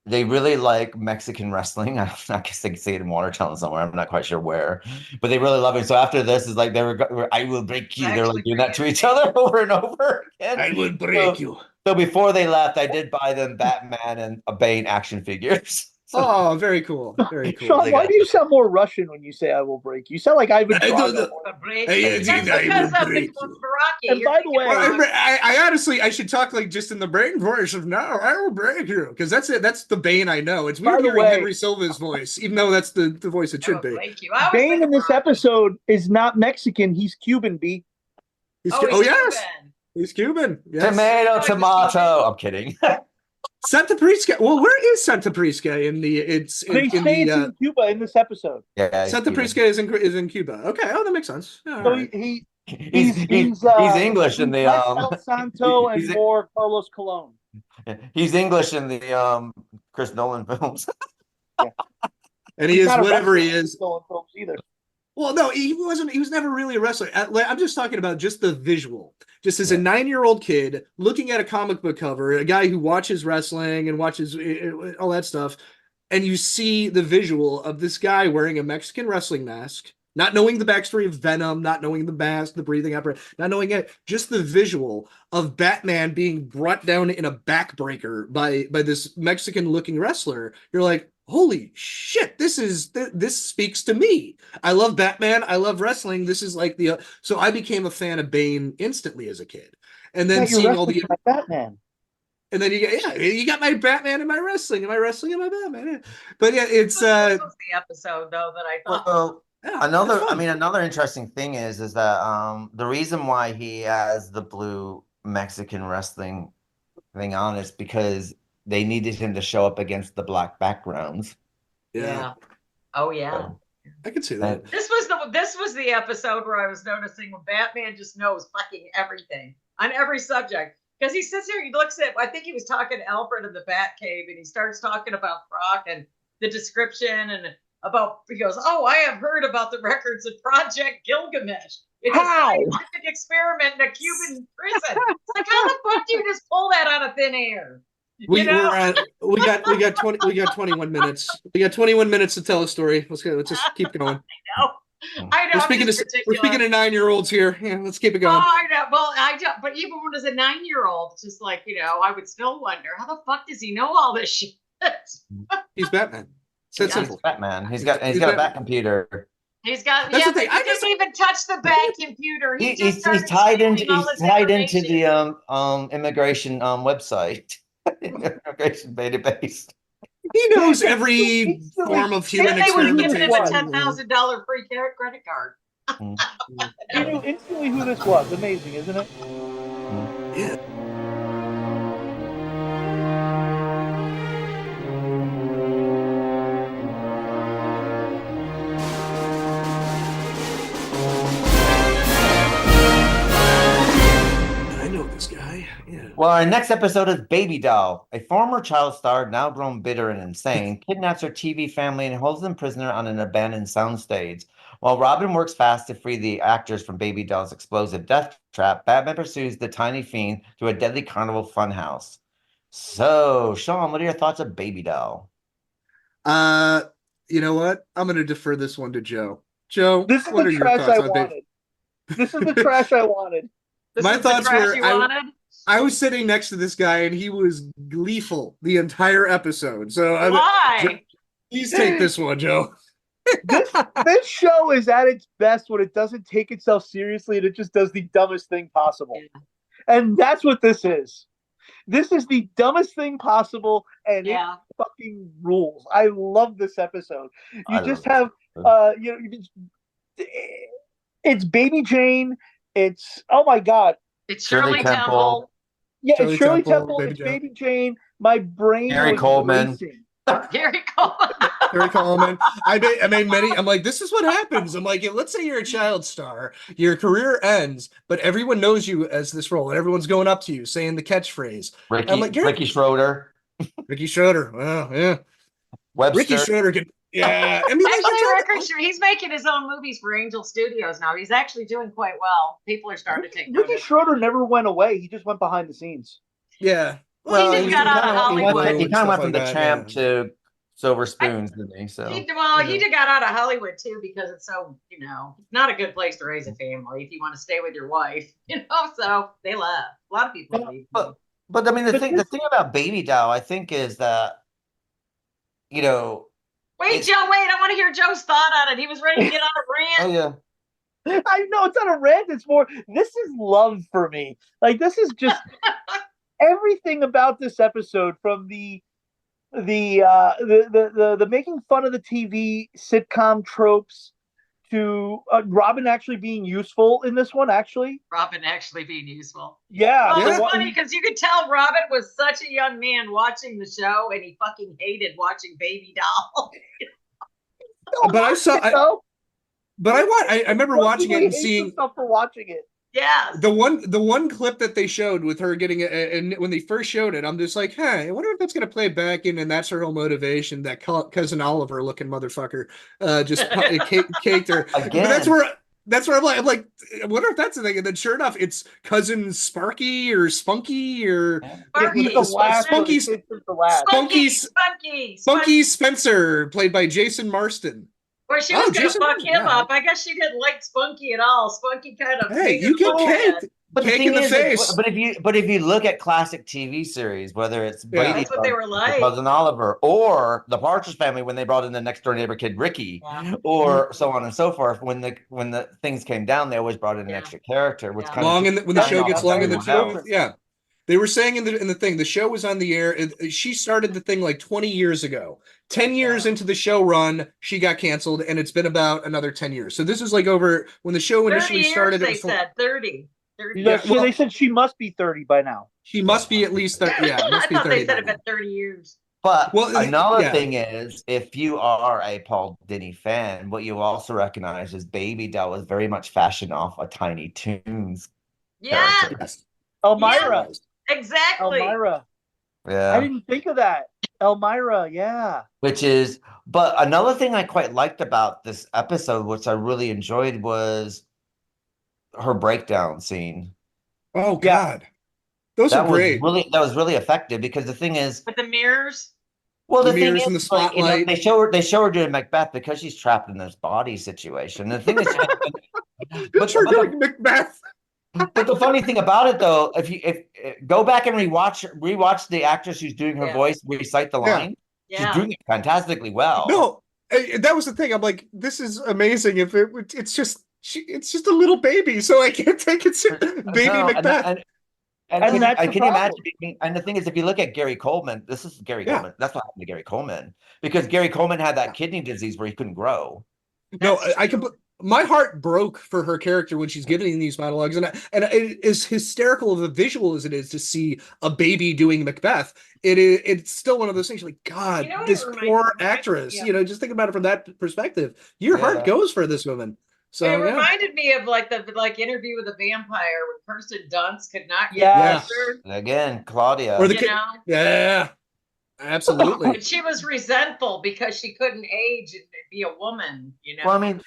they really like Mexican wrestling. I guess they can see it in Watertown somewhere. I'm not quite sure where, but they really love it. So after this is like I will break you. They're like doing that to each other over and over again. I will break you. So before they left, I did buy them Batman and a Bane action figures. So, very cool. Very cool. Sean, why do you sound more Russian when you say "I will break you"? You sound like Ivan Drago. And by the way, I honestly should talk like just in the Bane voice of "No, I will break you" because that's it. That's the Bane I know. It's weird hearing Henry Silva's voice, even though that's the voice it should be. Bane in this episode is not Mexican. He's Cuban. B. Yes, he's Cuban. Yes. Tomato. I'm kidding. Santa Prisca. Well, where is Santa Prisca in the? It's in Cuba in this episode. Yeah, Santa Prisca is in Cuba. Okay, that makes sense. So he's English in the El Santo and more Carlos Colon. He's English in the Chris Nolan films. And he is whatever he is. Nolan films either. Well, no, he wasn't. He was never really a wrestler. I'm just talking about just the visual. Just as a 9-year-old kid looking at a comic book cover, a guy who watches wrestling and watches all that stuff, and you see the visual of this guy wearing a Mexican wrestling mask, not knowing the backstory of Venom, not knowing the mask, the breathing apparatus, not knowing it, just the visual of Batman being brought down in a backbreaker by this Mexican-looking wrestler. You're like, holy shit, this speaks to me. I love Batman. I love wrestling. This is like so I became a fan of Bane instantly as a kid. And then seeing all the Batman. And then you got my Batman and my wrestling and my wrestling and my Batman. But yeah, it's This was the episode though that I thought. Yeah, Another, it's I fun. mean, another interesting thing is that the reason why he has the blue Mexican wrestling thing on is because they needed him to show up against the black backgrounds. Yeah. Oh yeah. So, I can see that. This was the episode where I was noticing when Batman just knows fucking everything on every subject. Because he sits here, he looks at, I think he was talking to Alfred in the Batcave, and he starts talking about Croc and the description and about, he goes, oh, I have heard about the records of Project Gilgamesh. It's How? a scientific experiment in a Cuban prison. It's like, how the fuck do you just pull that out of thin air? We got 21 minutes. We got 21 minutes to tell a story. Let's just keep going. I know. We're speaking to 9-year-olds here. Yeah, let's keep it going. Oh, I know. Well, I don't. But even when as a 9-year-old, it's just like, I would still wonder how the fuck does he know all this shit? He's Batman. It's that simple. He's Batman. He's got a Bat computer. He's got. That's yeah, the thing. but he didn't even touch the Bat computer. He's tied into the immigration website, immigration database. He knows every form of human They would give him a experimentation. $10,000 free credit card. You knew instantly who this was. Amazing, isn't it? Yeah. I know this guy. Yeah. Well, our next episode is Baby Doll. A former child star, now grown bitter and insane, kidnaps her TV family and holds them prisoner on an abandoned soundstage. While Robin works fast to free the actors from Baby Doll's explosive death trap, Batman pursues the tiny fiend to a deadly carnival funhouse. So, Sean, what are your thoughts of Baby Doll? You know what? I'm going to defer this one to Joe. Joe, This is what the are your trash thoughts I on Baby? wanted. This is the trash I wanted. This My is the thoughts trash were, you wanted? I was sitting next to this guy and he was gleeful the entire episode. So Why? please take this one, Joe. This show is at its best when it doesn't take itself seriously and it just does the dumbest thing possible. Yeah. And that's what this is. This is the dumbest thing possible, and Yeah. it fucking rules. I love this episode. I You just love have, it's Baby Jane. It's, oh my God. It's Shirley Shirley Temple. Temple. Yeah, Shirley it's Shirley Temple, Temple. Baby It's Jane. Baby Jane. My brain Gary was Coleman. racing. Gary Coleman. Very common. I made many. I'm like, this is what happens. I'm like, let's say you're a child star, your career ends, but everyone knows you as this role, and everyone's going up to you saying the catchphrase. I'm like, Ricky Schroeder. Ricky Schroeder. Well, yeah. Webster. Ricky Schroeder can. Yeah. I mean, Actually, he's making his own movies for Angel Studios now. He's actually doing quite well. People are starting to take Ricky notice. Schroeder never went away. He just went behind the scenes. yeah. Well, he just got out of Hollywood. He kind of went from the that, champ yeah. to Silver Spoons, didn't he? So He Yeah. just got out of Hollywood too because it's so, it's not a good place to raise a family if you want to stay with your wife, so they left. A lot of people leave. But I mean, the thing about Baby Doll, I think, is that, Wait, Joe, I want to hear Joe's thought on it. He was ready to get on a rant. oh yeah, I know it's not a rant. It's more, this is love for me. Like, this is just everything about this episode, from the making fun of the TV sitcom tropes to Robin actually being useful in this one. Actually, Robin actually being useful. yeah, Well, Yeah. it's funny because you could tell Robin was such a young man watching the show, and he fucking hated watching Baby Doll. But I remember watching it and seeing stuff for watching it. Yeah. the one clip that they showed with her getting it, and when they first showed it, I'm just like, hey, I wonder if that's gonna play back in, and that's her whole motivation. That cousin Oliver looking motherfucker, just caked her. Again. But that's where I'm like, I wonder if that's the thing. And then sure enough, it's cousin Sparky or Spunky or Sparky. The last one, Spunky's- it's the last. Spunky. Spencer, played by Jason Marston. Well, she was going to Jason fuck Marsden, him yeah. up. I guess she didn't like Spunky at all. Spunky kind of. Hey, made you her get mad. caked. but the Cake thing in the is, face. but if you look at classic TV series, whether it's Brady That's what they were like. Cousin Oliver, or the Partridge Family when they brought in the next door neighbor kid Ricky, Yeah. or so on and so forth, when the things came down, they always brought in an Yeah. extra character, which Yeah. kind Long of in when the show gets long in the everyone tooth. else. Yeah. They were saying in the thing, the show was on the air. She started the thing like 20 years ago. 10 years into the show run, she got canceled, and it's been about another 10 years. So this is like over when the show 30 initially years, started. they said 30. 30 Yeah, well- they said she must be 30 by now. She must be at least 30. Yeah, it must I be thought 30 they said by it now. been 30 years. But Well, another yeah. thing is, if you are a Paul Dini fan, what you also recognize is Baby Doll was very much fashioned off a Tiny Toons Yeah, character. Yes. Elmira. exactly. Elmira. I Yeah. didn't think of that. Elmira, yeah. Which is, but another thing I quite liked about this episode, which I really enjoyed, was her breakdown scene. Oh Yeah. God, those are great. That was really effective because the thing is, With the mirrors. well, The the thing mirrors is, and the like, spotlight. they show her doing Macbeth because she's trapped in this body situation. The thing is, That's her doing Macbeth. but the funny thing about it, though, if go back and rewatch the actress who's doing her Yeah. voice recite the Yeah. line, she's Yeah. doing it fantastically well. No, that was the thing. I'm like, this is amazing. If it's just a little baby, so I can't take it seriously. Baby No, Macbeth. And that's the can you imagine? problem. And the thing is, if you look at Gary Coleman, this is Gary Yeah. Coleman. That's what happened to Gary Coleman because Gary Coleman had that Yeah. kidney disease where he couldn't grow. No, That's I true. can. My heart broke for her character when she's giving these monologues, and it is hysterical of a visual as it is to see a baby doing Macbeth. It's still one of those things. You're like, God, You know what this it poor reminded me of? actress. Yeah. Just think about it from that perspective. Your heart Yeah. goes for this woman. So It yeah. reminded me of like the Interview with a Vampire when Kirsten Dunst could not get Yes. cancer, Again, Claudia. Or the you kid. know, Yeah, absolutely. and she was resentful because she couldn't age and be a woman, Well, I mean,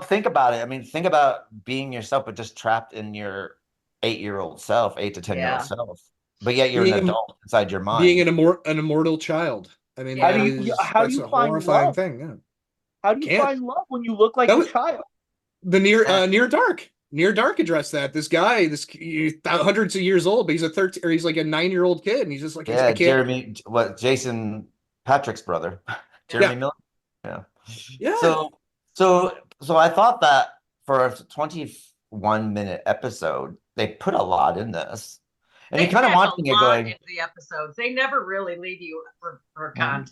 think about it. I mean, think about being yourself, but just trapped in your 8-year-old self, 8 to 10-year-old Yeah. self. But yet you're Being an adult inside your mind. Being an immortal child. I mean, How that do you- is- how do that's you a find horrifying love? thing. Yeah. How do you Can't. find love when you look like That a was- child? The near dark addressed that. This guy, hundreds of years old, but he's he's like a 9-year-old kid, and he's just like, Yeah, I can't. Jason Patrick's brother, Jeremy Miller. Yeah. Yeah. So I thought that for a 21-minute episode, they put a lot in this, and they you're kind of pack watching a it lot going, into the episodes. They never really leave you for content.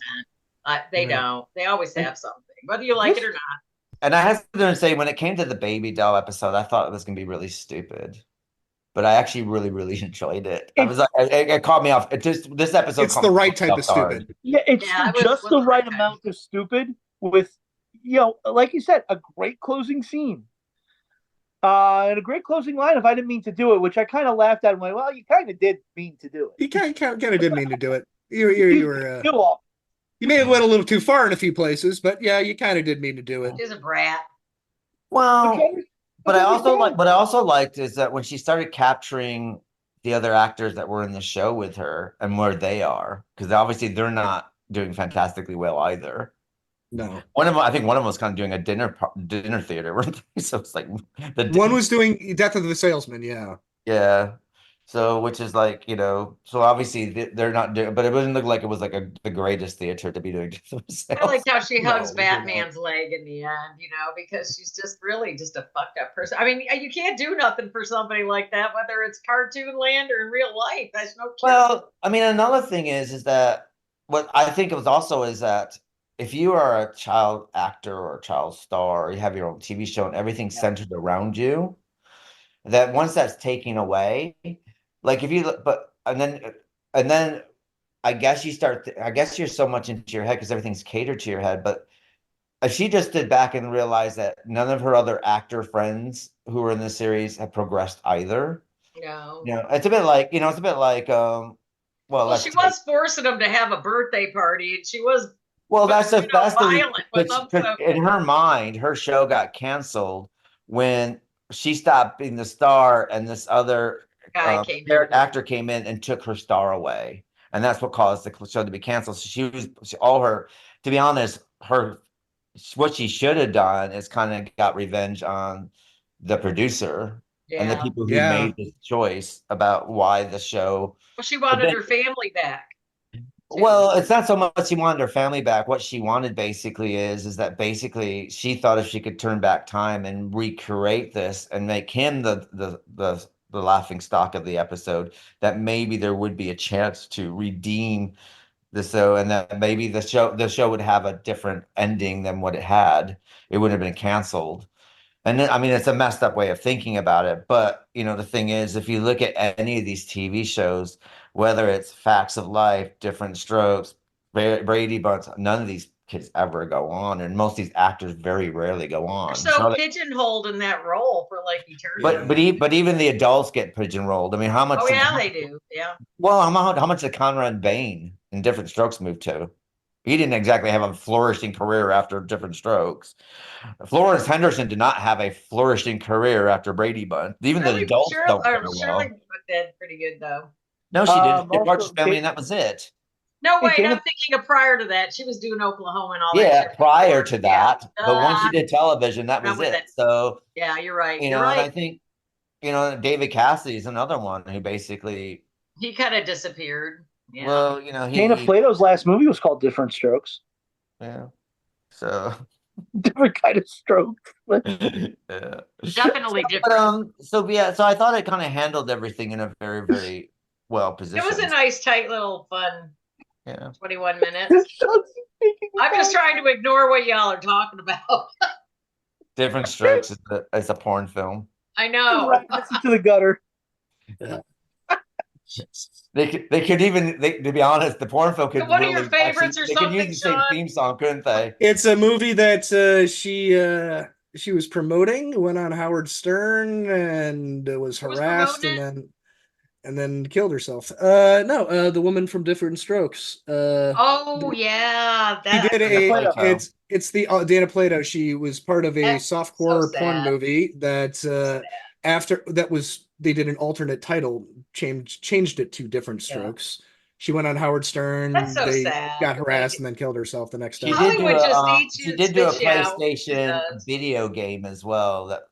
They Right. don't. They always have something, whether you like it or not. and I have to say, when it came to the baby doll episode, I thought it was going to be really stupid. But I actually really, really enjoyed it. I was like, it caught me off. This episode. It's the right type of hard. stupid. Yeah, it's Yeah, it was just the the right right time. amount of stupid with, like you said, a great closing scene. And a great closing line if I didn't mean to do it, which I kind of laughed at and went, well, you kind of did mean to do it. He kind of did mean to do it. You were. You all. You may have went a little too far in a few places, but yeah, you kind of did mean to do it. She's a brat. Well, but I also like. what I also liked is that when she started capturing the other actors that were in the show with her and where they are, because obviously they're not doing fantastically well either. No. I think one of them was kind of doing a dinner theater, weren't they? So it's like One was doing Death of the Salesman, yeah. yeah. So which is like, so obviously they're not doing, but it wouldn't look like it was like the greatest theater to be doing Death of the I liked how she No, hugs we did not. Batman's leg in the end, because she's just really just a fucked up person. I mean, you can't do nothing for somebody like that, whether it's cartoon land or in real life. That's no cure. Well, I mean, another thing is that what I think it was also is that if you are a child actor or a child star, or you have your own TV show and everything's centered around you, that once that's taken away, like if you look, and then I guess I guess you're so much into your head because everything's catered to your head. But if she just stood back and realized that none of her other actor friends who were in the series have progressed either, No. it's a bit like, Well, she was forcing them to have a birthday party, and she was Well, that's the violent with but them. So in her mind, her show got canceled when she stopped being the star, and this other guy came in. actor came in and took her star away, and that's what caused the show to be canceled. So to be honest, what she should have done is kind of got revenge on the producer and the Yeah. people who Yeah. made this choice about why the show. Well, she wanted then- her family back. Well, it's not so much she wanted her family back. What she wanted basically is that basically she thought if she could turn back time and recreate this and make him the the laughing stock of the episode, that maybe there would be a chance to redeem the show, and that maybe the show would have a different ending than what it had. It wouldn't have been canceled. And then, I mean, it's a messed up way of thinking about it. But, the thing is, if you look at any of these TV shows, whether it's Facts of Life, Different Strokes, Brady Bunch, none of these kids ever go on. And most of these actors very rarely go on. They're so pigeonholed in that role for like eternity. But even the adults get pigeonholed. I mean, how much? Oh, yeah, they do. Yeah. Well, how much did Conrad Bane in Different Strokes move to? He didn't exactly have a flourishing career after Different Strokes. Florence Henderson did not have a flourishing career after Brady Bunch. Even the adults don't do Shirley well. did pretty good though. No, she didn't. She Also, Partridge Family, and that was it. No, Hey, wait, Dana- I'm thinking of prior to that. She was doing Oklahoma and all that. Yeah, shit. prior to that. Yeah. But once she did television, that was Not with it. it. So, Yeah, you're right. and You're I right. think, David Cassidy is another one who basically, He kind of disappeared. Yeah. well, Dana Plato's last movie was called Different Strokes. yeah. So, Different kind of stroke. yeah. Definitely But, different. so I thought it kind of handled everything in a very, very well It positioned. was a nice, tight little fun Yeah. 21 minutes. I'm just trying to ignore what y'all are talking about. Different Strokes is a porn film. I know. Right next to the gutter. They could even to be honest, the porn film could One of your really favorites or they could use something, the same Sean? theme song, couldn't they? It's a movie that she was promoting, went on Howard Stern and was Who was harassed promoting and then killed herself. The woman from Different Strokes. Oh yeah, She that did it's the Dana Plato. She was part of a That's softcore so porn sad. movie that they did an alternate title, changed it to Different Yeah. Strokes. She went on Howard Stern. That's so they sad. got harassed and then killed herself the next She day. did do Hollywood just a needs you she to did do a spit you out. PlayStation It does. video game as well, that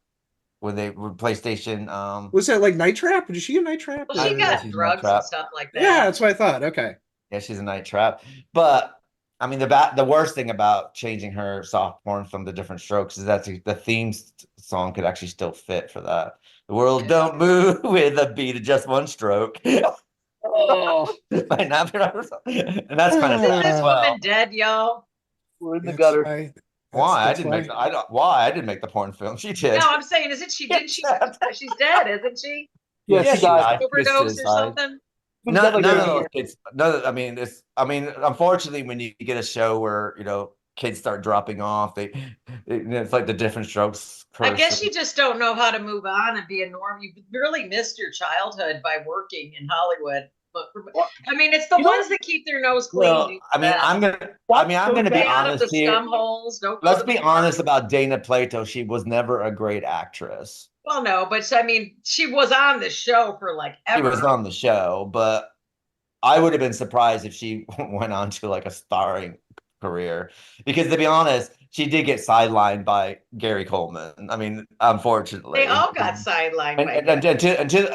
when they were PlayStation Was that like Night Trap? Did she get Night Trap? Well, she Yeah, got she's drugs trap. and stuff like that. Yeah, that's what I thought. Okay. Yeah, she's a night trap. But I mean, the worst thing about changing her soft porn from the Different Strokes is that the theme song could actually still fit for that. The world don't move with a beat of just one stroke. Oh, Might not be right. And that's kind of Isn't sad this as well. woman dead, y'all? We're in the that's gutter. why- Why that's I didn't why. make I didn't make the porn film. She did. No, I'm saying, isn't she? Didn't she? She's dead, isn't she? Yeah, Yeah, she died. Overdose or Suicide. something. None of Together, those kids. I mean, unfortunately, when you get a show where kids start dropping off, it's like the Different Strokes. I guess person. you just don't know how to move on and be a norm. You really missed your childhood by working in Hollywood. But I mean, it's the ones that keep their nose clean. Well, I mean, I'm gonna be Stay out of honest the here. scum holes. Don't go Let's to be the honest about Dana Plato. She was never a great actress. Well, no, but I mean, she was on the show for like She ever. was on the show, but I would have been surprised if she went on to like a starring career, because to be honest, she did get sidelined by Gary Coleman. I mean, unfortunately, They all got sidelined by and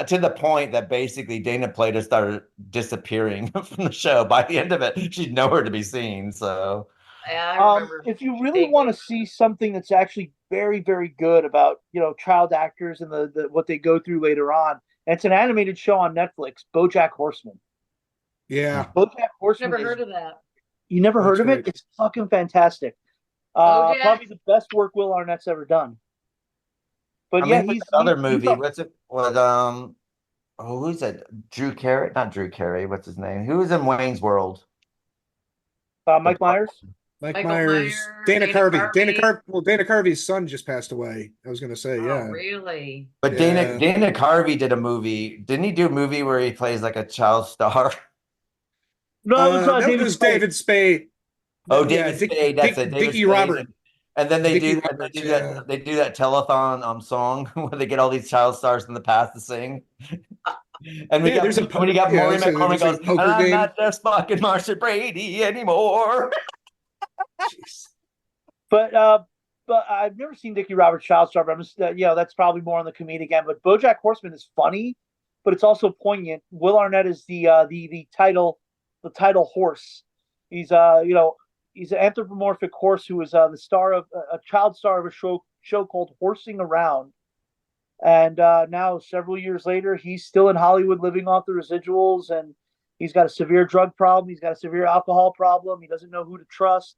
to the point that basically Dana Plato started disappearing from the show. By the end of it, she's nowhere to be seen. So, Yeah, I remember. If you really want to see something that's actually very, very good about child actors and the what they go through later on, it's an animated show on Netflix, BoJack Horseman. Yeah. BoJack Horseman. Never heard of that. You never heard of it? It's fucking fantastic. BoJack? Probably the best work Will Arnett's ever done. But he's another movie. What's it? Who's that? Drew Carey? Not Drew Carey. What's his name? Who was in Wayne's World? Mike Myers. Mike Michael Myers, Myers, Dana Dana Carvey. Carvey. Dana Carvey's son just passed away. I was gonna say, yeah. Oh, really? But Yeah. Dana Carvey did a movie. Didn't he do a movie where he plays like a child star? No, it was that was David Spade. Oh, Yeah, David Spade. That's it. David Vicky Spade. Robert. And then they Vicky do Roberts, yeah. they do that telethon song where they get all these child stars in the past to sing. And Yeah, there's a when you got Maury McCormick there's goes, a poker I'm game. not just fucking Marsha Brady anymore. Jeez. But I've never seen Dickie Roberts' Child Star. But I'm just, that's probably more on the comedic end. But BoJack Horseman is funny, but it's also poignant. Will Arnett is the title horse. He's he's an anthropomorphic horse who is the star of a child star of a show called Horsing Around. And now, several years later, he's still in Hollywood living off the residuals, and he's got a severe drug problem. He's got a severe alcohol problem. He doesn't know who to trust.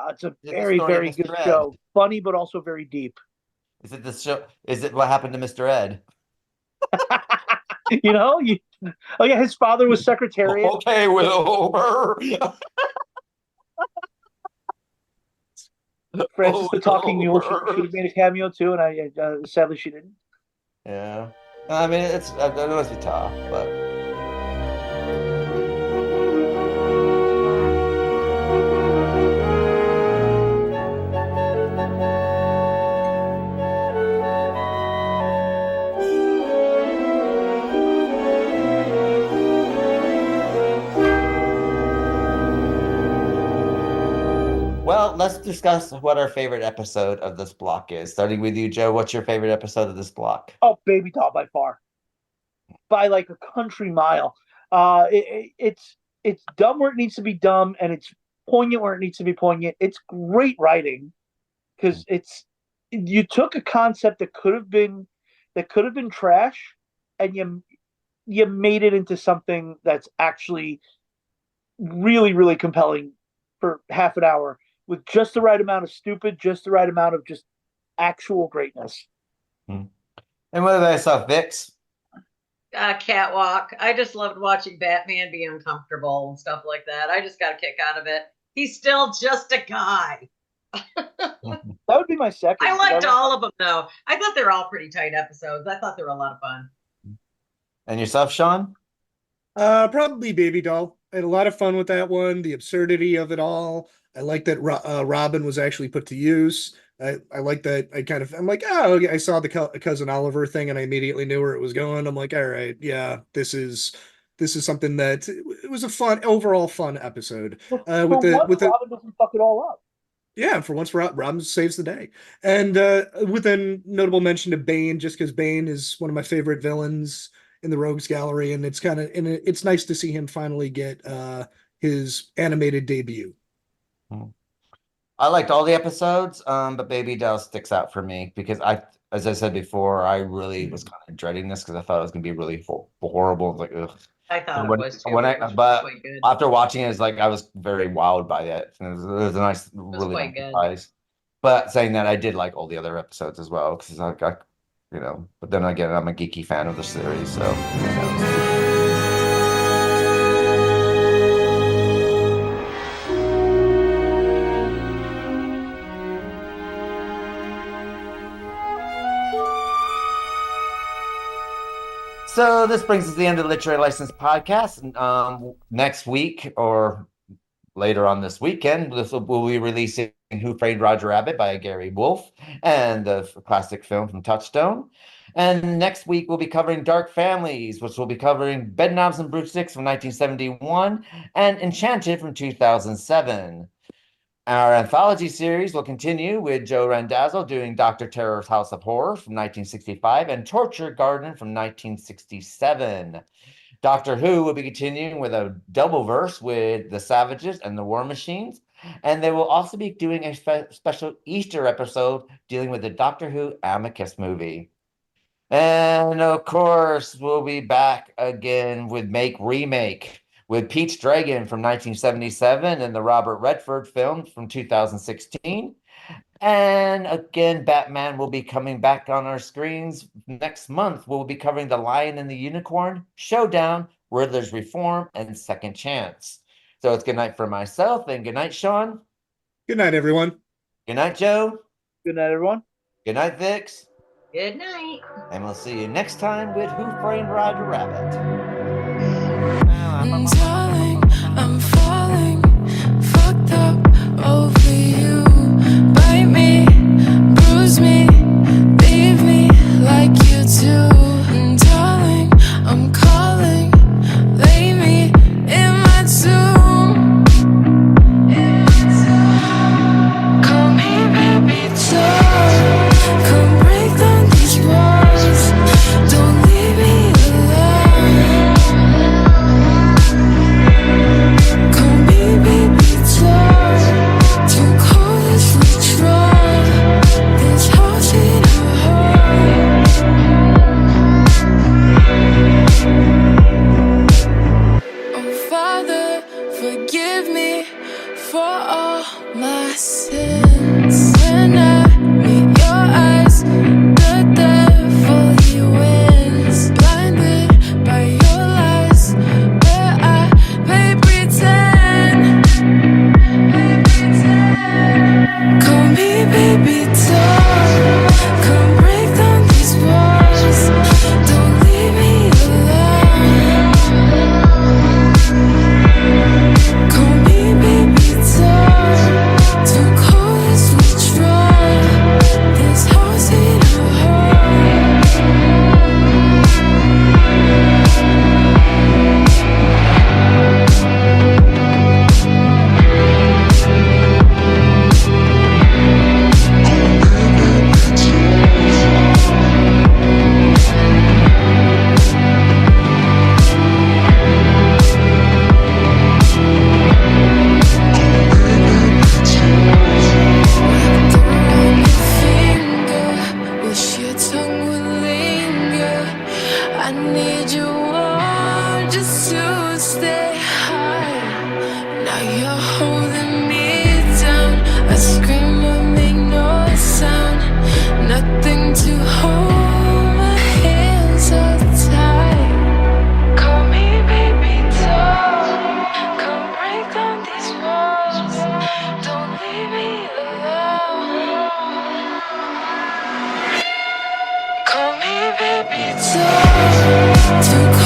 It's a very, very good show. Funny, but also very deep. Is it this show? Is it What Happened to Mr. Ed? Oh yeah, his father was Secretariat. Okay, Wilbur. Francis the Talking Mule should have made a cameo too, and I sadly she didn't. Yeah, I mean it must be tough, but. Well, let's discuss what our favorite episode of this block is. Starting with you, Joe, what's your favorite episode of this block? Oh, Baby Doll by far. By like a country mile. It's dumb where it needs to be dumb, and it's poignant where it needs to be poignant. It's great writing because you took a concept that could have been trash, and you made it into something that's actually really, really compelling for half an hour with just the right amount of stupid, just the right amount of just actual greatness. And what about yourself, Vix? Catwalk. I just loved watching Batman be uncomfortable and stuff like that. I just got a kick out of it. He's still just a guy. That would be my second. I liked all of them, though. I thought they were all pretty tight episodes. I thought they were a lot of fun. And yourself, Sean? Probably Baby Doll. I had a lot of fun with that one. The absurdity of it all. I like that Robin was actually put to use. I like that. I'm like, oh, okay. I saw the Cousin Oliver thing, and I immediately knew where it was going. I'm like, all right, yeah, this is something that it was a overall fun episode. Robin doesn't fuck it all up. Yeah, for once, Robin saves the day. And with a notable mention to Bane, just because Bane is one of my favorite villains in the Rogues Gallery, and it's nice to see him finally get his animated debut. I liked all the episodes, but Baby Doll sticks out for me because as I said before, I really was kind of dreading this because I thought it was going to be really horrible. Like, ugh. I thought it was too. But after watching it, it's like I was very wowed by it. It was a nice, really nice surprise. But saying that, I did like all the other episodes as well because I got, But then again, I'm a geeky fan of the series, so. So this brings us to the end of the Literary License podcast. Next week or later on this weekend, we'll be releasing Who Framed Roger Rabbit by Gary Wolfe and the classic film from Touchstone. And next week, we'll be covering Dark Families, which will be covering Bedknobs and Broomsticks from 1971 and Enchanted from 2007. Our anthology series will continue with Joe Randazzo doing Dr. Terror's House of Horror from 1965 and Torture Garden from 1967. Doctor Who will be continuing with a double verse with The Savages and The War Machines. And they will also be doing a special Easter episode dealing with the Doctor Who Amicus movie. And of course, we'll be back again with Make Remake with Pete's Dragon from 1977 and the Robert Redford film from 2016. And again, Batman will be coming back on our screens next month. We'll be covering The Lion and the Unicorn, Showdown, Riddler's Reform, and Second Chance. So it's good night for myself, and good night, Sean. Good night, everyone. Good night, Joe. Good night, everyone. Good night, Vix. Good night. And we'll see you next time with Who Framed Roger Rabbit. Darling, I'm falling, fucked up over you. Bite me, bruise me, leave me like you do. Darling, I'm calling, lay me in my tomb. Come here, baby, don't come break down these walls. Don't leave me alone. baby, talk. Too